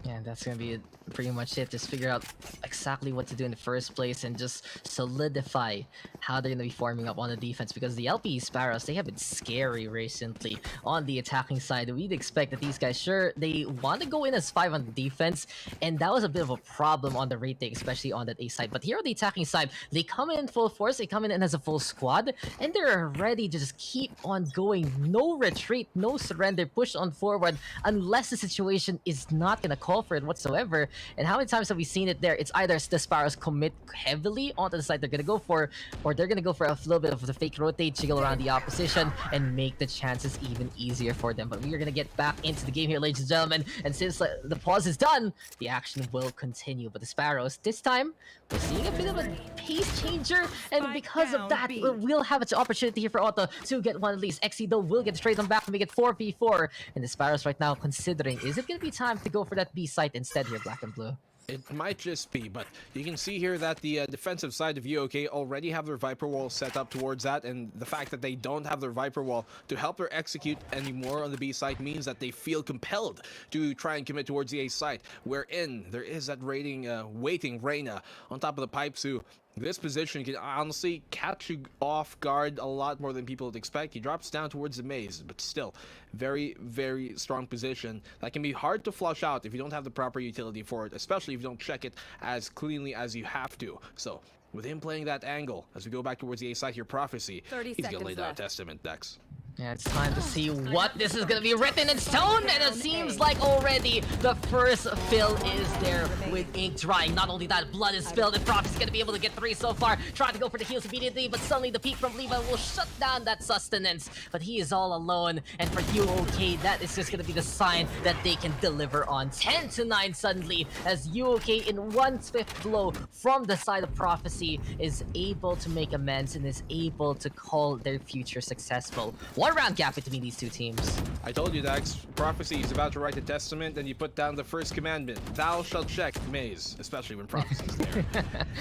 S1: Yeah, that's gonna be pretty much it. Just figure out exactly what to do in the first place and just solidify how they're gonna be forming up on the defense, because the LP Sparrows, they have been scary recently on the attacking side. We'd expect that these guys, sure, they want to go in as 5 on the defense, and that was a bit of a problem on the retake, especially on that A side. But here on the attacking side, they come in full force, they come in as a full squad, and they're ready to just keep on going. No retreat, no surrender, push on forward unless the situation is not gonna call for it whatsoever. And how many times have we seen it there? It's either the Sparrows commit heavily onto the side they're gonna go for, or they're gonna go for a little bit of the fake rotate, jiggle around the opposition, and make the chances even easier for them. But we are gonna get back into the game here, ladies and gentlemen. And since the pause is done, the action will continue. But the Sparrows, this time, we're seeing a bit of a pace changer, and because of that, we'll have an opportunity here for Otto to get one at least. XC though will get straight on back to make it 4v4, and the Sparrows right now considering, is it gonna be time to go for that B site instead here, black and blue?
S3: It might just be, but you can see here that the defensive side of UOK already have their Viper Wall set up towards that, and the fact that they don't have their Viper Wall to help her execute anymore on the B site means that they feel compelled to try and commit towards the A site, wherein there is that waiting Reyna on top of the pipes who... This position can honestly catch you off guard a lot more than people would expect. He drops down towards the maze, but still, very, very strong position. That can be hard to flush out if you don't have the proper utility for it, especially if you don't check it as cleanly as you have to. So, with him playing that angle, as we go back towards the A side here, Prophecy, he's gonna lay down a testament, Dex.
S1: Yeah, it's time to see what this is gonna be written in stone, and it seems like already the first fill is there with ink drying. Not only that, blood is spilled, and Prophecy's gonna be able to get 3 so far. Trying to go for the heals immediately, but suddenly the peak from Levi will shut down that sustenance. But he is all alone, and for UOK, that is just gonna be the sign that they can deliver on. 10-9 suddenly, as UOK in one swift blow from the side of Prophecy is able to make amends and is able to call their future successful. 1 round gap between these two teams.
S3: I told you, Dax. Prophecy is about to write the testament, and you put down the first commandment. Thou shalt check maze, especially when Prophecy's there.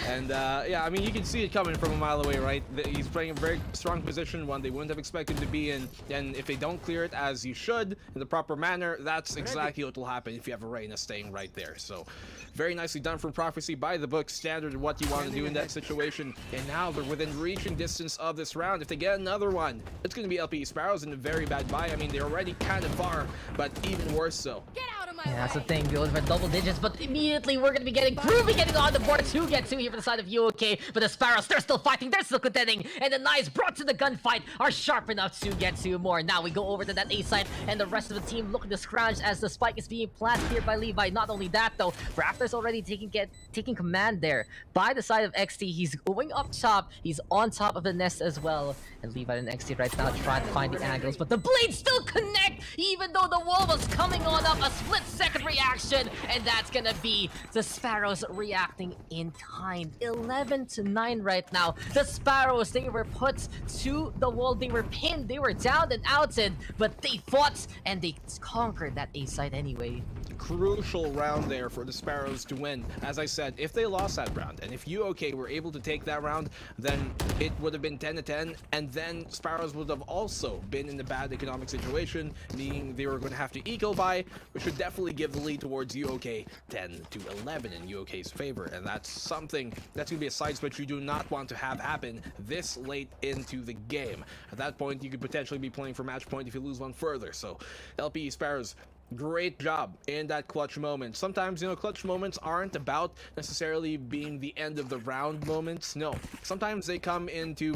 S3: And yeah, I mean, you can see it coming from a mile away, right? He's playing a very strong position, one they wouldn't have expected to be in. And if they don't clear it as you should, in the proper manner, that's exactly what will happen if you have a Reyna staying right there. So, very nicely done from Prophecy, by the book, standard of what you want to do in that situation. And now they're within reaching distance of this round. If they get another one, it's going to be LP Sparrows in a very bad buy. I mean, they're already kind of far, but even worse so.
S1: Yeah, that's the thing, goes for double digits, but immediately we're gonna be getting Groovy getting on the board to get 2 here for the side of UOK, but the Sparrows, they're still fighting, they're still contending, and the knives brought to the gunfight are sharp enough to get 2 more. Now we go over to that A side, and the rest of the team looking to scrounge as the spike is being planted here by Levi. Not only that though, Raptor's already taking command there by the side of XT. He's going up top, he's on top of the nest as well, and Levi and XT right now trying to find the angles, but the blades still connect, even though the wall was coming on up. A split-second reaction, and that's gonna be the Sparrows reacting in kind. 11-9 right now. The Sparrows, they were put to the wall, they were pinned, they were down and outed, but they fought and they conquered that A side anyway.
S3: Crucial round there for the Sparrows to win. As I said, if they lost that round, and if UOK were able to take that round, then it would have been 10-10, and then Sparrows would have also been in a bad economic situation, meaning they were going to have to eco buy, which should definitely give the lead towards UOK 10-11 in UOK's favor, and that's something that's going to be a side switch you do not want to have happen this late into the game. At that point, you could potentially be playing for match point if you lose one further, so LP Sparrows, great job in that clutch moment. Sometimes, you know, clutch moments aren't about necessarily being the end of the round moments. No, sometimes they come into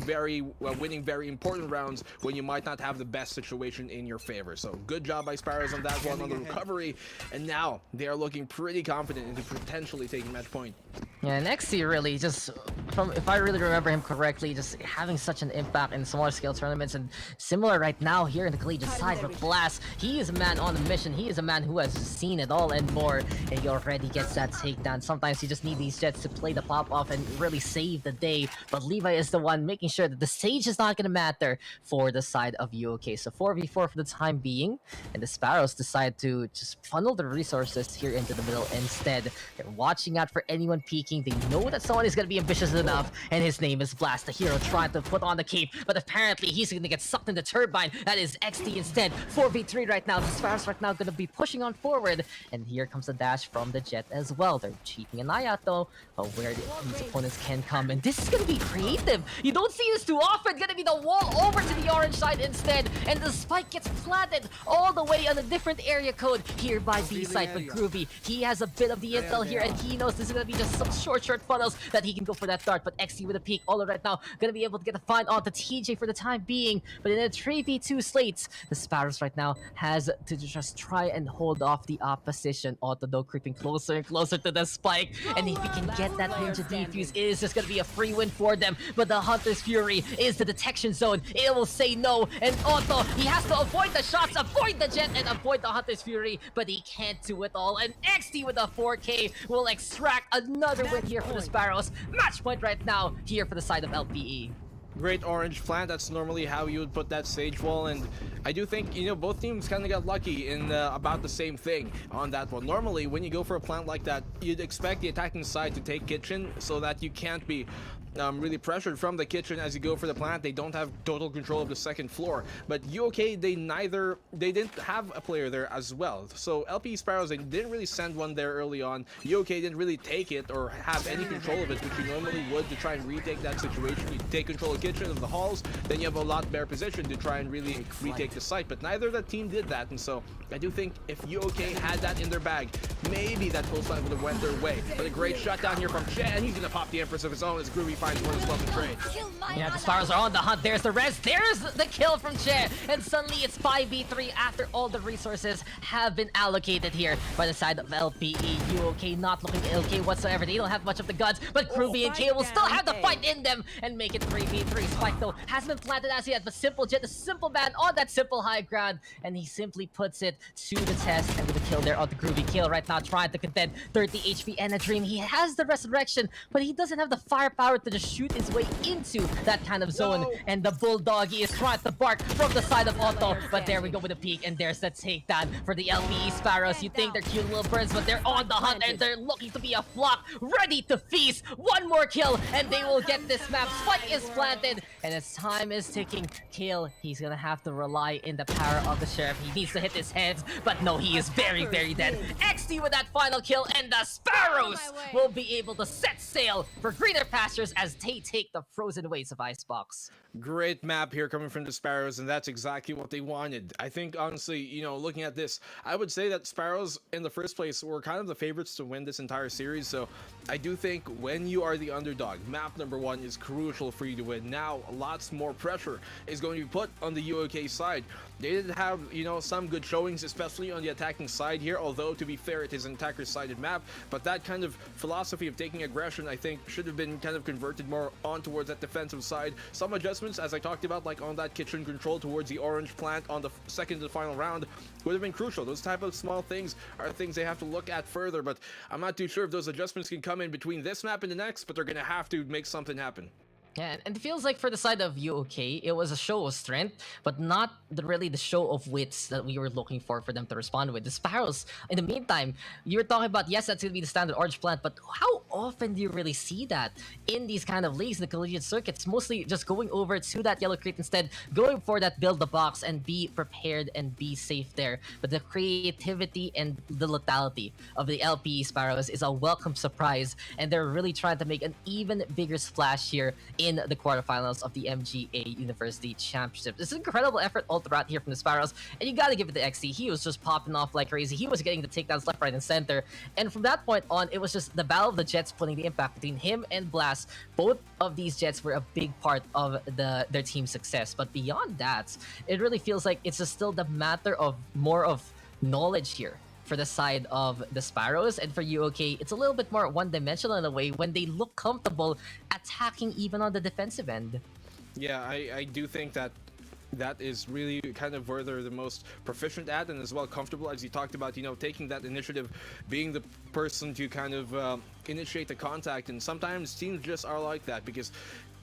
S3: winning very important rounds when you might not have the best situation in your favor. So good job by Sparrows on that one on the recovery, and now they are looking pretty confident into potentially taking match point.
S1: Yeah, and XC really just, if I really remember him correctly, just having such an impact in smaller scale tournaments, and similar right now here in the collegiate side. But Blast, he is a man on a mission. He is a man who has seen it all and more, and he already gets that takedown. Sometimes you just need these jets to play the pop off and really save the day, but Levi is the one making sure that the stage is not going to matter for the side of UOK. So 4v4 for the time being, and the Sparrows decide to just funnel the resources here into the middle instead. They're watching out for anyone peeking. They know that someone is going to be ambitious enough, and his name is Blast, the hero trying to put on the cape, but apparently he's gonna get sucked in the turbine. That is XD instead. 4v3 right now. The Sparrows right now gonna be pushing on forward, and here comes the dash from the Jet as well. They're keeping an eye out though of where these opponents can come, and this is gonna be creative. You don't see this too often. Gonna be the wall over to the orange side instead, and the spike gets planted all the way on a different area code here by B side. But Groovy, he has a bit of the intel here, and he knows this is gonna be just some short funnels that he can go for that dart. But XC with a peek, all right now gonna be able to get the find on the TJ for the time being. But in a 3v2 slate, the Sparrows right now has to just try and hold off the opposition. Otto though creeping closer and closer to the spike, and if he can get that ninja defuse, it is just gonna be a free win for them. But the Hunter's Fury is the detection zone. It will say no, and Otto, he has to avoid the shots, avoid the Jet, and avoid the Hunter's Fury, but he can't do it all. And XD with a 4K will extract another win here for the Sparrows. Match point right now here for the side of LPE.
S3: Great orange plant. That's normally how you would put that sage wall, and I do think, you know, both teams kind of got lucky in about the same thing on that one. Normally, when you go for a plant like that, you'd expect the attacking side to take kitchen so that you can't be really pressured from the kitchen as you go for the plant. They don't have total control of the second floor, but UK, they didn't have a player there as well. So LP Sparrows, they didn't really send one there early on. UK didn't really take it or have any control of it, which you normally would to try and retake that situation. You take control of kitchen, of the halls, then you have a lot better position to try and really retake the site, but neither of that team did that. And so I do think if UK had that in their bag, maybe that coastline would have went their way. But a great shutdown here from Che, and he's gonna pop the Empress of his own as Groovy finds one as well to trade.
S1: Yeah, the Sparrows are on the hunt. There's the res. There's the kill from Che. And suddenly it's 5v3 after all the resources have been allocated here by the side of LPE. UK not looking LK whatsoever. They don't have much of the guns, but Groovy and K will still have the fight in them and make it 3v3. Spike though hasn't been planted as yet, but Simple Jet, the simple man on that simple high ground, and he simply puts it to the test. And with a kill there on the Groovy kill right now, trying to contend 30 HP and a dream. He has the resurrection, but he doesn't have the firepower to just shoot his way into that kind of zone. No. And the Bulldoggy is trying to bark from the side of Otto, but there we go with the peek, and there's the takedown for the LPE Sparrows. You think they're cute little birds, but they're on the hunt, and they're looking to be a flock, ready to feast. One more kill, and they will get this map. Spike is planted, and as time is ticking, Kill, he's gonna have to rely in the power of the Sheriff. He needs to hit his heads, but no, he is very dead. XD with that final kill, and the Sparrows will be able to set sail for greener pastures as they take the frozen ways of Icebox.
S3: Great map here coming from the Sparrows, and that's exactly what they wanted. I think, honestly, you know, looking at this, I would say that Sparrows, in the first place, were kind of the favorites to win this entire series, so I do think when you are the underdog, map number 1 is crucial for you to win. Now, lots more pressure is going to be put on the UOK side. They did have, you know, some good showings, especially on the attacking side here, although, to be fair, it is an attacker-sided map, but that kind of philosophy of taking aggression, I think, should have been kind of converted more on towards that defensive side. Some adjustments, as I talked about, like on that kitchen control towards the orange plant on the second to the final round, would have been crucial. Those type of small things are things they have to look at further, but I'm not too sure if those adjustments can come in between this map and the next, but they're going to have to make something happen.
S1: Yeah, and it feels like for the side of UOK, it was a show of strength, but not really the show of wits that we were looking for them to respond with. The Sparrows, in the meantime, you were talking about, yes, that's going to be the standard orange plant, but how often do you really see that in these kind of leagues, the collegiate circuits? Mostly just going over to that yellow crate instead, going for that build the box and be prepared and be safe there. But the creativity and the lethality of the LPE Sparrows is a welcome surprise, and they're really trying to make an even bigger splash here in the quarterfinals of the MGA University Championship. This is an incredible effort all throughout here from the Sparrows, and you gotta give it to XC. He was just popping off like crazy. He was getting the takedowns left, right, and center. And from that point on, it was just the battle of the Jets putting the impact between him and Blast. Both of these Jets were a big part of their team's success. But beyond that, it really feels like it's just still the matter of more of knowledge here for the side of the Sparrows, and for UOK, it's a little bit more one-dimensional in a way when they look comfortable attacking even on the defensive end.
S3: Yeah, I do think that is really kind of where they're the most proficient at, and as well comfortable, as you talked about, you know, taking that initiative, being the person to kind of initiate the contact. And sometimes teams just are like that, because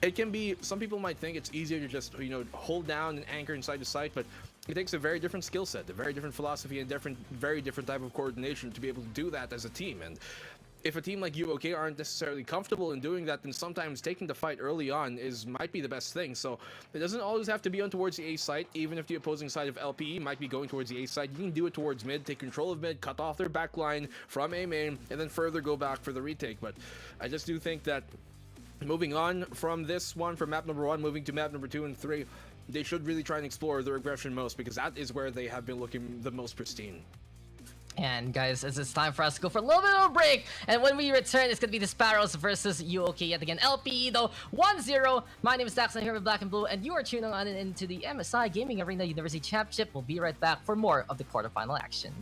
S3: it can be, some people might think it's easier to just, you know, hold down and anchor inside the site, but it takes a very different skill set, a very different philosophy, and very different type of coordination to be able to do that as a team. And if a team like UOK aren't necessarily comfortable in doing that, then sometimes taking the fight early on might be the best thing. So it doesn't always have to be on towards the A site. Even if the opposing side of LPE might be going towards the A site, you can do it towards mid, take control of mid, cut off their back line from A main, and then further go back for the retake. But I just do think that moving on from this one, from map number 1, moving to map number 2 and 3, they should really try and explore their aggression most, because that is where they have been looking the most pristine.
S1: And guys, it's time for us to go for a little bit of a break. And when we return, it's going to be the Sparrows versus UOK yet again. LPE though, 1-0. My name is Dax, I'm here with Black and Blue, and you are tuning on into the MSI Gaming Arena University Championship. We'll be right back for more of the quarterfinal action.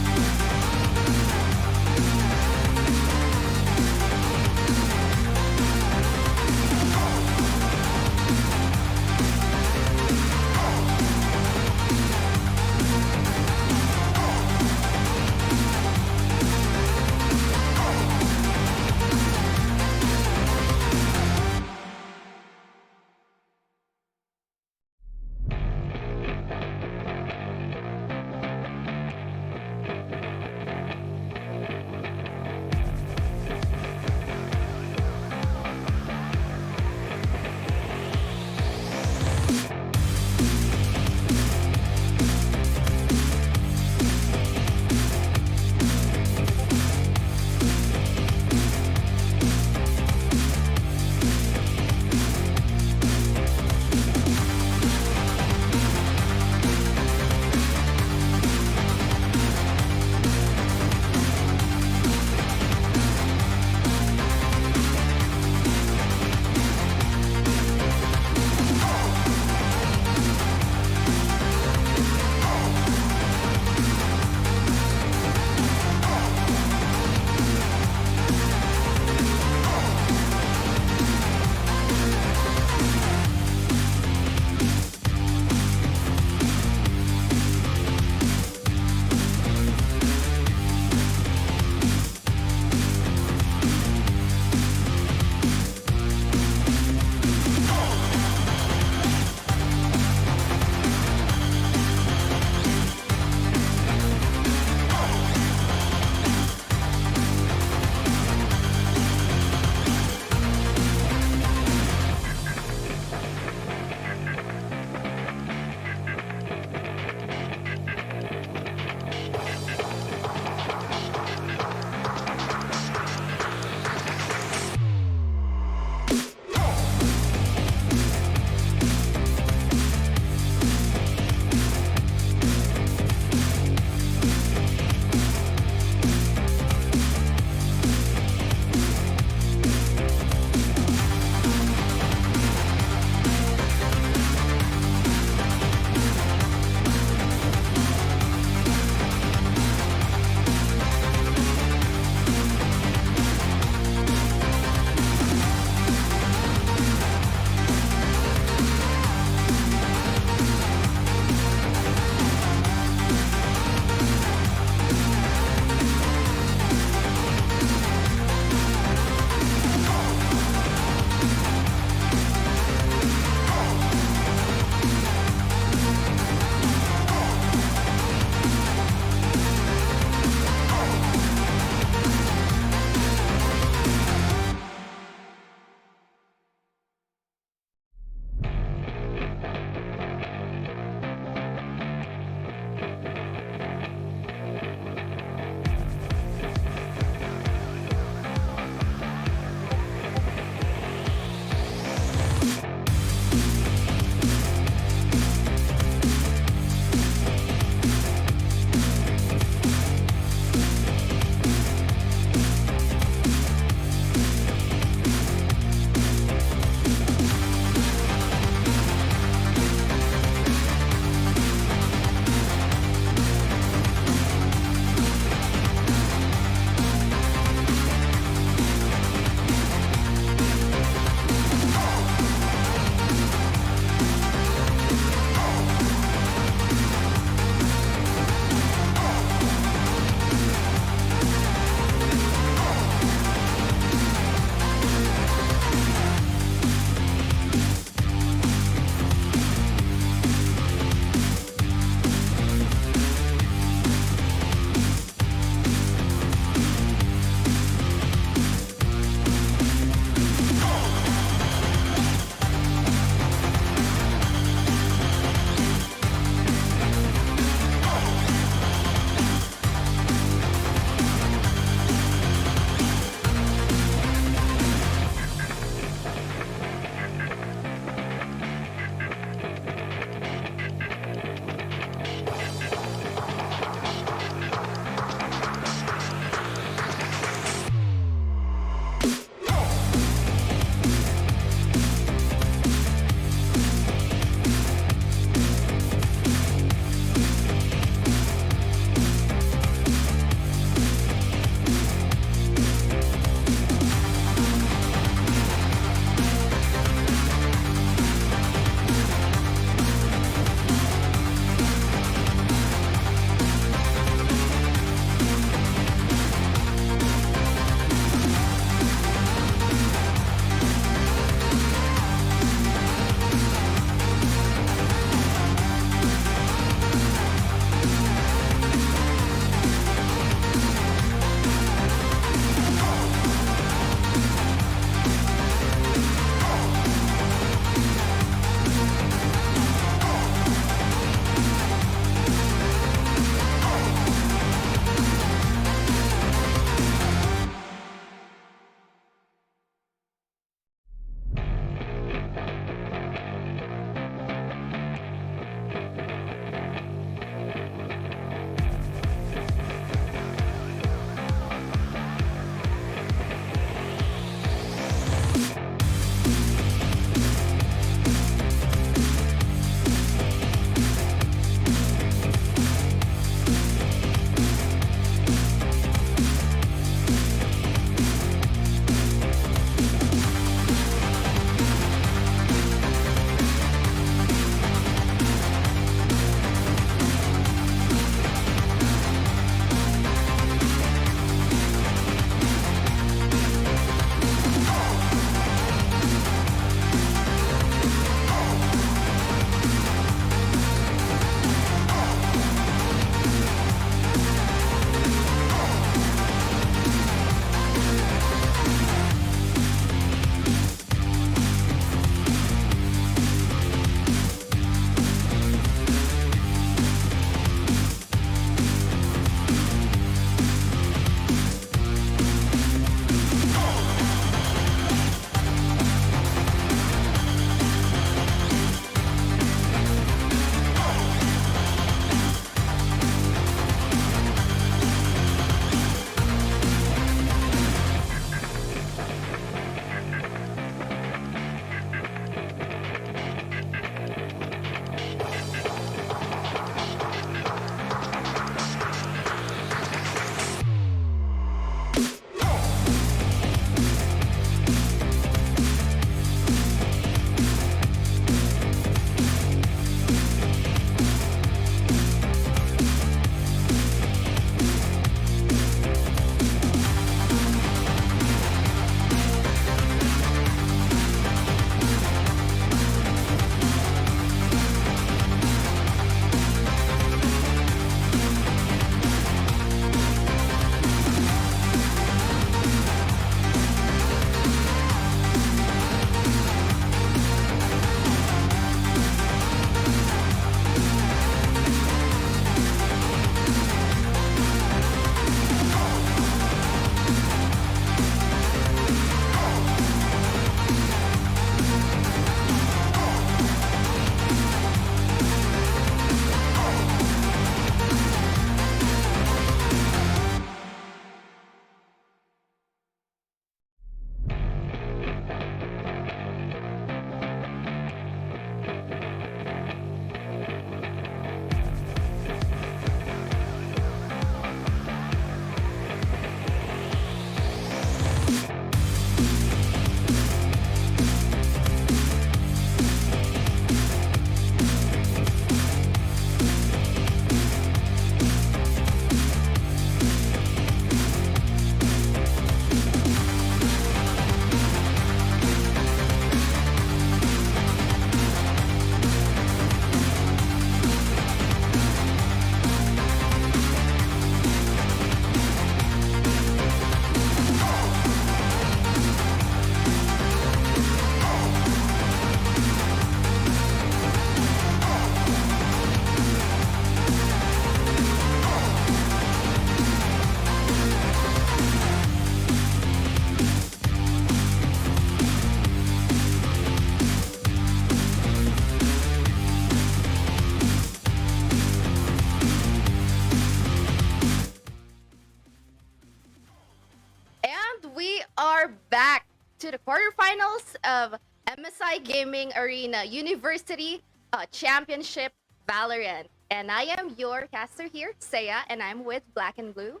S4: are back to the quarterfinals of MSI Gaming Arena University Championship Valorant. And I am your caster here, Saya, and I'm with Black and Blue.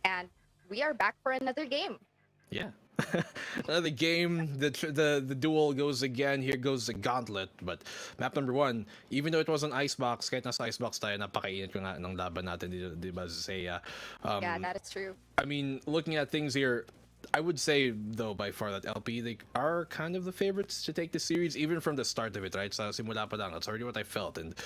S4: And we are back for another game.
S3: Yeah. Another game, the duel goes again. Here goes the gauntlet. But map number 1, even though it was an icebox, kahit nasa icebox tayo, napakainit ko nga ng laban natin, di ba, Saya?
S4: Yeah, that is true.
S3: I mean, looking at things here, I would say, though, by far that LP, they are kind of the favorites to take the series, even from the start of it, right? Sa simula pa lang, that's already what I felt. And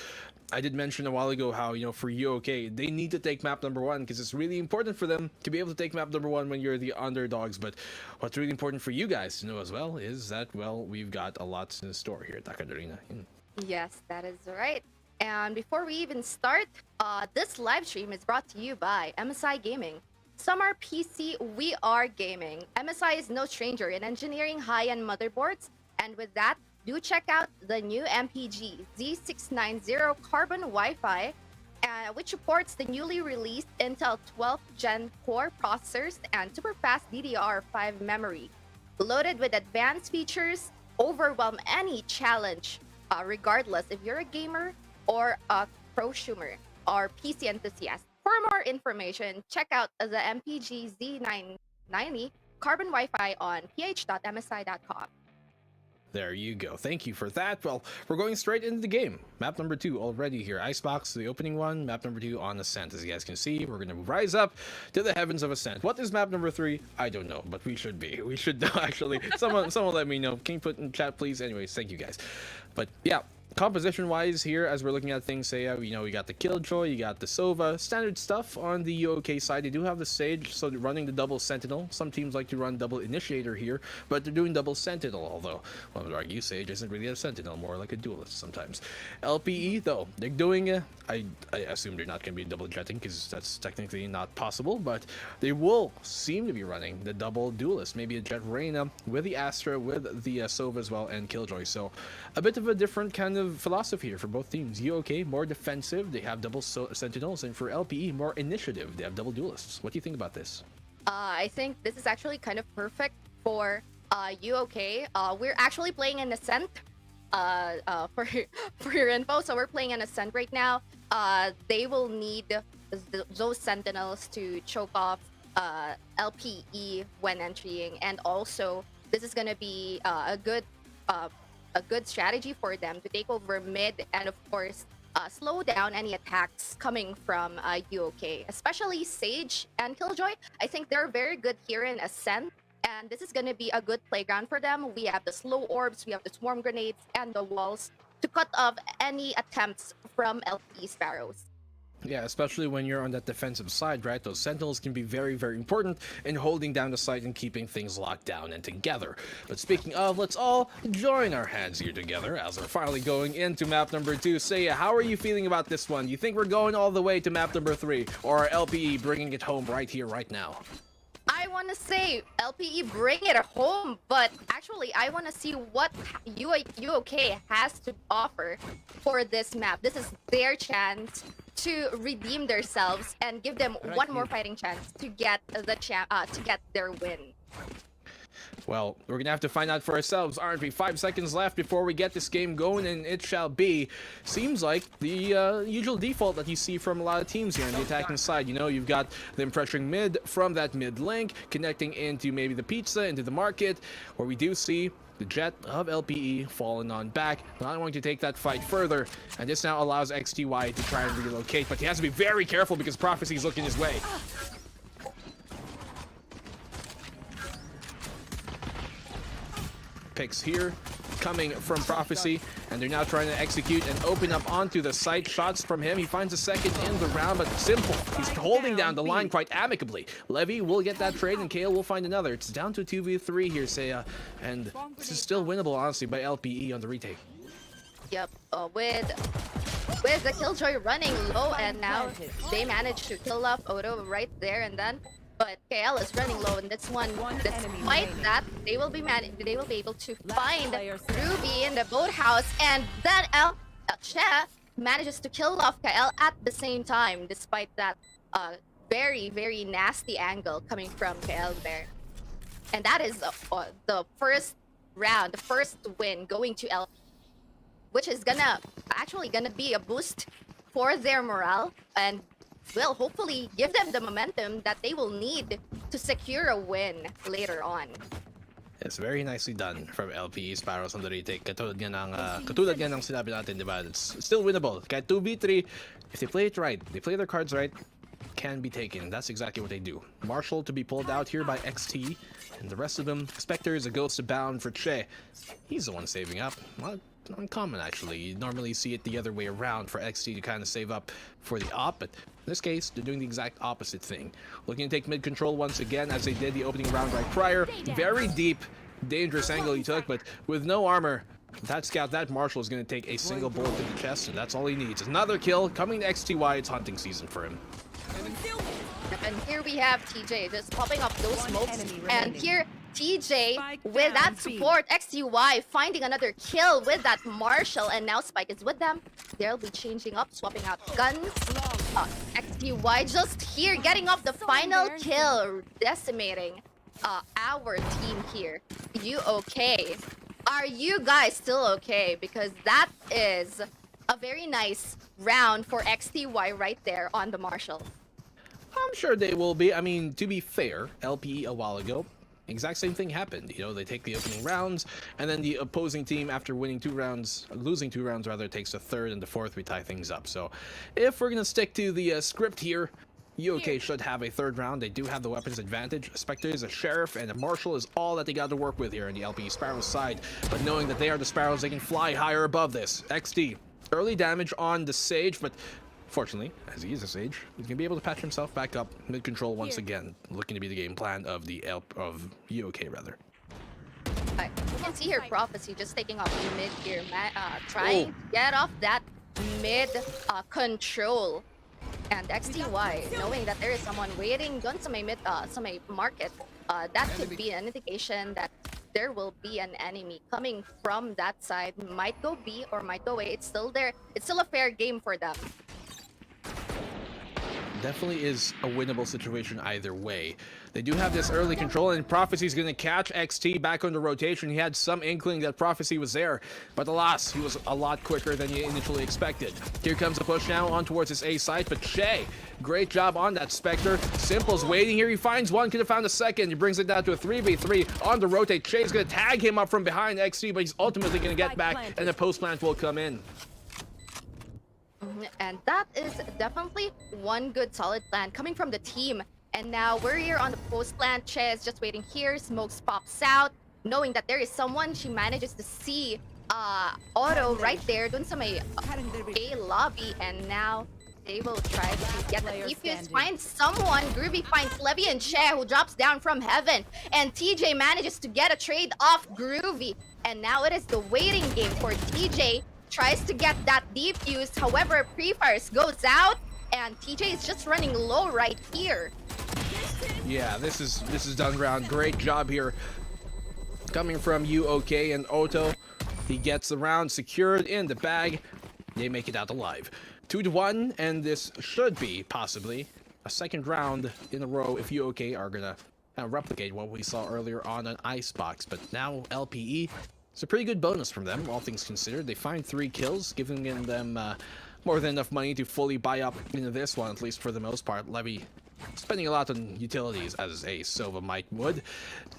S3: I did mention a while ago how, for UK, they need to take map number 1 because it's really important for them to be able to take map number 1 when you're the underdogs. But what's really important for you guys to know as well is that, well, we've got a lot in store here at Takad Arena.
S4: Yes, that is right. And before we even start, this live stream is brought to you by MSI Gaming. Some are PC, we are gaming. MSI is no stranger in engineering high-end motherboards. And with that, do check out the new MPG Z690 Carbon Wi-Fi, which supports the newly released Intel 12th Gen Core processors and super fast DDR5 memory. Loaded with advanced features, overwhelm any challenge, regardless if you're a gamer or a prosumer or PC enthusiast. For more information, check out the MPG Z990 Carbon Wi-Fi on ph.msi.com.
S3: There you go. Thank you for that. Well, we're going straight into the game. Map number 2 already here. Icebox, the opening one. Map number 2 on Ascent. As you guys can see, we're going to rise up to the heavens of Ascent. What is map number 3? I don't know, but we should be. We should know, actually. Someone let me know. Can you put in chat, please? Anyways, thank you guys. But yeah. Composition wise here, as we're looking at things, say, we got the Killjoy, you got the Sova, standard stuff on the UK side. They do have the Sage, so they're running the double Sentinel. Some teams like to run double Initiator here, but they're doing double Sentinel, although one would argue Sage isn't really a Sentinel, more like a duelist sometimes. LPE, though, they're doing, I assume they're not going to be double jetting, because that's technically not possible, but they will seem to be running the double duelist, maybe a Jet Reyna with the Astra, with the Sova as well, and Killjoy. So a bit of a different kind of philosophy here for both teams. UK more defensive, they have double Sentinels, and for LPE more initiative, they have double duelists. What do you think about this?
S4: I think this is actually kind of perfect for UK. We're actually playing an Ascent. For your info, so we're playing an Ascent right now. They will need those Sentinels to choke off LPE when entering, and also this is gonna be a good strategy for them to take over mid and of course slow down any attacks coming from UK, especially Sage and Killjoy. I think they're very good here in Ascent, and this is going to be a good playground for them. We have the slow orbs, we have the swarm grenades, and the walls to cut off any attempts from LP Sparrows.
S3: Yeah, especially when you're on that defensive side, right? Those Sentinels can be very, very important in holding down the site and keeping things locked down and together. But speaking of, let's all join our hands here together as we're finally going into map number 2. Saya, how are you feeling about this one? You think we're going all the way to map number 3, or are LPE bringing it home right here, right now?
S4: I want to say LPE bring it home, but actually I want to see what UK has to offer for this map. This is their chance to redeem themselves and give them one more fighting chance to get their win.
S3: Well, we're gonna have to find out for ourselves, aren't we? 5 seconds left before we get this game going, and it shall be. Seems like the usual default that you see from a lot of teams here on the attacking side. You've got them pressuring mid from that mid link, connecting into maybe the pizza, into the market, where we do see the Jet of LPE falling on back, not wanting to take that fight further, and this now allows XTY to try and relocate, but he has to be very careful because Prophecy is looking his way. Picks here coming from Prophecy, and they're now trying to execute and open up onto the site. Shots from him. He finds a second in the round, but simple. He's holding down the line quite amicably. Levy will get that trade, and Kale will find another. It's down to 2v3 here, Saya, and this is still winnable, honestly, by LPE on the retake.
S4: Yep, with the Killjoy running low, and now they managed to kill off Odo right there and then. But KL is running low in this one. Despite that, they will be able to find Ruby in the boathouse, and then Che manages to kill off KL at the same time, despite that very, very nasty angle coming from KL there. And that is the first round, the first win going to LP, which is actually gonna be a boost for their morale and will hopefully give them the momentum that they will need to secure a win later on.
S3: It's very nicely done from LPE Sparrows on the retake. Katulad nga ng sinabi natin, diba? It's still winnable. Kahit 2v3, if they play it right, they play their cards right, can be taken. That's exactly what they do. Marshall to be pulled out here by XT, and the rest of them, Spectre is a ghost bound for Che. He's the one saving up. Well, uncommon actually. You normally see it the other way around for XT to kind of save up for the op, but in this case, they're doing the exact opposite thing. Looking to take mid control once again as they did the opening round right prior. Very deep, dangerous angle he took, but with no armor, that scout, that Marshall is going to take a single bullet to the chest, and that's all he needs. Another kill coming to XTY. It's hunting season for him.
S4: And here we have TJ just popping up those smokes. And here, TJ with that support, XTY finding another kill with that Marshall. And now Spike is with them. They'll be changing up, swapping out guns. XTY just here getting off the final kill, decimating our team here. You okay? Are you guys still okay? Because that is a very nice round for XTY right there on the Marshall.
S3: I'm sure they will be. I mean, to be fair, LPE a while ago, exact same thing happened. You know, they take the opening rounds, and then the opposing team, after losing 2 rounds rather, takes the third and the fourth. We tie things up. So, if we're gonna stick to the script here, UK should have a third round. They do have the weapons advantage. Spectre is a sheriff, and a Marshall is all that they got to work with here on the LPE Sparrows side. But knowing that they are the Sparrows, they can fly higher above this. XD, early damage on the Sage, but fortunately, as he is a Sage, he's gonna be able to patch himself back up mid control once again, looking to be the game plan of the UK rather.
S4: You can see here Prophecy just taking off the mid here, trying to get off that mid control. And XTY, knowing that there is someone waiting on some market, that could be an indication that there will be an enemy coming from that side. Might go B or might go A. It's still there. It's still a fair game for them.
S3: Definitely is a winnable situation either way. They do have this early control, and Prophecy's going to catch XT back on the rotation. He had some inkling that Prophecy was there, but alas, he was a lot quicker than you initially expected. Here comes the push now on towards his A site, but Che, great job on that Spectre. Simple's waiting here. He finds one, could have found a second. He brings it down to a 3v3 on the rotate. Che's going to tag him up from behind XT, but he's ultimately going to get back, and the post plant will come in.
S4: And that is definitely one good solid plan coming from the team. And now we're here on the post plant. Che is just waiting here. Smokes pops out. Knowing that there is someone, she manages to see Auto right there dun sa may A lobby. And now they will try to get the defuse. Find someone. Groovy finds Levy and Che, who drops down from heaven. And TJ manages to get a trade off Groovy. And now it is the waiting game for TJ. Tries to get that defused, however, pre-fires goes out, and TJ is just running low right here.
S3: Yeah, this is done round. Great job here, coming from UK and Otto. He gets the round secured in the bag. They make it out alive. 2-1, and this should be possibly a second round in a row if UK are gonna replicate what we saw earlier on an Icebox. But now LPE. It's a pretty good bonus from them, all things considered. They find 3 kills, giving them more than enough money to fully buy up into this one, at least for the most part. Levy spending a lot on utilities, as a Sova might would.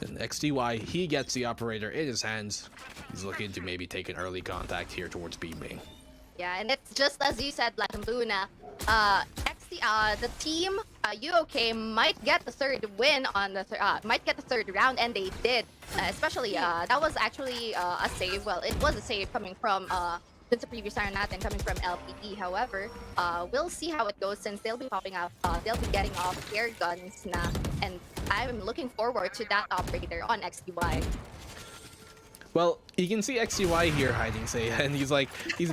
S3: And XTY, he gets the operator in his hands. He's looking to maybe take an early contact here towards B main.
S4: Yeah, and it's just as you said, Black and Luna. The team, UK, might get the third win on the might get the third round, and they did. Especially, that was actually a save. Well, it was a save coming from since the previous round natin coming from LPE. However, we'll see how it goes since they'll be popping out. They'll be getting off air guns now, and I'm looking forward to that operator on XTY.
S3: Well, you can see XTY here hiding, say, and he's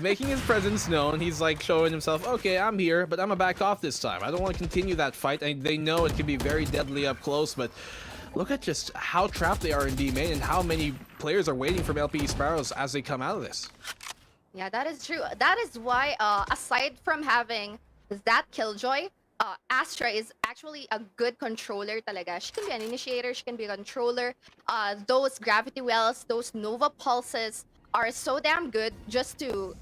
S3: making his presence known. He's like showing himself, okay, I'm here, but I'm gonna back off this time. I don't want to continue that fight. They know it can be very deadly up close, but look at just how trapped they are in B main and how many players are waiting from LPE Sparrows as they come out of this.
S4: Yeah, that is true. That is why, aside from having that Killjoy, Astra is actually a good controller talaga. She can be an initiator, she can be a controller. Those gravity wells, those Nova pulses are so damn good just to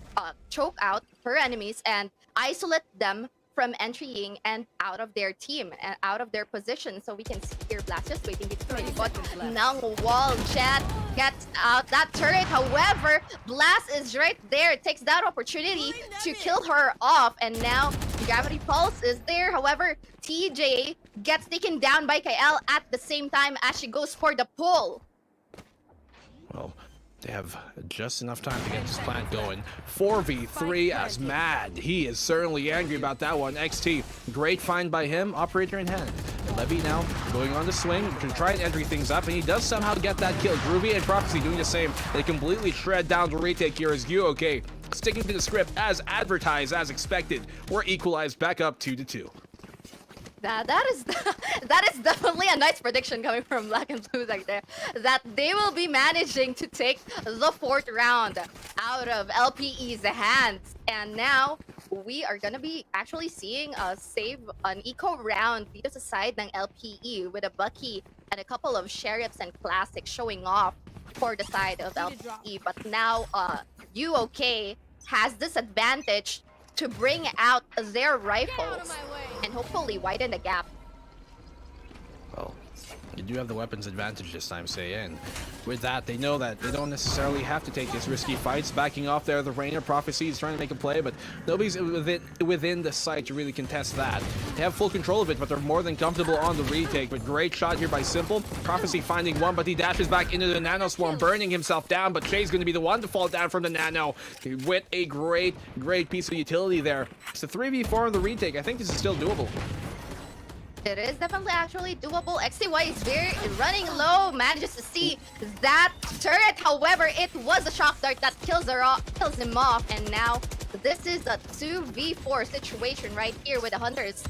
S4: choke out her enemies and isolate them from entering and out of their team and out of their position. So we can see here Blast just waiting before he got ng wall. Jet gets out that turret. However, Blast is right there. Takes that opportunity to kill her off. And now Gravity Pulse is there. However, TJ gets taken down by Kael at the same time as she goes for the pull.
S3: Well, they have just enough time to get this plant going. 4v3 as Mad. He is certainly angry about that one. XT, great find by him. Operator in hand. Levy now going on the swing to try and entry things up, and he does somehow get that kill. Groovy and Prophecy doing the same. They completely shred down the retake here as UOK sticking to the script as advertised, as expected. We're equalized back up 2-2.
S4: That is definitely a nice prediction coming from Black and Blue right there. That they will be managing to take the 4th round out of LPE's hands. And now we are gonna be actually seeing a save an eco round dito sa side ng LPE with a Bucky and a couple of Sheriffs and Classics showing off for the side of LPE. But now UOK has this advantage to bring out their rifles and hopefully widen the gap.
S3: Well, you do have the weapons advantage this time, say, and with that, they know that they don't necessarily have to take these risky fights. Backing off there, the Rainer Prophecy is trying to make a play, but nobody's within the site to really contest that. They have full control of it, but they're more than comfortable on the retake. But great shot here by Simple. Prophecy finding one, but he dashes back into the Nano Swarm, burning himself down, but Shay's going to be the one to fall down from the Nano with a great piece of utility there. It's a 3v4 on the retake. I think this is still doable.
S4: It is definitely actually doable. XTY is very running low, manages to see that turret. However, it was a shock dart that kills him off, and now this is a 2v4 situation right here with the Hunter's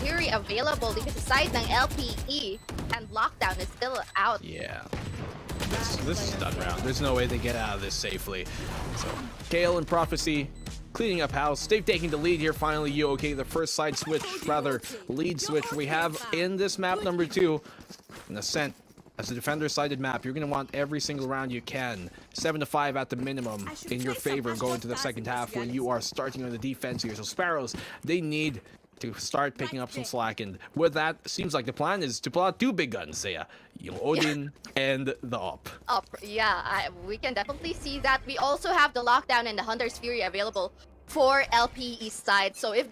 S4: Fury available dito sa side ng LPE, and Lockdown is still out.
S3: Yeah. This is a done round. There's no way they get out of this safely. So, Kale and Prophecy cleaning up house. They've taken the lead here finally. UOK, the first side switch, rather lead switch we have in this map number 2. An Ascent as a defender-sided map. You're going to want every single round you can. 7-5 at the minimum in your favor going to the second half when you are starting on the defense here. So Sparrows, they need to start picking up some slack, and with that, seems like the plan is to pull out 2 big guns, say, Odin and the Op.
S4: Yeah, we can definitely see that. We also have the Lockdown and the Hunter's Fury available for LPE side. So if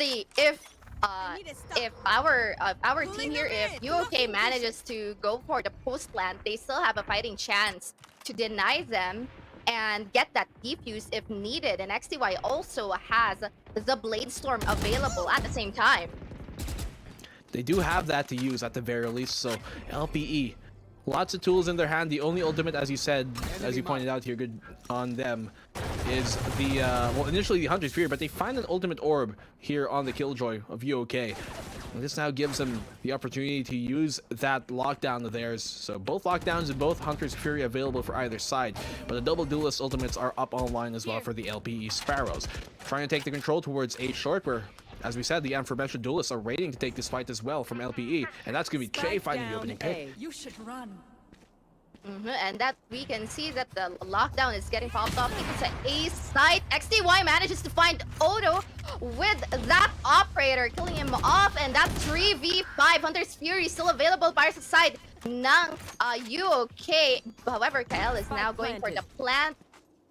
S4: our team here, if UOK manages to go for the post plant, they still have a fighting chance to deny them and get that defuse if needed. And XTY also has the Blade Storm available at the same time.
S3: They do have that to use at the very least, so LPE, lots of tools in their hand. The only ultimate, as you said, as you pointed out here, good on them, is the, well, initially the Hunter's Fury, but they find an ultimate orb here on the Killjoy of UOK. And this now gives them the opportunity to use that lockdown of theirs. So both lockdowns and both Hunter's Fury available for either side. But the double duelist ultimates are up online as well for the LPE Sparrows. Trying to take the control towards A short, where, as we said, the aforementioned duelists are waiting to take this fight as well from LPE. And that's going to be Che fighting the opening pick.
S5: You should run.
S4: And that we can see that the lockdown is getting popped off. It's an A site. XTY manages to find Odo with that operator, killing him off, and that 3v5 Hunter's Fury still available by the side ng UOK. However, Kael is now going for the plant.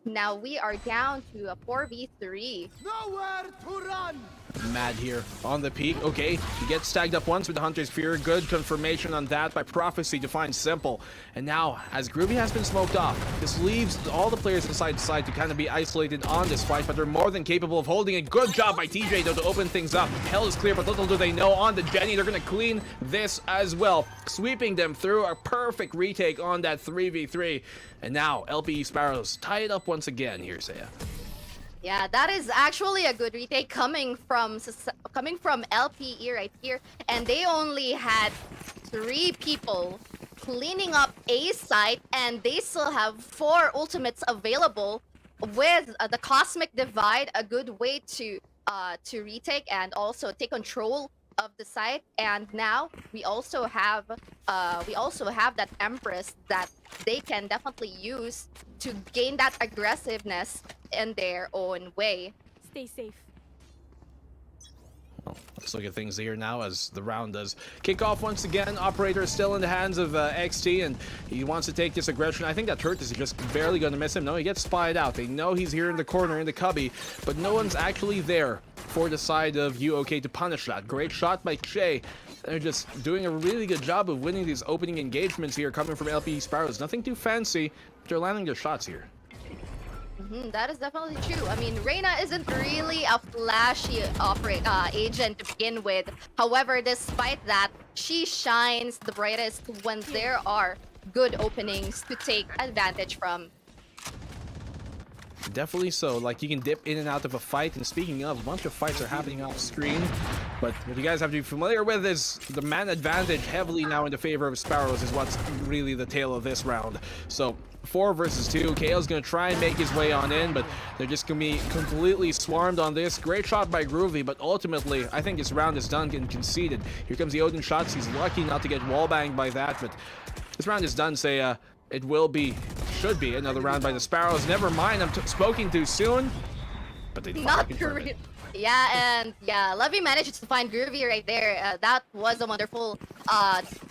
S4: Now we are down to a 4v3.
S6: Nowhere to run!
S3: Mad here on the peak. Okay, he gets tagged up once with the Hunter's Fury. Good confirmation on that by Prophecy to find Simple. And now, as Groovy has been smoked off, this leaves all the players from side to side to kind of be isolated on this fight, but they're more than capable of holding it. Good job by TJ, though, to open things up. Hell is clear, but little do they know on the Jenny, they're going to clean this as well, sweeping them through a perfect retake on that 3v3. And now, LPE Sparrows tie it up once again here, Saya.
S4: Yeah, that is actually a good retake coming from LPE right here, and they only had 3 people cleaning up A site, and they still have 4 ultimates available with the Cosmic Divide, a good way to retake and also take control of the site, and now we also have that Empress that they can definitely use to gain that aggressiveness in their own way.
S5: Stay safe.
S3: Well, let's look at things here now as the round does kick off once again. Operator is still in the hands of XT, and he wants to take this aggression. I think that Hurt is just barely going to miss him. No, he gets spied out. They know he's here in the corner in the cubby, but no one's actually there for the side of UOK to punish that. Great shot by Che. They're just doing a really good job of winning these opening engagements here coming from LPE Sparrows. Nothing too fancy, but they're landing their shots here.
S4: That is definitely true. I mean, Reina isn't really a flashy agent to begin with. However, despite that, she shines the brightest when there are good openings to take advantage from.
S3: Definitely so. Like, you can dip in and out of a fight, and speaking of, a bunch of fights are happening off screen, but what you guys have to be familiar with is the man advantage heavily now in the favor of Sparrows is what's really the tail of this round. So 4 versus 2, KO's gonna try and make his way on in, but they're just gonna be completely swarmed on this. Great shot by Groovy, but ultimately I think this round is done and conceded. Here comes the Odin shots. He's lucky not to get wallbanged by that, but this round is done. Say it should be another round by the Sparrows. Never mind, I'm spoken too soon. But they
S4: Not Groovy. Yeah, and yeah, Levy managed to find Groovy right there. That was a wonderful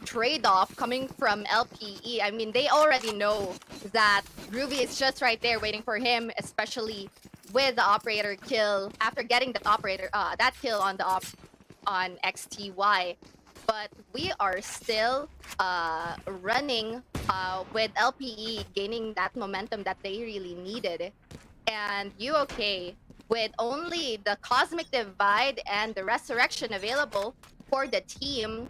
S4: trade-off coming from LPE. I mean, they already know that Groovy is just right there waiting for him, especially with the operator kill after getting that kill on on XTY. But we are still running with LPE gaining that momentum that they really needed. And UOK, with only the Cosmic Divide and the Resurrection available for the team,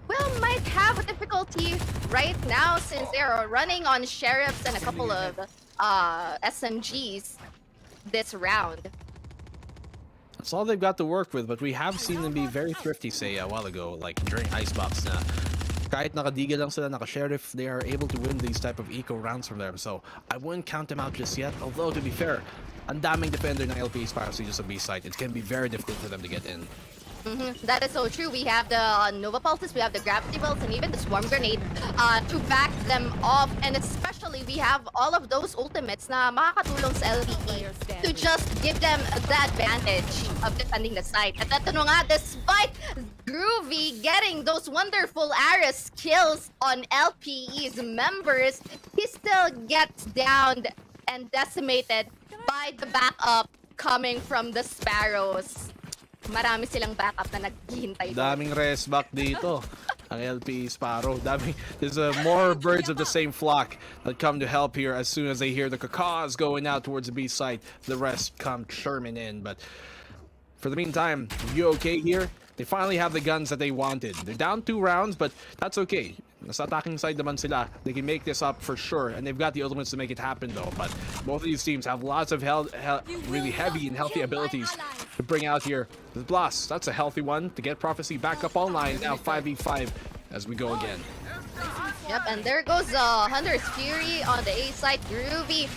S4: well, might have a difficulty right now since they are running on Sheriffs and a couple of SMGs this round.
S3: That's all they've got to work with, but we have seen them be very thrifty, say, a while ago, like during Icebox na kahit nakadiga lang sila, naka-sheriff, they are able to win these type of eco rounds from them. So I wouldn't count them out just yet, although to be fair, ang daming defender ng LPE Sparrows just a B-site. It can be very difficult for them to get in.
S4: That is so true. We have the Nova Pulses, we have the Gravity Belts, and even the Swarm Grenade to back them off. And especially, we have all of those ultimates na makakatulong sa LPE to just give them the advantage of defending the site. At ito nga, despite Groovy getting those wonderful Ares kills on LPE's members, he still gets downed and decimated by the backup coming from the Sparrows. Marami silang backup na naghihintay.
S3: Daming res back dito. Ang LPE Sparrow. There's more birds of the same flock that come to help here as soon as they hear the cacaws going out towards the B site. The rest come churning in. But for the meantime, UOK here, they finally have the guns that they wanted. They're down 2 rounds, but that's okay. Nasa attacking side naman sila. They can make this up for sure, and they've got the ultimates to make it happen though. But both of these teams have lots of really heavy and healthy abilities to bring out here. The Blast, that's a healthy one to get Prophecy back up online. Now 5v5 as we go again.
S4: Yep, and there goes Hunter's Fury on the A side. Groovy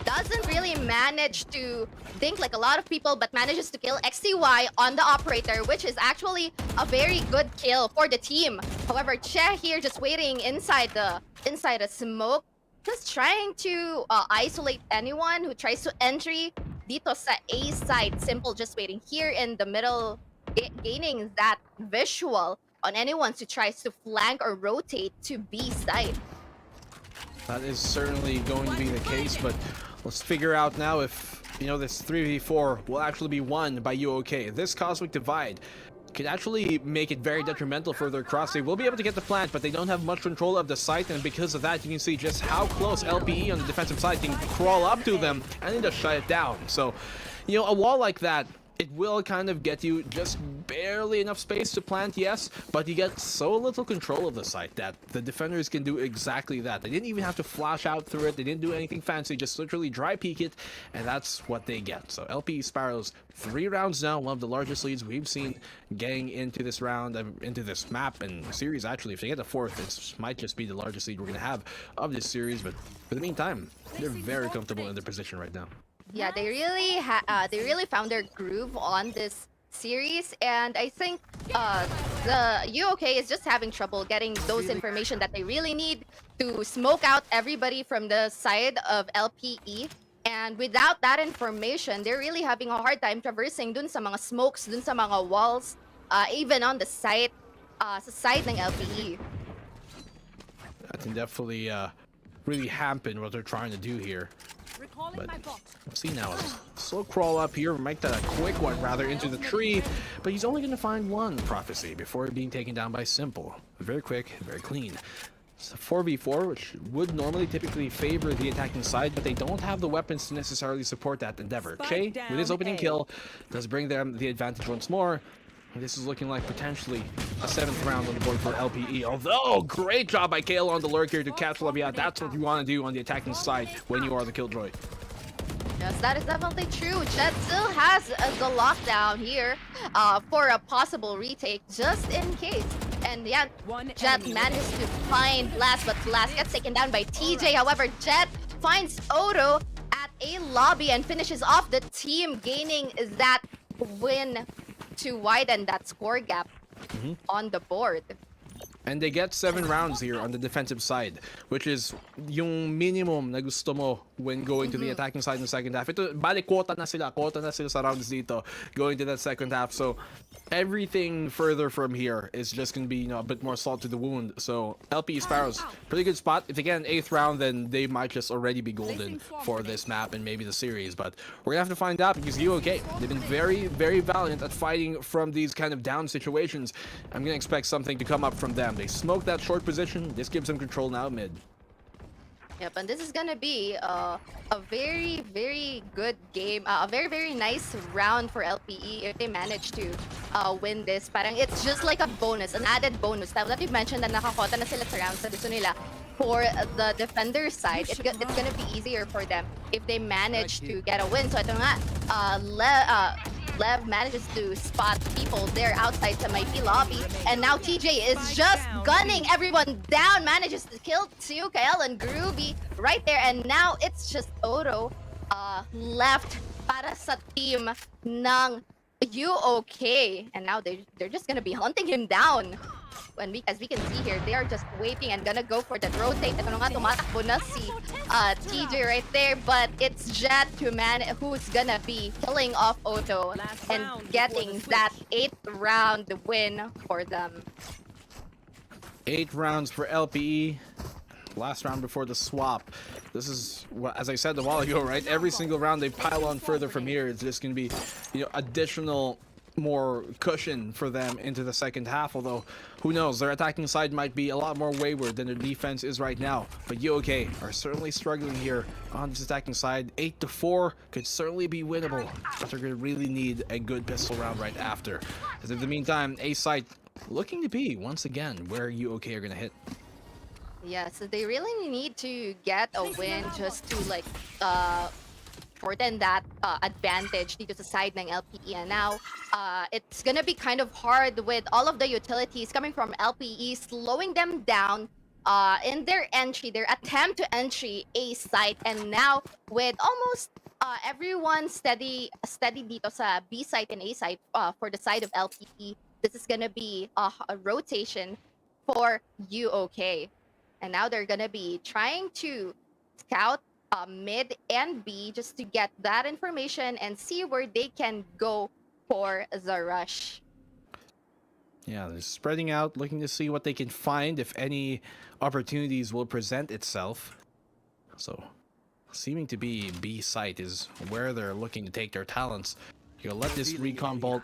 S4: doesn't really manage to think like a lot of people, but manages to kill XTY on the operator, which is actually a very good kill for the team. However, Che here just waiting inside a smoke, just trying to isolate anyone who tries to entry dito sa A side. Simple just waiting here in the middle, gaining that visual on anyone who tries to flank or rotate to B side.
S3: That is certainly going to be the case, but let's figure out now if, this 3v4 will actually be won by UOK. This Cosmic Divide can actually make it very detrimental further across. They will be able to get the plant, but they don't have much control of the site, and because of that, you can see just how close LPE on the defensive side can crawl up to them and then just shut it down. So, a wall like that, it will kind of get you just barely enough space to plant, yes, but you get so little control of the site that the defenders can do exactly that. They didn't even have to flash out through it. They didn't do anything fancy, just literally dry peek it, and that's what they get. So LPE Sparrows, 3 rounds now, one of the largest leads we've seen getting into this round, into this map and series. Actually, if they get the 4th, it might just be the largest lead we're going to have of this series, but for the meantime, they're very comfortable in their position right now.
S4: Yeah, they really found their groove on this series, and I think the UK is just having trouble getting those information that they really need to smoke out everybody from the side of LPE. And without that information, they're really having a hard time traversing dun sa mga smokes, dun sa mga walls, even on the site, sa side ng LPE.
S3: That can definitely really hamper what they're trying to do here. But let's see now. Slow crawl up here, make that a quick one rather into the tree, but he's only going to find one prophecy before being taken down by Simple. Very quick, very clean. It's a 4v4, which would normally typically favor the attacking side, but they don't have the weapons to necessarily support that endeavor. Che, with his opening kill, does bring them the advantage once more. And this is looking like potentially a 7th round on the board for LPE. Although, great job by Kale on the lurk here to catch Labia. That's what you want to do on the attacking side when you are the killjoy.
S4: Yes, that is definitely true. Jet still has the lockdown here for a possible retake, just in case. And yeah, Jet manages to find Blast, but Blast gets taken down by TJ. However, Jet finds Odo at a lobby and finishes off the team, gaining that win to widen that score gap on the board.
S3: And they get 7 rounds here on the defensive side, which is yung minimum na gusto mo when going to the attacking side in the second half. Ito, bali, quota na sila sa rounds dito, going to that second half. So everything further from here is just going to be, you know, a bit more salt to the wound. So LP Sparrows, pretty good spot. If they get an 8th round, then they might just already be golden for this map and maybe the series. But we're going to have to find out because UK, they've been very, very valiant at fighting from these kind of down situations. I'm going to expect something to come up from them. They smoke that short position. This gives them control now mid.
S4: Yep, and this is gonna be a very, very good game. A very, very nice round for LPE if they manage to win this. Parang it's just like a bonus, an added bonus. Now that you mentioned na nakakota na sila sa rounds, sabi nila, for the defender side, it's gonna be easier for them if they manage to get a win. So ito nga, Lev manages to spot people there outside sa Mighty lobby, and now TJ is just gunning everyone down, manages to kill Tsu, Kael, and Groovy right there, and now it's just Odo left para sa team ng UK, and now they're just gonna be hunting him down. And as we can see here, they are just waiting and gonna go for that rotate. Ito nga, tumatakbo na si TJ right there, but it's Jet who's gonna be killing off Oto and getting that 8th round win for them.
S3: 8 rounds for LPE. Last round before the swap. This is, as I said a while ago, right? Every single round they pile on further from here. It's just gonna be, you know, additional more cushion for them into the second half, although who knows, their attacking side might be a lot more wayward than their defense is right now. But UK are certainly struggling here on this attacking side. 8-4 could certainly be winnable, but they're going to really need a good pistol round right after. As in the meantime, A site looking to be once again where UK are going to hit.
S4: Yeah, so they really need to get a win just to like shorten that advantage dito sa side ng LPE. And now, it's gonna be kind of hard with all of the utilities coming from LPE, slowing them down in their entry, their attempt to entry A site. And now, with almost everyone steady dito sa B site and A site for the side of LPE, this is gonna be a rotation for UK. And now they're gonna be trying to scout mid and B just to get that information and see where they can go for the rush.
S3: Yeah, they're spreading out, looking to see what they can find, if any opportunities will present itself. So, seeming to be B site is where they're looking to take their talents. You'll let this recon bolt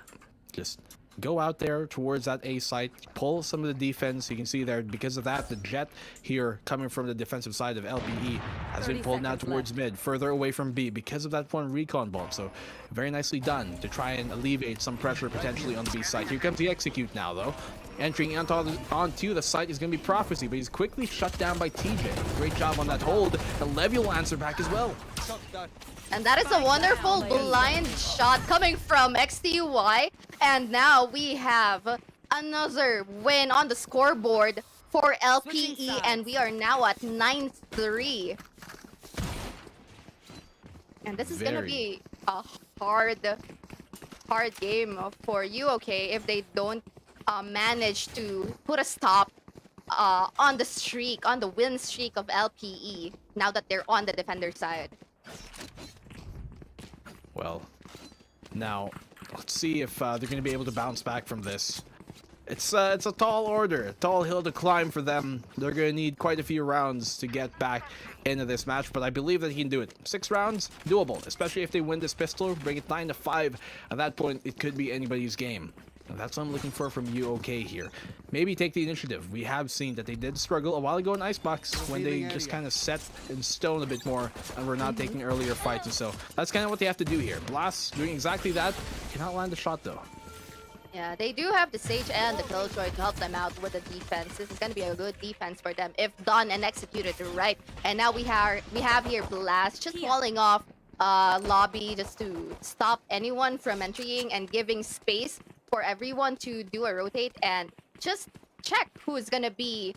S3: just go out there towards that A site, pull some of the defense. You can see there, because of that, the Jet here coming from the defensive side of LPE has been pulled now towards mid, further away from B because of that one recon bolt. So very nicely done to try and alleviate some pressure potentially on the B side. Here comes the execute now though. Entering onto the site is going to be Prophecy, but he's quickly shut down by TJ. Great job on that hold. And Levy will answer back as well.
S4: And that is a wonderful blind shot coming from XTY. And now we have another win on the scoreboard for LPE, and we are now at 9-3. And this is going to be a hard hard game for UK if they don't manage to put a stop on the streak, on the win streak of LPE, now that they're on the defender side.
S3: Well, now let's see if they're going to be able to bounce back from this. It's a tall order, a tall hill to climb for them. They're going to need quite a few rounds to get back into this match, but I believe that he can do it. 6 rounds, doable, especially if they win this pistol, bring it 9-5. At that point, it could be anybody's game. And that's what I'm looking for from UK here. Maybe take the initiative. We have seen that they did struggle a while ago in Icebox when they just kind of set in stone a bit more and were not taking earlier fights. And so that's kind of what they have to do here. Blast doing exactly that. Cannot land the shot though.
S4: Yeah, they do have the Sage and the Killjoy to help them out with the defense. This is going to be a good defense for them if done and executed right. And now we have here Blast just falling off lobby just to stop anyone from entering and giving space for everyone to do a rotate and just check who's gonna be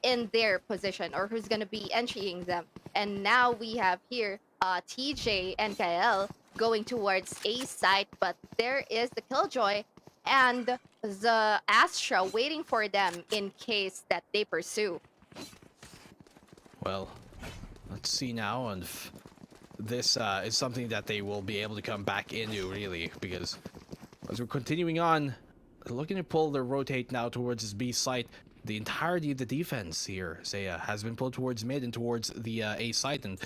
S4: in their position or who's gonna be entering them. And now we have here TJ and KL going towards A site, but there is the Killjoy and the Astra waiting for them in case that they pursue.
S3: Well, let's see now, and this is something that they will be able to come back into, really, because as we're continuing on, looking to pull the rotate now towards this B site. The entirety of the defense here, Seiya, has been pulled towards mid and towards the A site, and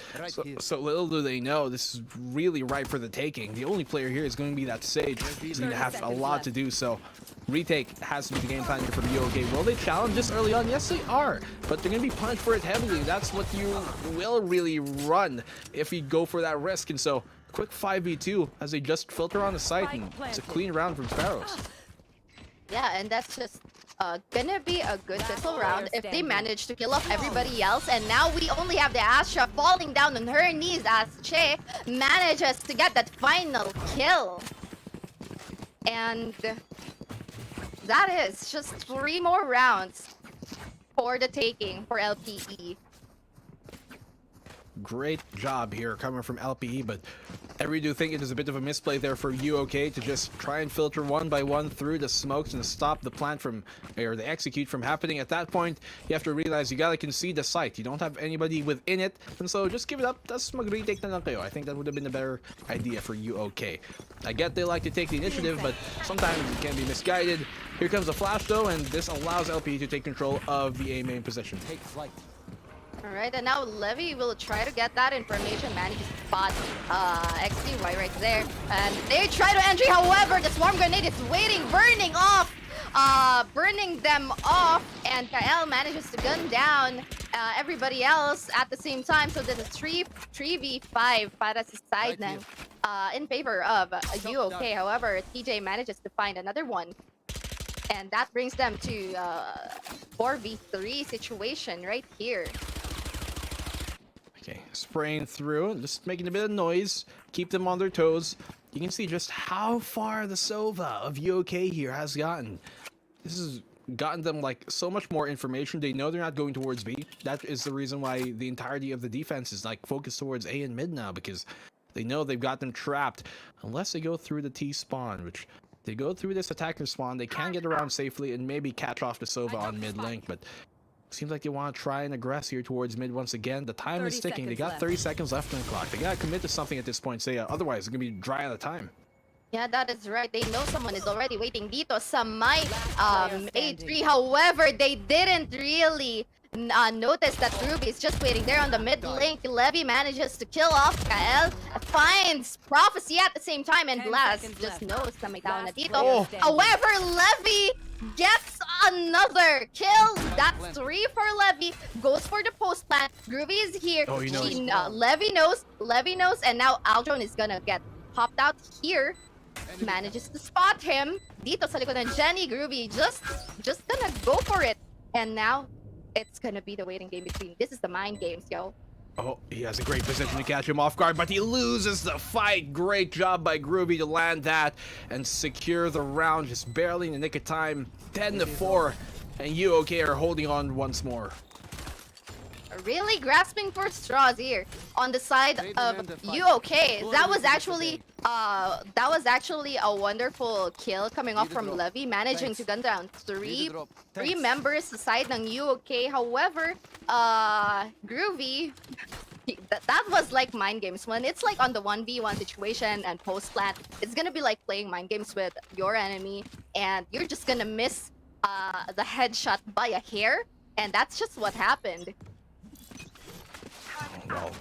S3: so little do they know this is really ripe for the taking. The only player here is going to be that Sage. He's going to have a lot to do, so retake has to be the game plan here from UK. Will they challenge this early on? Yes, they are, but they're going to be punished for it heavily. That's what you will really run if you go for that risk, and so quick 5v2 as they just filter on the site, and it's a clean round from Sparrows.
S4: Yeah, and that's just gonna be a good pistol round if they manage to kill off everybody else. And now we only have the Astra falling down on her knees as Che manages to get that final kill. And that is just 3 more rounds for the taking for LPE.
S3: Great job here coming from LPE, but I really do think it is a bit of a misplay there for UK to just try and filter one by one through the smokes and stop the plant from, or the execute from happening. At that point, you have to realize you gotta concede the site. You don't have anybody within it, and so just give it up. Tas mag-retake na lang kayo. I think that would have been a better idea for UK. I get they like to take the initiative, but sometimes it can be misguided. Here comes a flash though, and this allows LPE to take control of the A main position.
S6: Take flight.
S4: Alright, and now Levy will try to get that information. Managed to spot XDY right there. And they try to entry, however, the swarm grenade is waiting, burning them off. And Kael manages to gun down everybody else at the same time. So there's a 3v5 para sa side ng, in favor of UK. However, TJ manages to find another one. And that brings them to 4v3 situation right here.
S3: Okay, spraying through, just making a bit of noise, keep them on their toes. You can see just how far the Sova of UK here has gotten. This has gotten them like so much more information. They know they're not going towards B. That is the reason why the entirety of the defense is like focused towards A and mid now, because they know they've got them trapped. Unless they go through the T spawn, which they go through this attacker spawn, they can get around safely and maybe catch off the Sova on mid link, but seems like they want to try and aggress here towards mid once again. The time is ticking. They got 30 seconds left on the clock. They gotta commit to something at this point, say, otherwise it's gonna be dry out of time.
S4: Yeah, that is right. They know someone is already waiting dito sa my A3. However, they didn't really notice that Ruby is just waiting there on the mid link. Levy manages to kill off Kael, finds Prophecy at the same time, and Blast just knows na may tao na dito. However, Levy gets another kill. That's 3 for Levy. Goes for the post plant. Groovy is here.
S3: Oh, he knows.
S4: Levy knows, and now Aldron is gonna get popped out here. Manages to spot him. Dito sa likod ng Jenny. Groovy just gonna go for it. And now it's gonna be the waiting game between. This is the mind games, yo.
S3: Oh, he has a great position to catch him off guard, but he loses the fight. Great job by Groovy to land that and secure the round just barely in the nick of time. 10-4, and UK are holding on once more.
S4: Really grasping for straws here on the side of UK. That was actually That was actually a wonderful kill coming off
S6: Need a
S4: from
S6: drop.
S4: Levy, managing to
S6: Thanks.
S4: gun down
S6: Need a
S4: three
S6: drop.
S4: three
S6: Thanks.
S4: members sa side ng UK. However, Groovy, that was like mind games. When it's like on the 1v1 situation and post plant, it's gonna be like playing mind games with your enemy, and you're just gonna miss the headshot by a hair, and that's just what happened.
S3: Well,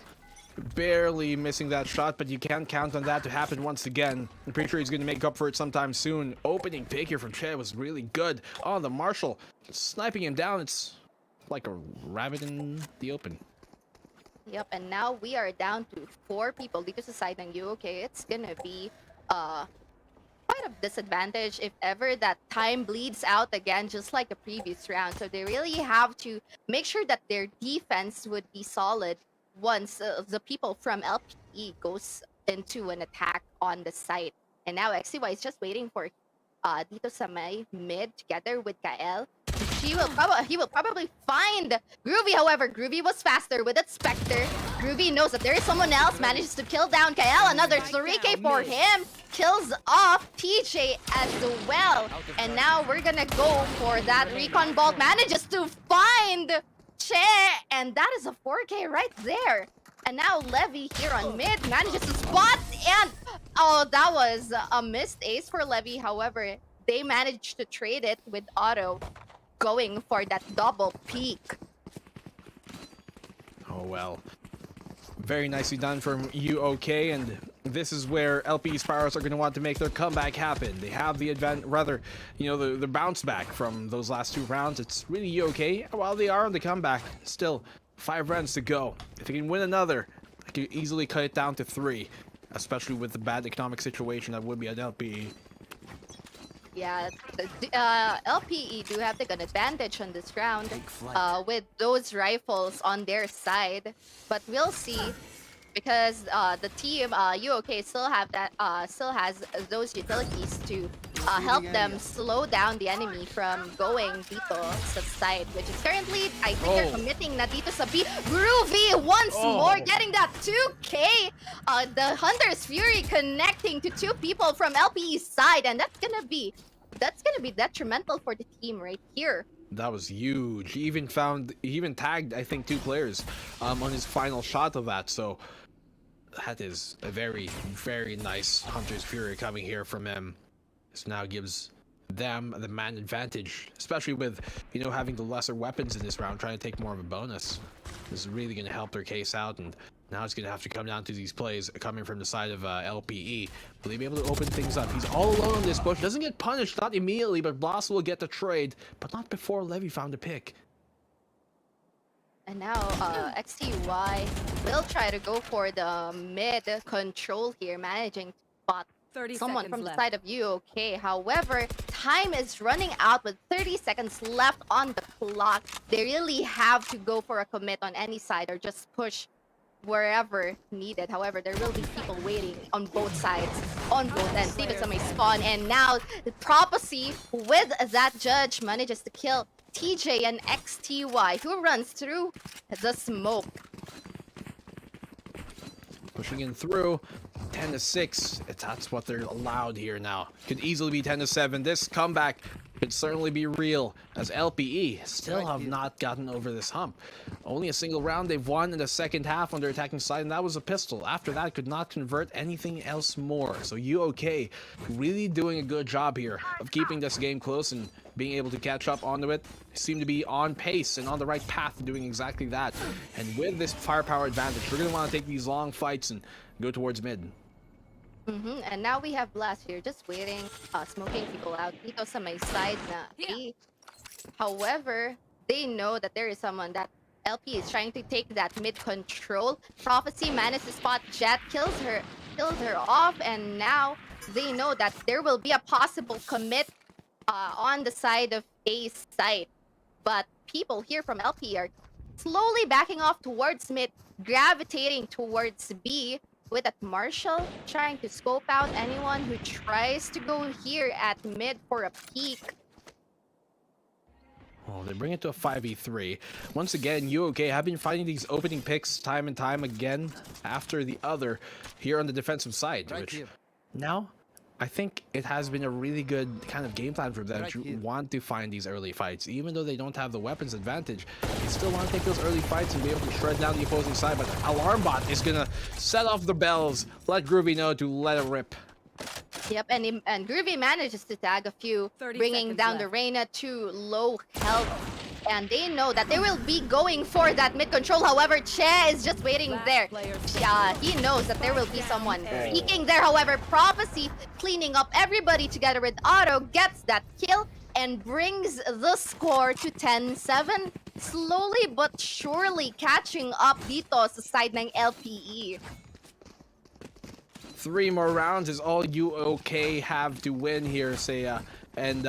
S3: barely missing that shot, but you can't count on that to happen once again. I'm pretty sure he's going to make up for it sometime soon. Opening pick here from Che was really good. Oh, the Marshall sniping him down. It's like a rabbit in the open.
S4: Yep, and now we are down to 4 people dito sa side ng UK. It's gonna be quite a disadvantage if ever that time bleeds out again, just like the previous round. So they really have to make sure that their defense would be solid once the people from LPE goes into an attack on the site. And now XCY is just waiting for dito sa may mid together with Kael. He will probably find Groovy. However, Groovy was faster with that Spectre. Groovy knows that there is someone else, manages to kill down Kael. Another 3K for him. Kills off TJ as well. And now we're gonna go for that recon bolt. Manages to find Che, and that is a 4K right there. And now Levy here on mid manages to spot, and oh, that was a missed ace for Levy. However, they managed to trade it with Otto going for that double peak.
S3: Oh, well. Very nicely done from UOK, and this is where LP Sparrows are going to want to make their comeback happen. They have the the bounce back from those last 2 rounds. It's really UOK. While they are on the comeback, still 5 rounds to go. If they can win another, they can easily cut it down to 3, especially with the bad economic situation that would be at LPE.
S4: Yeah, LPE do have the gun advantage on this round with those rifles on their side, but we'll see because the team UOK still has those utilities to help them slow down the enemy from going dito sa side, which is currently I think they're committing na dito sa B. Groovy once more getting that 2K. The Hunter's Fury connecting to 2 people from LPE's side, and that's gonna be detrimental for the team right here.
S3: That was huge. He even tagged, I think, 2 players on his final shot of that. So that is a very, very nice Hunter's Fury coming here from him. This now gives them the man advantage, especially with, having the lesser weapons in this round, trying to take more of a bonus. This is really going to help their case out, and now it's going to have to come down to these plays coming from the side of LPE. Will they be able to open things up? He's all alone on this push. Doesn't get punished, not immediately, but Bloss will get the trade, but not before Levy found a pick.
S4: And now XTY will try to go for the mid control here, managing to spot
S5: 30
S4: someone
S5: seconds
S4: from the
S5: left.
S4: side of UOK. However, time is running out with 30 seconds left on the clock. They really have to go for a commit on any side or just push wherever needed. However, there will be people waiting on both sides, on both ends. Stevenson may spawn, and now the Prophecy with that judge manages to kill TJ and XTY, who runs through the smoke.
S3: Pushing in through 10-6. That's what they're allowed here now. Could easily be 10-7. This comeback could certainly be real, as LPE still have not gotten over this hump. Only a single round they've won in the second half on their attacking side, and that was a pistol. After that, could not convert anything else more. So UOK really doing a good job here of keeping this game close and being able to catch up onto it. Seem to be on pace and on the right path to doing exactly that. And with this firepower advantage, we're going to want to take these long fights and go towards mid.
S4: And now we have Blast here, just waiting, smoking people out dito sa may side na A. However, they know that there is someone that LP is trying to take that mid control. Prophecy manages to spot Jet, kills her off, and now they know that there will be a possible commit on the side of A's side. But people here from LP are slowly backing off towards mid, gravitating towards B, with that Marshall trying to scope out anyone who tries to go here at mid for a peek.
S3: Oh, they bring it to a 5v3. Once again, UOK have been finding these opening picks time and time again after the other here on the defensive side, which now, I think it has been a really good kind of game plan for them to want to find these early fights. Even though they don't have the weapons advantage, they still want to take those early fights and be able to shred down the opposing side. But Alarm Bot is gonna set off the bells, let Groovy know to let it rip.
S4: Yep, and Groovy manages to tag a few,
S5: 30
S4: bringing
S5: seconds
S4: down
S5: left.
S4: the Reyna to low health. And they know that they will be going for that mid control. However, Che is just waiting there. He knows that there will be someone peeking there. However, Prophecy cleaning up everybody together with Otto gets that kill and brings the score to 10-7. Slowly but surely catching up dito sa side ng LPE.
S3: 3 more rounds is all UOK have to win here, Seiya. And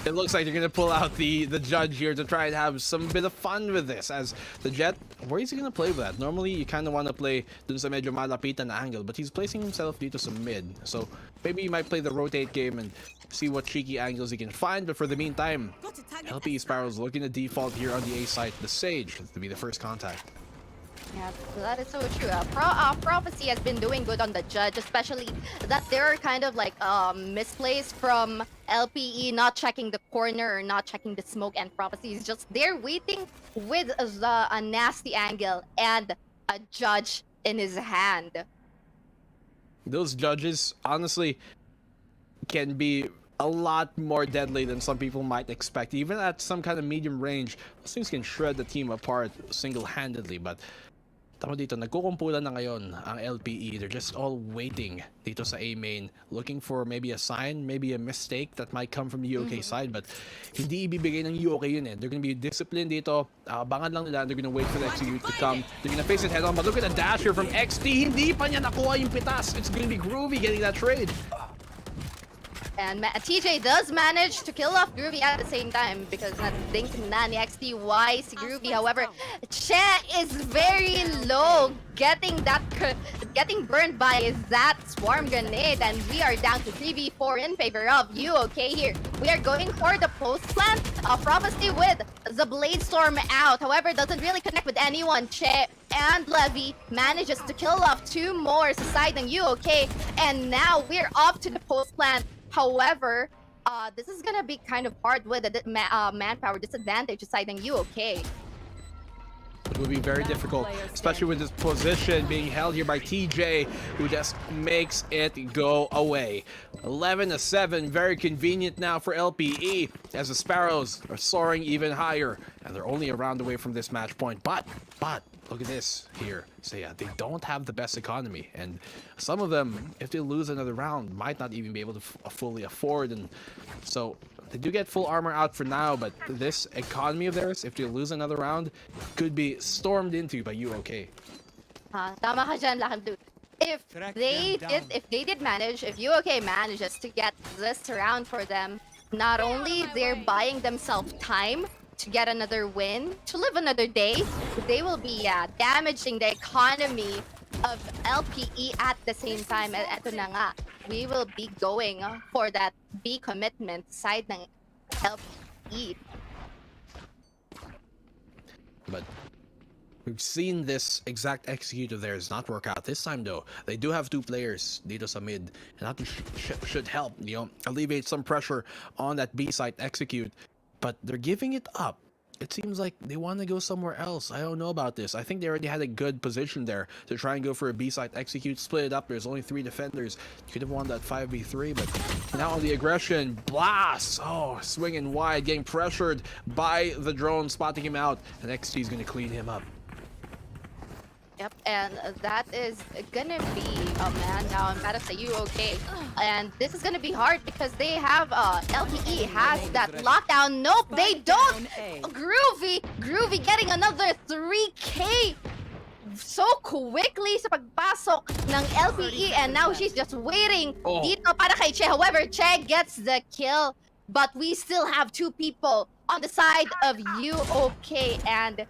S3: it looks like they're gonna pull out the judge here to try and have some bit of fun with this. As the Jet, where is he gonna play with that? Normally, you kind of want to play dun sa medyo malapitan na angle, but he's placing himself dito sa mid. So maybe he might play the rotate game and see what cheeky angles he can find. But for the meantime, LPE Sparrows looking to default here on the A site. The Sage to be the first contact.
S4: Yeah, that is so true. Prophecy has been doing good on the judge, especially that there are kind of like misplays from LPE not checking the corner or not checking the smoke, and Prophecy is just there waiting with a nasty angle and a judge in his hand.
S3: Those judges, honestly, can be a lot more deadly than some people might expect. Even at some kind of medium range, those things can shred the team apart single-handedly. But tama dito, nagkukumpulan na ngayon ang LPE. They're just all waiting dito sa A main, looking for maybe a sign, maybe a mistake that might come from the UOK side, but hindi ibibigay ng UOK yun eh. They're gonna be disciplined dito. Abangan lang nila. They're gonna wait for the execute to come. They're gonna face it head on, but look at the dash here from XT. Hindi pa niya nakuha yung pitas. It's gonna be Groovy getting that trade.
S4: And TJ does manage to kill off Groovy at the same time because na-dink na ni XTY si Groovy. However, Che is very low, getting burned by that swarm grenade, and we are down to 3v4 in favor of UOK here. We are going for the post plant of Prophecy with the Blade Storm out. However, doesn't really connect with anyone. Che and Levy manages to kill off 2 more sa side ng UOK, and now we're off to the post plant. However, this is gonna be kind of hard with the manpower disadvantage aside than UOK.
S3: It will be very difficult, especially with this position being held here by TJ, who just makes it go away. 11-7, very convenient now for LPE, as the Sparrows are soaring even higher, and they're only a round away from this match point. But look at this here. So yeah, they don't have the best economy, and some of them, if they lose another round, might not even be able to fully afford. And so they do get full armor out for now, but this economy of theirs, if they lose another round, could be stormed into by UOK.
S4: Tama ka dyan, Lakan Blue. If UOK manages to get this round for them, not only they're buying themselves time to get another win, to live another day, they will be damaging the economy of LPE at the same time. Eto na nga, we will be going for that B commitment side ng LPE.
S3: But we've seen this exact execute of theirs not work out. This time though, they do have 2 players dito sa mid, and that should help, alleviate some pressure on that B site execute. But they're giving it up. It seems like they want to go somewhere else. I don't know about this. I think they already had a good position there to try and go for a B-side execute, split it up. There's only 3 defenders. You could have won that 5v3, but now on the aggression, blast! Oh, swinging wide, getting pressured by the drone, spotting him out, and XT is going to clean him up.
S4: Yep, and that is gonna be a man down para sa UOK. And this is gonna be hard because they have LPE has that lockdown. Nope, they don't. Groovy getting another 3K so quickly sa pagpasok ng LPE, and now she's just waiting dito para kay Che. However, Che gets the kill, but we still have 2 people on the side of UOK. And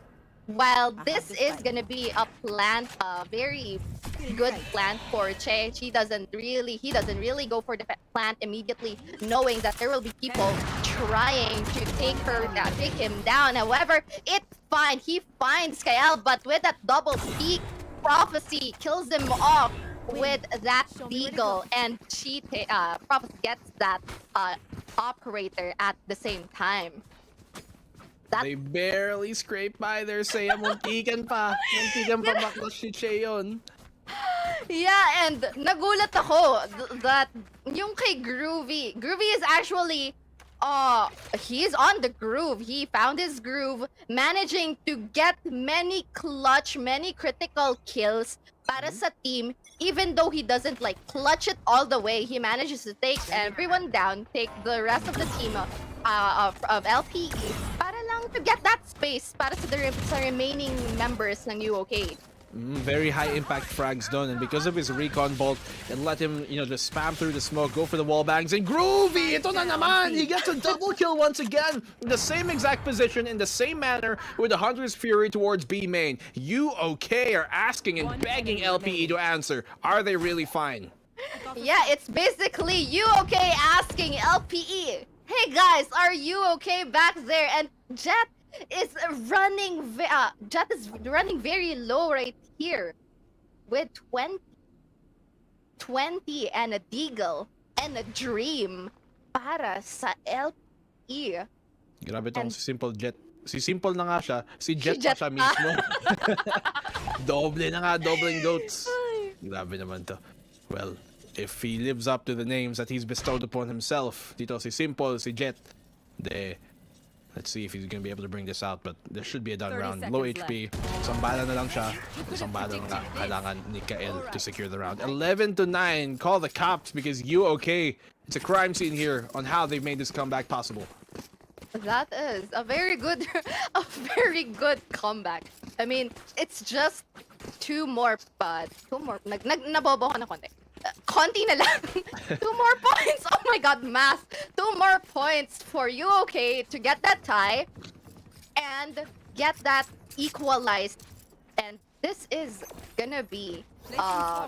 S4: while this is gonna be a plant, a very good plant for Che, he doesn't really go for the plant immediately, knowing that there will be people trying to take him down. However, it's fine. He finds Kael, but with that double peak, Prophecy kills him off. with that deagle, and she Prophet gets that operator at the same time.
S3: They barely scrape by there, Seiya. Muntikan pa. Muntikan pa baklas si Cheon.
S4: Yeah, and nagulat ako that yung kay Groovy is actually he's on the groove. He found his groove, managing to get many clutch, many critical kills para sa team. Even though he doesn't like clutch it all the way, he manages to take everyone down, take the rest of the team of LPE para lang to get that space para sa remaining members ng UOK.
S3: Very high impact frags done, and because of his recon bolt, it let him, just spam through the smoke, go for the wall bangs, and Groovy! Ito na naman! He gets a double kill once again, in the same exact position, in the same manner, with the Hunter's Fury towards B main. UOK are asking and begging LPE to answer. Are they really fine?
S4: Yeah, it's basically UOK asking LPE, hey guys, are you okay back there? And Jet is running very low right here with 20 and a deagle and a dream para sa LPE.
S3: Grabe tong si Simple Jet. Si Simple na nga siya, si Jet pa siya mismo. Doble na nga, dobling goats. Grabe naman to. Well, if he lives up to the names that he's bestowed upon himself, dito si Simple, si Jet, let's see if he's gonna be able to bring this out, but there should be a done round. Low HP. Sambala na lang siya. Sambala na kailangan ni Kael to secure the round. 11-9. Call the cops because UOK. It's a crime scene here on how they've made this comeback possible.
S4: That is a very good comeback. I mean, it's just two more. Nabobo ko na konti. Konti na lang. 2 more points. Oh my god, math. 2 more points for UOK to get that tie and get that equalized. And this is gonna be a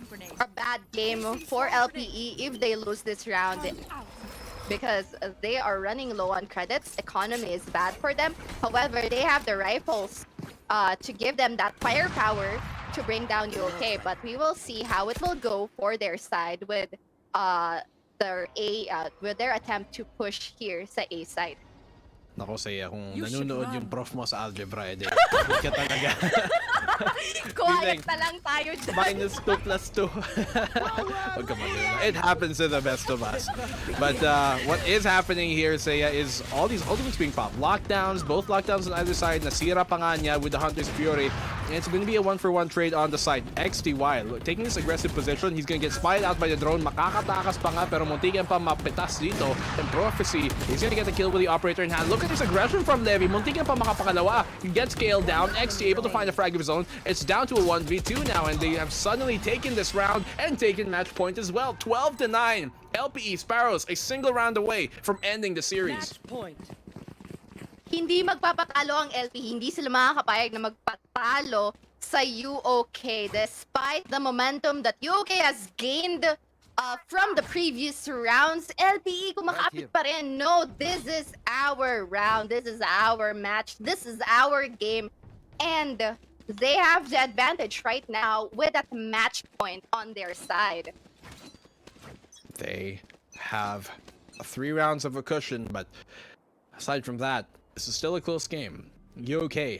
S4: bad game for LPE if they lose this round, because they are running low on credits. Economy is bad for them. However, they have the rifles to give them that firepower to bring down UOK, but we will see how it will go for their side with their attempt to push here sa A side.
S3: Nako, Seiya, kung nanonood yung prof mo sa algebra, kapit ka talaga.
S4: Quiet na lang tayo dyan.
S3: -2 + 2. Huwag ka mag-alala. It happens to the best of us. But what is happening here, Seiya, is all these ultimates being popped. Lockdowns, both lockdowns on either side. Nasira pa nga niya with the Hunter's Fury. And it's going to be a 1-for-1 trade on the side. XTY, taking this aggressive position, he's going to get spied out by the drone. Makakatakas pa nga, pero muntikan pa mapitas dito. And Prophecy, he's going to get the kill with the operator in hand. Look at this aggression from Levy. Muntikan pa makapakalawa. He gets scaled down. XT able to find a frag of his own. It's down to a 1v2 now, and they have suddenly taken this round and taken match point as well. 12-9. LPE Sparrows a single round away from ending the series.
S4: Hindi magpapatalo ang LP. Hindi sila makakapayag na magpatalo sa UOK despite the momentum that UOK has gained from the previous rounds. LPE kumakapit pa rin. No, this is our round. This is our match. This is our game. And they have the advantage right now with that match point on their side.
S3: They have 3 rounds of a cushion, but aside from that, this is still a close game. UOK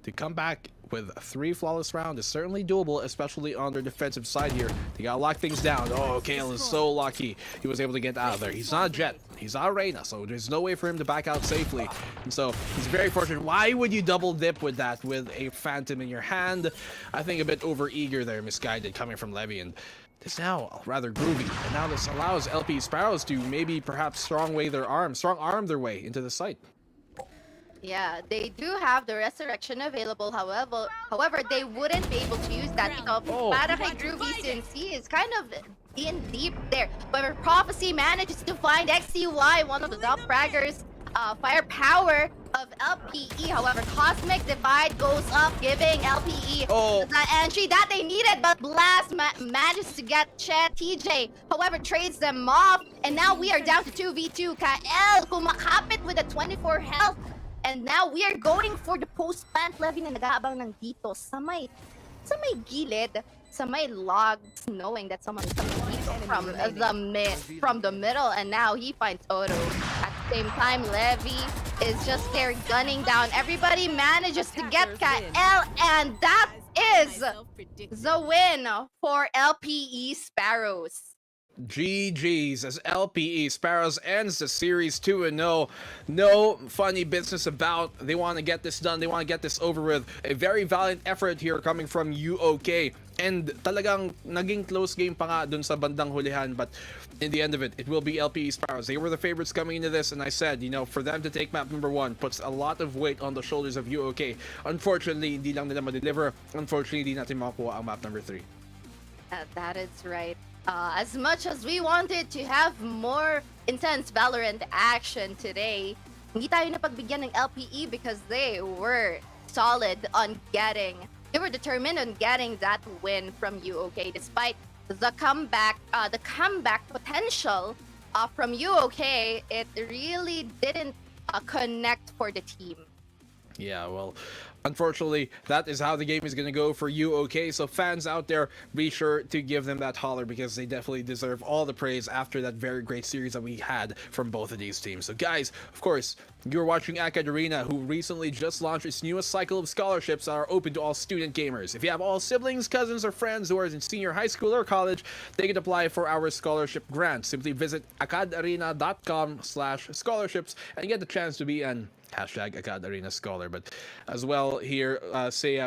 S3: to come back with 3 flawless rounds is certainly doable, especially on their defensive side here. They gotta lock things down. Oh, Kale is so lucky he was able to get out of there. He's not a Jet. He's not Reyna, so there's no way for him to back out safely. And so he's very fortunate. Why would you double dip with that, with a Phantom in your hand? I think a bit over-eager there, misguided, coming from Levy. And this now rather groovy. And now this allows LP Sparrows to maybe perhaps strong arm their way into the site.
S4: Yeah, they do have the resurrection available. However, they wouldn't be able to use that because para kay Groovy, since he is kind of in deep there. But Prophecy manages to find XCY, one of the top fraggers, firepower of LPE. However, Cosmic Divide goes up, giving LPE the entry that they needed. But Blast manages to get Chet. TJ, however, trades them off. And now we are down to 2v2. Kael kumakapit with a 24 health. And now we are going for the post-plant. Levy na nag-aabang ng dito sa may gilid. sa may logs, knowing that someone is coming from the middle, and now he finds Odo. At the same time, Levy is just there gunning down. Everybody manages to get Kael, and that is the win for LPE Sparrows.
S3: GG's as LPE Sparrows ends the series 2-0. No funny business about. They want to get this done. They want to get this over with. A very valiant effort here coming from UOK. And talagang naging close game pa nga dun sa bandang hulihan. But in the end of it, it will be LPE Sparrows. They were the favorites coming into this. And I said, you know, for them to take map number 1 puts a lot of weight on the shoulders of UOK. Unfortunately, hindi lang nila ma-deliver. Unfortunately, hindi natin makakuha ang map number 3.
S4: That is right. As much as we wanted to have more intense Valorant action today, hindi tayo napagbigyan ng LPE because they were solid on they were determined on getting that win from UOK despite the comeback potential from UOK. It really didn't connect for the team.
S3: Yeah, well, unfortunately, that is how the game is going to go for UOK. So fans out there, be sure to give them that holler because they definitely deserve all the praise after that very great series that we had from both of these teams. So guys, of course, you're watching Acad Arena, who recently just launched its newest cycle of scholarships that are open to all student gamers. If you have all siblings, cousins, or friends who are in senior high school or college, they can apply for our scholarship grant. Simply visit acadarena.com/scholarships and get the chance to be an #AcadArena Scholar. But as well here,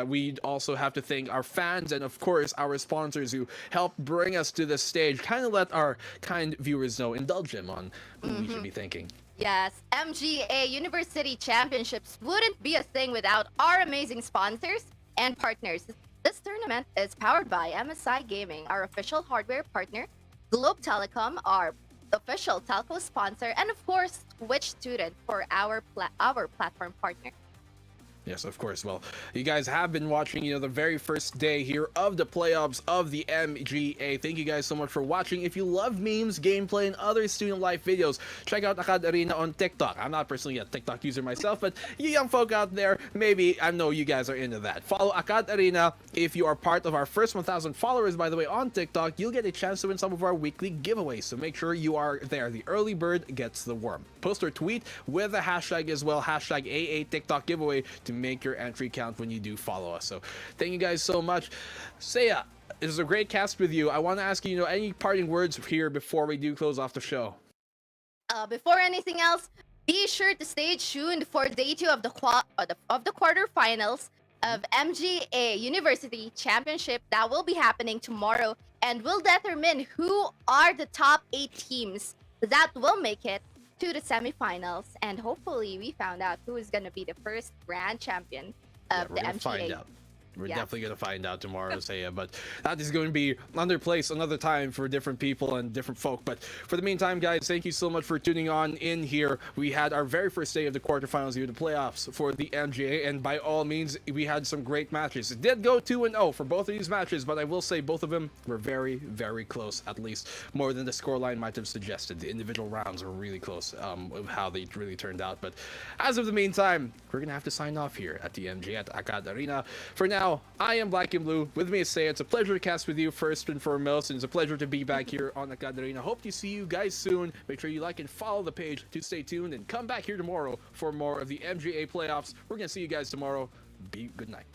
S3: we also have to thank our fans and of course our sponsors who helped bring us to this stage. Kind of let our kind viewers know, indulge them on who we should be thanking.
S4: Yes, MGA University Championships wouldn't be a thing without our amazing sponsors and partners. This tournament is powered by MSI Gaming, our official hardware partner, Globe Telecom, our official telco sponsor, and of course Twitch Student for our platform partner.
S3: Yes, of course. Well, you guys have been watching, you know, the very first day here of the playoffs of the MGA. Thank you guys so much for watching. If you love memes, gameplay, and other student life videos, check out Acad Arena on TikTok. I'm not personally a TikTok user myself, but you young folk out there, maybe I know you guys are into that. Follow Acad Arena. If you are part of our first 1,000 followers, by the way, on TikTok, you'll get a chance to win some of our weekly giveaways. So make sure you are there. The early bird gets the worm. Post or tweet with a hashtag as well, hashtag AA TikTok giveaway, to make your entry count when you do follow us. So thank you guys so much. Saya, it was a great cast with you. I want to ask you, you know, any parting words here before we do close off the show?
S4: Before anything else, be sure to stay tuned for day 2 of the quarterfinals of MGA University Championship that will be happening tomorrow, and will determine who are the top 8 teams that will make it to the semifinals. And hopefully we found out who is going to be the first grand champion of the MGA.
S3: Find out. We're definitely going to find out tomorrow, Saya, but that is going to be another place, another time for different people and different folk. But for the meantime, guys, thank you so much for tuning on in here. We had our very first day of the quarterfinals here, the playoffs for the MGA, and by all means, we had some great matches. It did go 2-0 for both of these matches, but I will say both of them were very, very close, at least more than the scoreline might have suggested. The individual rounds were really close of how they really turned out. But as of the meantime, we're going to have to sign off here at the MGA at Acad Arena. For now, I am Black and Blue. With me is Say. It's a pleasure to cast with you first and foremost, and it's a pleasure to be back here on Acad Arena. Hope to see you guys soon. Make sure you like and follow the page to stay tuned, and come back here tomorrow for more of the MGA playoffs. We're gonna see you guys tomorrow. Good night.